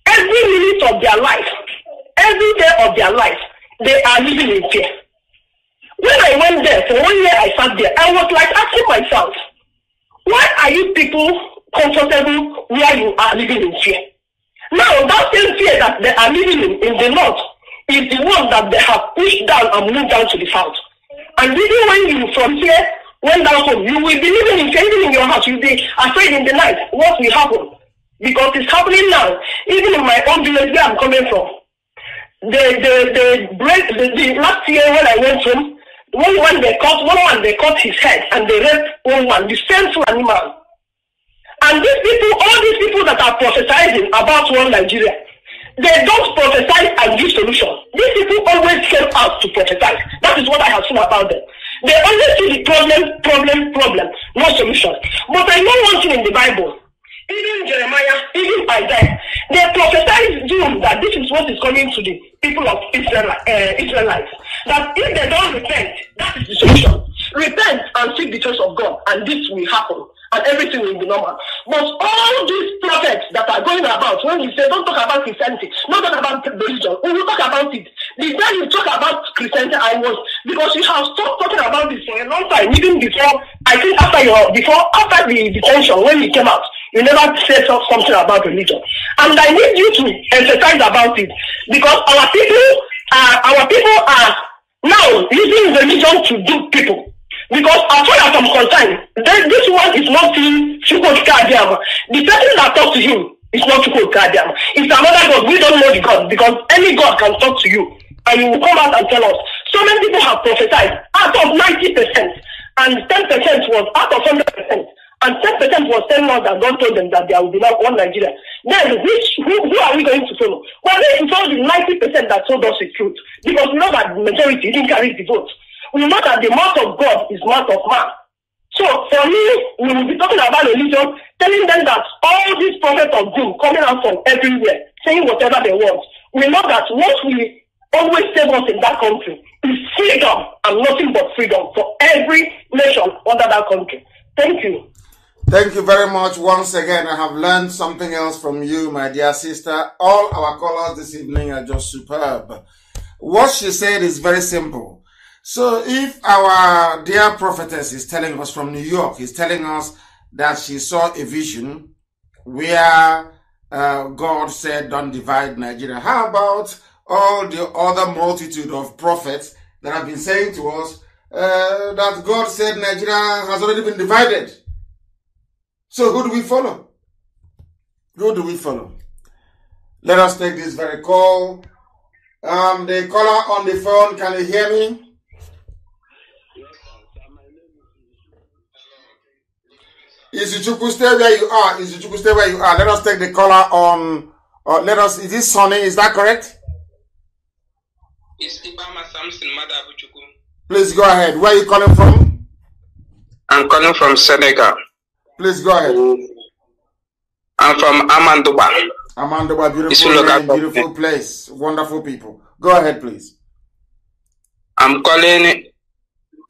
every minute of their life, every day of their life, they are living in fear. When I went there, for 1 year I sat there, I was like asking myself, why are you people comfortable where you are living in fear? Now, that same fear that they are living in the north is the one that they have pushed down and moved down to the south. And even when you from here went down home, you will be living in fear, even in your house. You'll be afraid in the night what will happen. Because it's happening now. Even in my own village where I'm coming from. The last year when I went home, one they cut his head and they raped one, the same animal. And these people, all these people that are prophesying about one Nigeria, they don't prophesy and give solutions. These people always came out to prophesy. That is what I have seen about them. They always see the problem, no solution. But I know one thing in the Bible. Even Jeremiah, even Isaiah, they prophesied doom that this is what is coming to the people of Israelites. That if they don't repent, that is the solution. Repent and seek the face of God, and this will happen, and everything will be normal. But all these prophets that are going about, when we say don't talk about Christianity, don't talk about religion, we will talk about it. The day you talk about Christianity, because you have stopped talking about this for a long time, even before, I think after the detention, when you came out, you never said something about religion. And I need you to emphasize about it, because our people are now using religion to do people. Because as far as I'm concerned, this one is not Chukwu Kadiama. The person that talks to him is not Chukwu Kadiama. It's another God. We don't know the God, because any God can talk to you and you will come out and tell us. So many people have prophesied out of 90%, and 10% was out of 100%. And 10% was telling us that God told them that there will be not one Nigeria. Then who are we going to follow? Well, this is all the 90% that told us the truth. Because we know that the majority didn't carry the vote. We know that the mouth of God is mouth of man. So for me, we will be talking about religion, telling them that all these prophets of doom coming out from everywhere, saying whatever they want. We know that what we always save us in that country is freedom, and nothing but freedom for every nation under that country. Thank you. Thank you very much. Once again, I have learned something else from you, my dear sister. All our callers this evening are just superb. What she said is very simple. So if our dear prophetess is telling us from New York, is telling us that she saw a vision where God said, don't divide Nigeria. How about all the other multitude of prophets that have been saying to us that God said Nigeria has already been divided? So who do we follow? Who do we follow? Let us take this very call. The caller on the phone, can you hear me? Izuchukwu, stay where you are. Izuchukwu, stay where you are. Let us take the caller on. Is this Sonny? Is that correct? It's Ibama Samson Madabuchukwu. Please go ahead. Where are you calling from? I'm calling from Senegal. Please go ahead. I'm from Amandoba. Amandoba, beautiful place. Wonderful people. Go ahead, please. I'm calling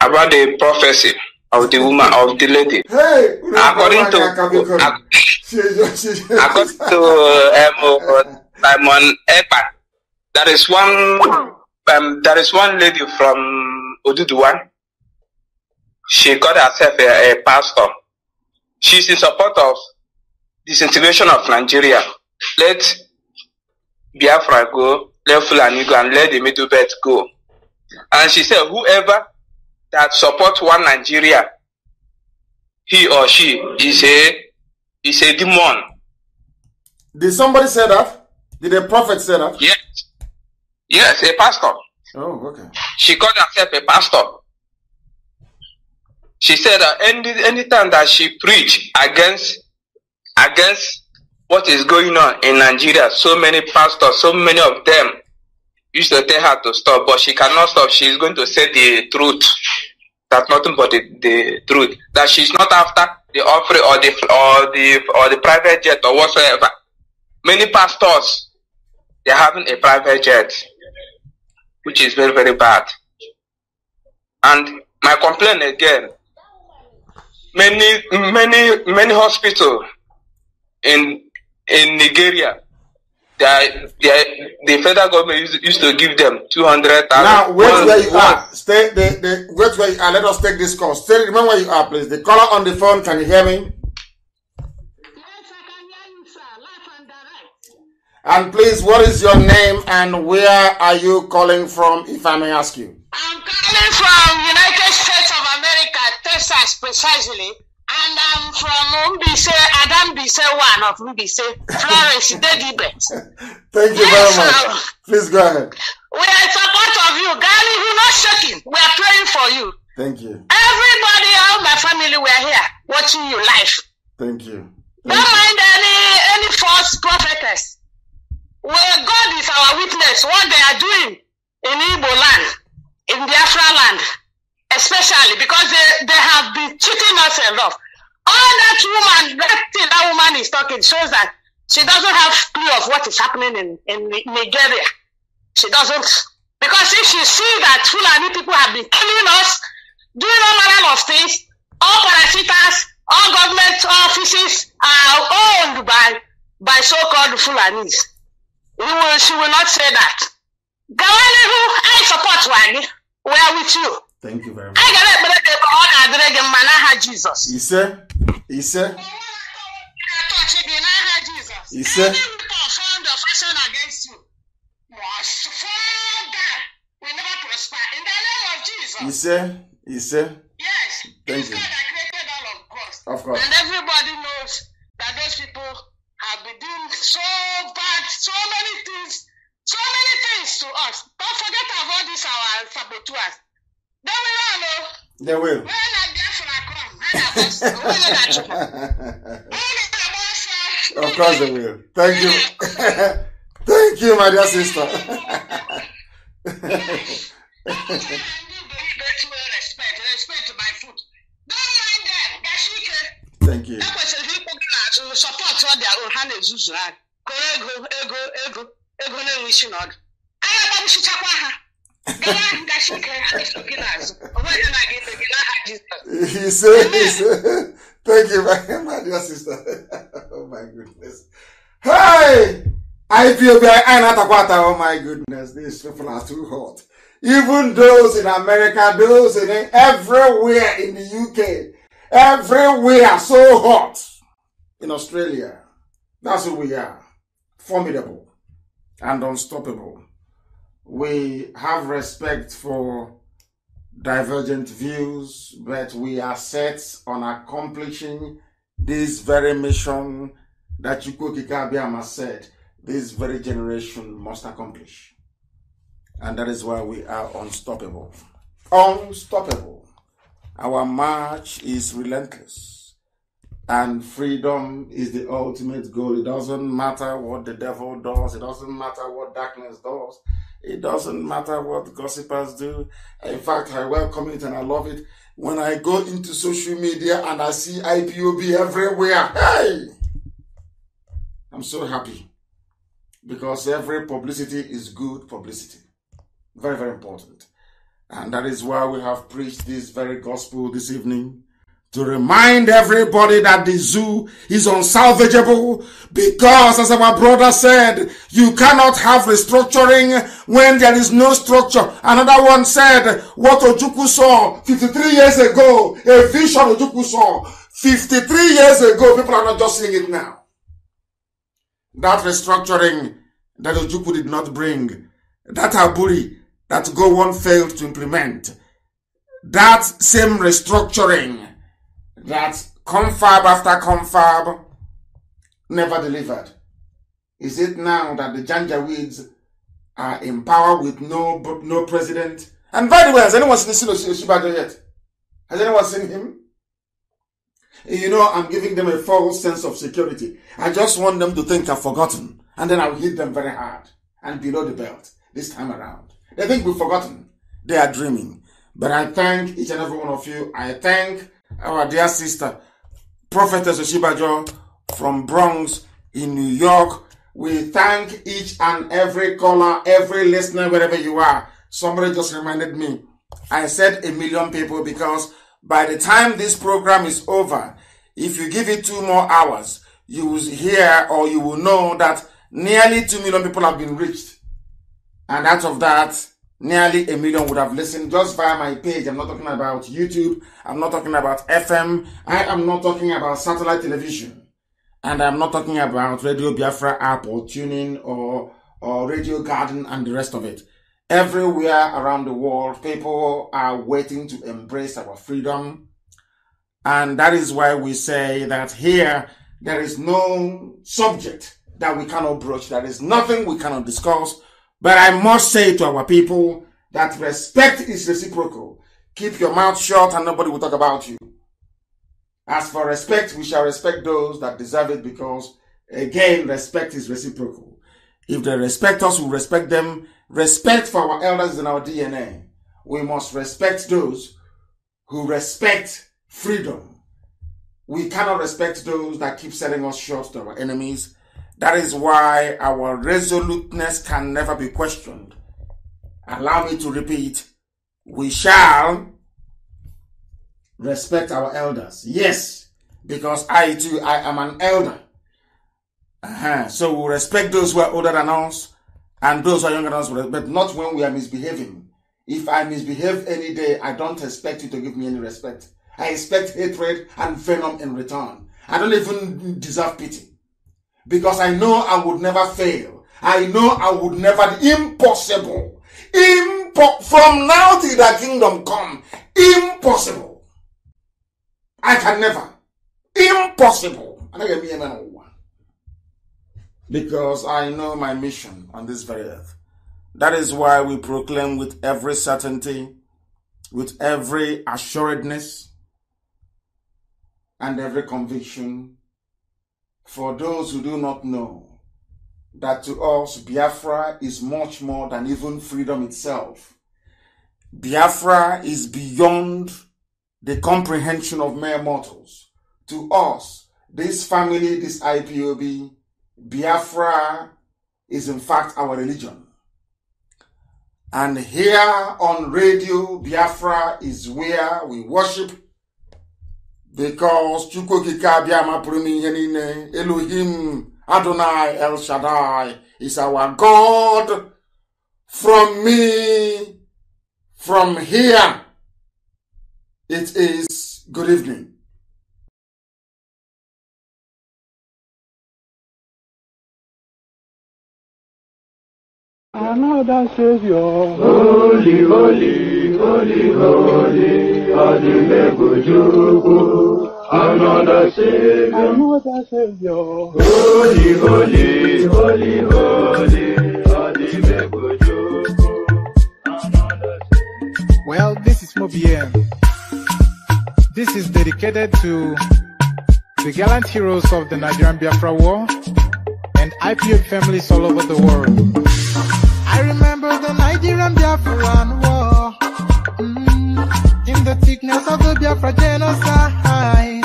about the prophecy of the woman, of the lady. Hey, according to Simon Ekpa, there is one lady from Oduduwa. She called herself a pastor. She's in support of disintegration of Nigeria. Let Biafra go, let Fulani go, and let the Middle Belt go. And she said, whoever that supports one Nigeria, he or she is a demon. Did somebody say that? Did a prophet say that? Yes. Yes, a pastor. Oh, okay. She called herself a pastor. She said that anytime that she preached against what is going on in Nigeria, so many pastors, so many of them used to tell her to stop, but she cannot stop. She is going to say the truth. That's nothing but the truth. That she's not after the offering or the private jet or whatsoever. Many pastors, they're having a private jet, which is very, very bad. And my complaint again, many hospitals in Nigeria, the federal government used to give them 200,000. Now, wait where you are. Wait where you are. Let us take this call. Remember where you are, please. The caller on the phone, can you hear me? Yes, I can hear you, sir. Live and direct. And please, what is your name and where are you calling from, if I may ask you? I'm calling from United States of America, Texas, precisely. And I'm from Mbise, Adam Bise 1 of Mbise, Florence, Dedibet. Thank you very much. Please go ahead. We are in support of you. Ghani, we're not shaking. We are praying for you. Thank you. Everybody, all my family, we are here watching you live. Thank you. Don't mind any false prophetess. Well, God is our witness. What they are doing in Igbo land, in Biafra land, especially because they have been cheating us a lot. All that woman, that woman is talking shows that she doesn't have clue of what is happening in Nigeria. She doesn't. Because if she sees that Fulani people have been killing us, doing all manner of things, all parasitas, all government offices are owned by so-called Fulanis. She will not say that. Gawani, who I support Wani, we are with you. Thank you very much. I got a Jesus. You say? You say? You say? Any found the fashion against you was fall down. We never prosper. In the name of Jesus. You say? You say? Yes. Thank it's you. God that created all of us. Of course. And everybody knows that those people have been doing so bad, so many things to us. Don't forget about this, our saboteurs. They will know. They will. When I Biafra come, of course they will. Thank you. Thank you, my dear sister. Respect my food. Don't mind them. Thank you. Support what their own hand is used. Ego na-enweshi n'ọdụ. Anya gbabuchichakwa ha. He said, thank you very much, dear sister. Oh my goodness. Hey! Oh my goodness, these people are too hot. Even those in America, those in everywhere in the UK, everywhere so hot. In Australia, that's who we are. Formidable and unstoppable. We have respect for divergent views, but we are set on accomplishing this very mission that Chukwuka Abiyama said this very generation must accomplish. And that is why we are unstoppable. Unstoppable. Our march is relentless. And freedom is the ultimate goal. It doesn't matter what the devil does. It doesn't matter what darkness does. It doesn't matter what gossipers do. In fact, I welcome it and I love it. When I go into social media and I see IPOB everywhere, hey! I'm so happy. Because every publicity is good publicity. Very, very important. And that is why we have preached this very gospel this evening. To remind everybody that the zoo is unsalvageable because, as our brother said, you cannot have restructuring when there is no structure. Another one said, what Ojukwu saw 53 years ago, a vision Ojukwu saw 53 years ago, people are not just seeing it now. That restructuring that Ojukwu did not bring, that Aburi that Gowon failed to implement, that same restructuring that confab after confab never delivered. Is it now that the Janjaweeds are in power with no president? And by the way, has anyone seen Osinbajo yet? Has anyone seen him? You know, I'm giving them a false sense of security. I just want them to think I've forgotten. And then I'll hit them very hard and below the belt this time around. They think we've forgotten. They are dreaming. But I thank each and every one of you. I thank our dear sister, Prophetess Osinbajo from Bronx in New York. We thank each and every caller, every listener, wherever you are. Somebody just reminded me. I said 1 million people because by the time this program is over, if you give it 2 more hours, you will hear or you will know that nearly 2 million people have been reached. And out of that, nearly 1 million would have listened just via my page. I'm not talking about YouTube. I'm not talking about FM. I am not talking about satellite television. And I'm not talking about Radio Biafra app or tuning or Radio Garden and the rest of it. Everywhere around the world, people are waiting to embrace our freedom. And that is why we say that here, there is no subject that we cannot broach. There is nothing we cannot discuss. But I must say to our people that respect is reciprocal. Keep your mouth shut and nobody will talk about you. As for respect, we shall respect those that deserve it because, again, respect is reciprocal. If they respect us, we respect them. Respect for our elders is in our DNA. We must respect those who respect freedom. We cannot respect those that keep selling us short to our enemies. That is why our resoluteness can never be questioned. Allow me to repeat, we shall respect our elders. Yes, because I too, I am an elder. So we respect those who are older than us and those who are younger than us, but not when we are misbehaving. If I misbehave any day, I don't expect you to give me any respect. I expect hatred and venom in return. I don't even deserve pity. Because I know I would never fail. I know I would never, impossible. From now till the kingdom come, impossible. I can never. Impossible. Because I know my mission on this very earth. That is why we proclaim with every certainty, with every assuredness, and every conviction, for those who do not know, that to us, Biafra is much more than even freedom itself. Biafra is beyond the comprehension of mere mortals. To us, this family, this IPOB, Biafra is in fact our religion. And here on radio, Biafra is where we worship, because Elohim Adonai El Shaddai is our God. From me, from here, it is good evening. Another Savior, holy, holy, holy, holy, another Savior, holy, holy, holy, holy, Well, this is Mobien. This is dedicated to the gallant heroes of the Nigerian Biafra War and IPOB families all over the world. I remember the Nigerian Biafran War, in the thickness of the Biafra genocide.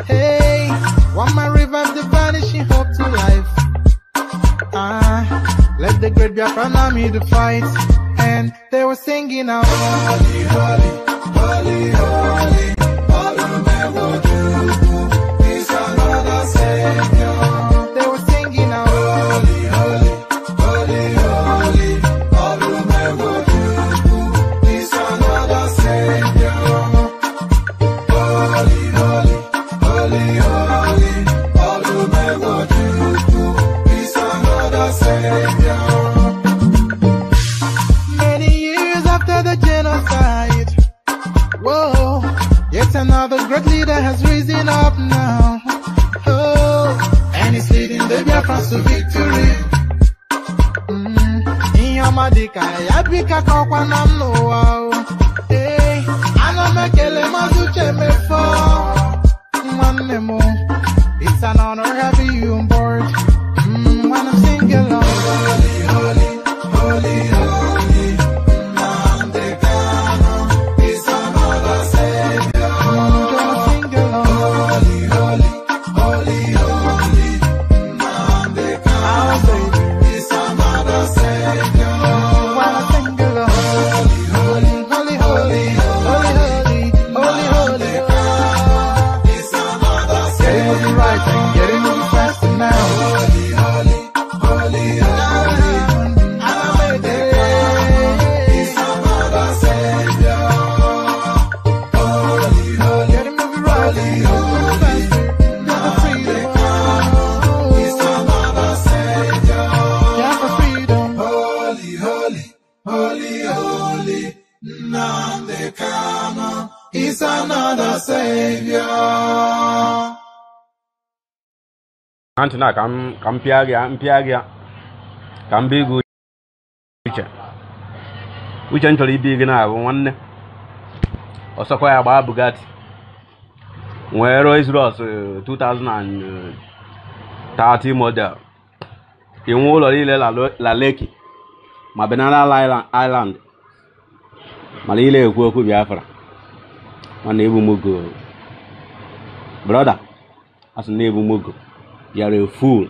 Hey, one man revived the vanishing hope to life. Let the great Biafran army to fight, and they were singing out, holy, holy, holy, holy, is another Savior. They were singing out, holy, holy, holy, holy, is another Savior. Holy, holy, holy, holy, is another Savior. Many years after the genocide, whoa, yet another great leader has risen up now. Oh, and he's leading the Biafrans to victory. Inyamadika yabika kwa namno wao. Hey, anamekele mazuche mefo. Mwanemo, it's an honor having you on board. When I'm singing along, holy, holy, holy, holy, Nnamdi Kanu is Antina Campiagia can be good. Which actually big now one or so quite about Bugatti. Where is Ross 2030 model? In all La Lake, my banana island, Malile Kuku Biafra, my neighbor Mugo. Brother, as a neighbor Mugo, you are a fool.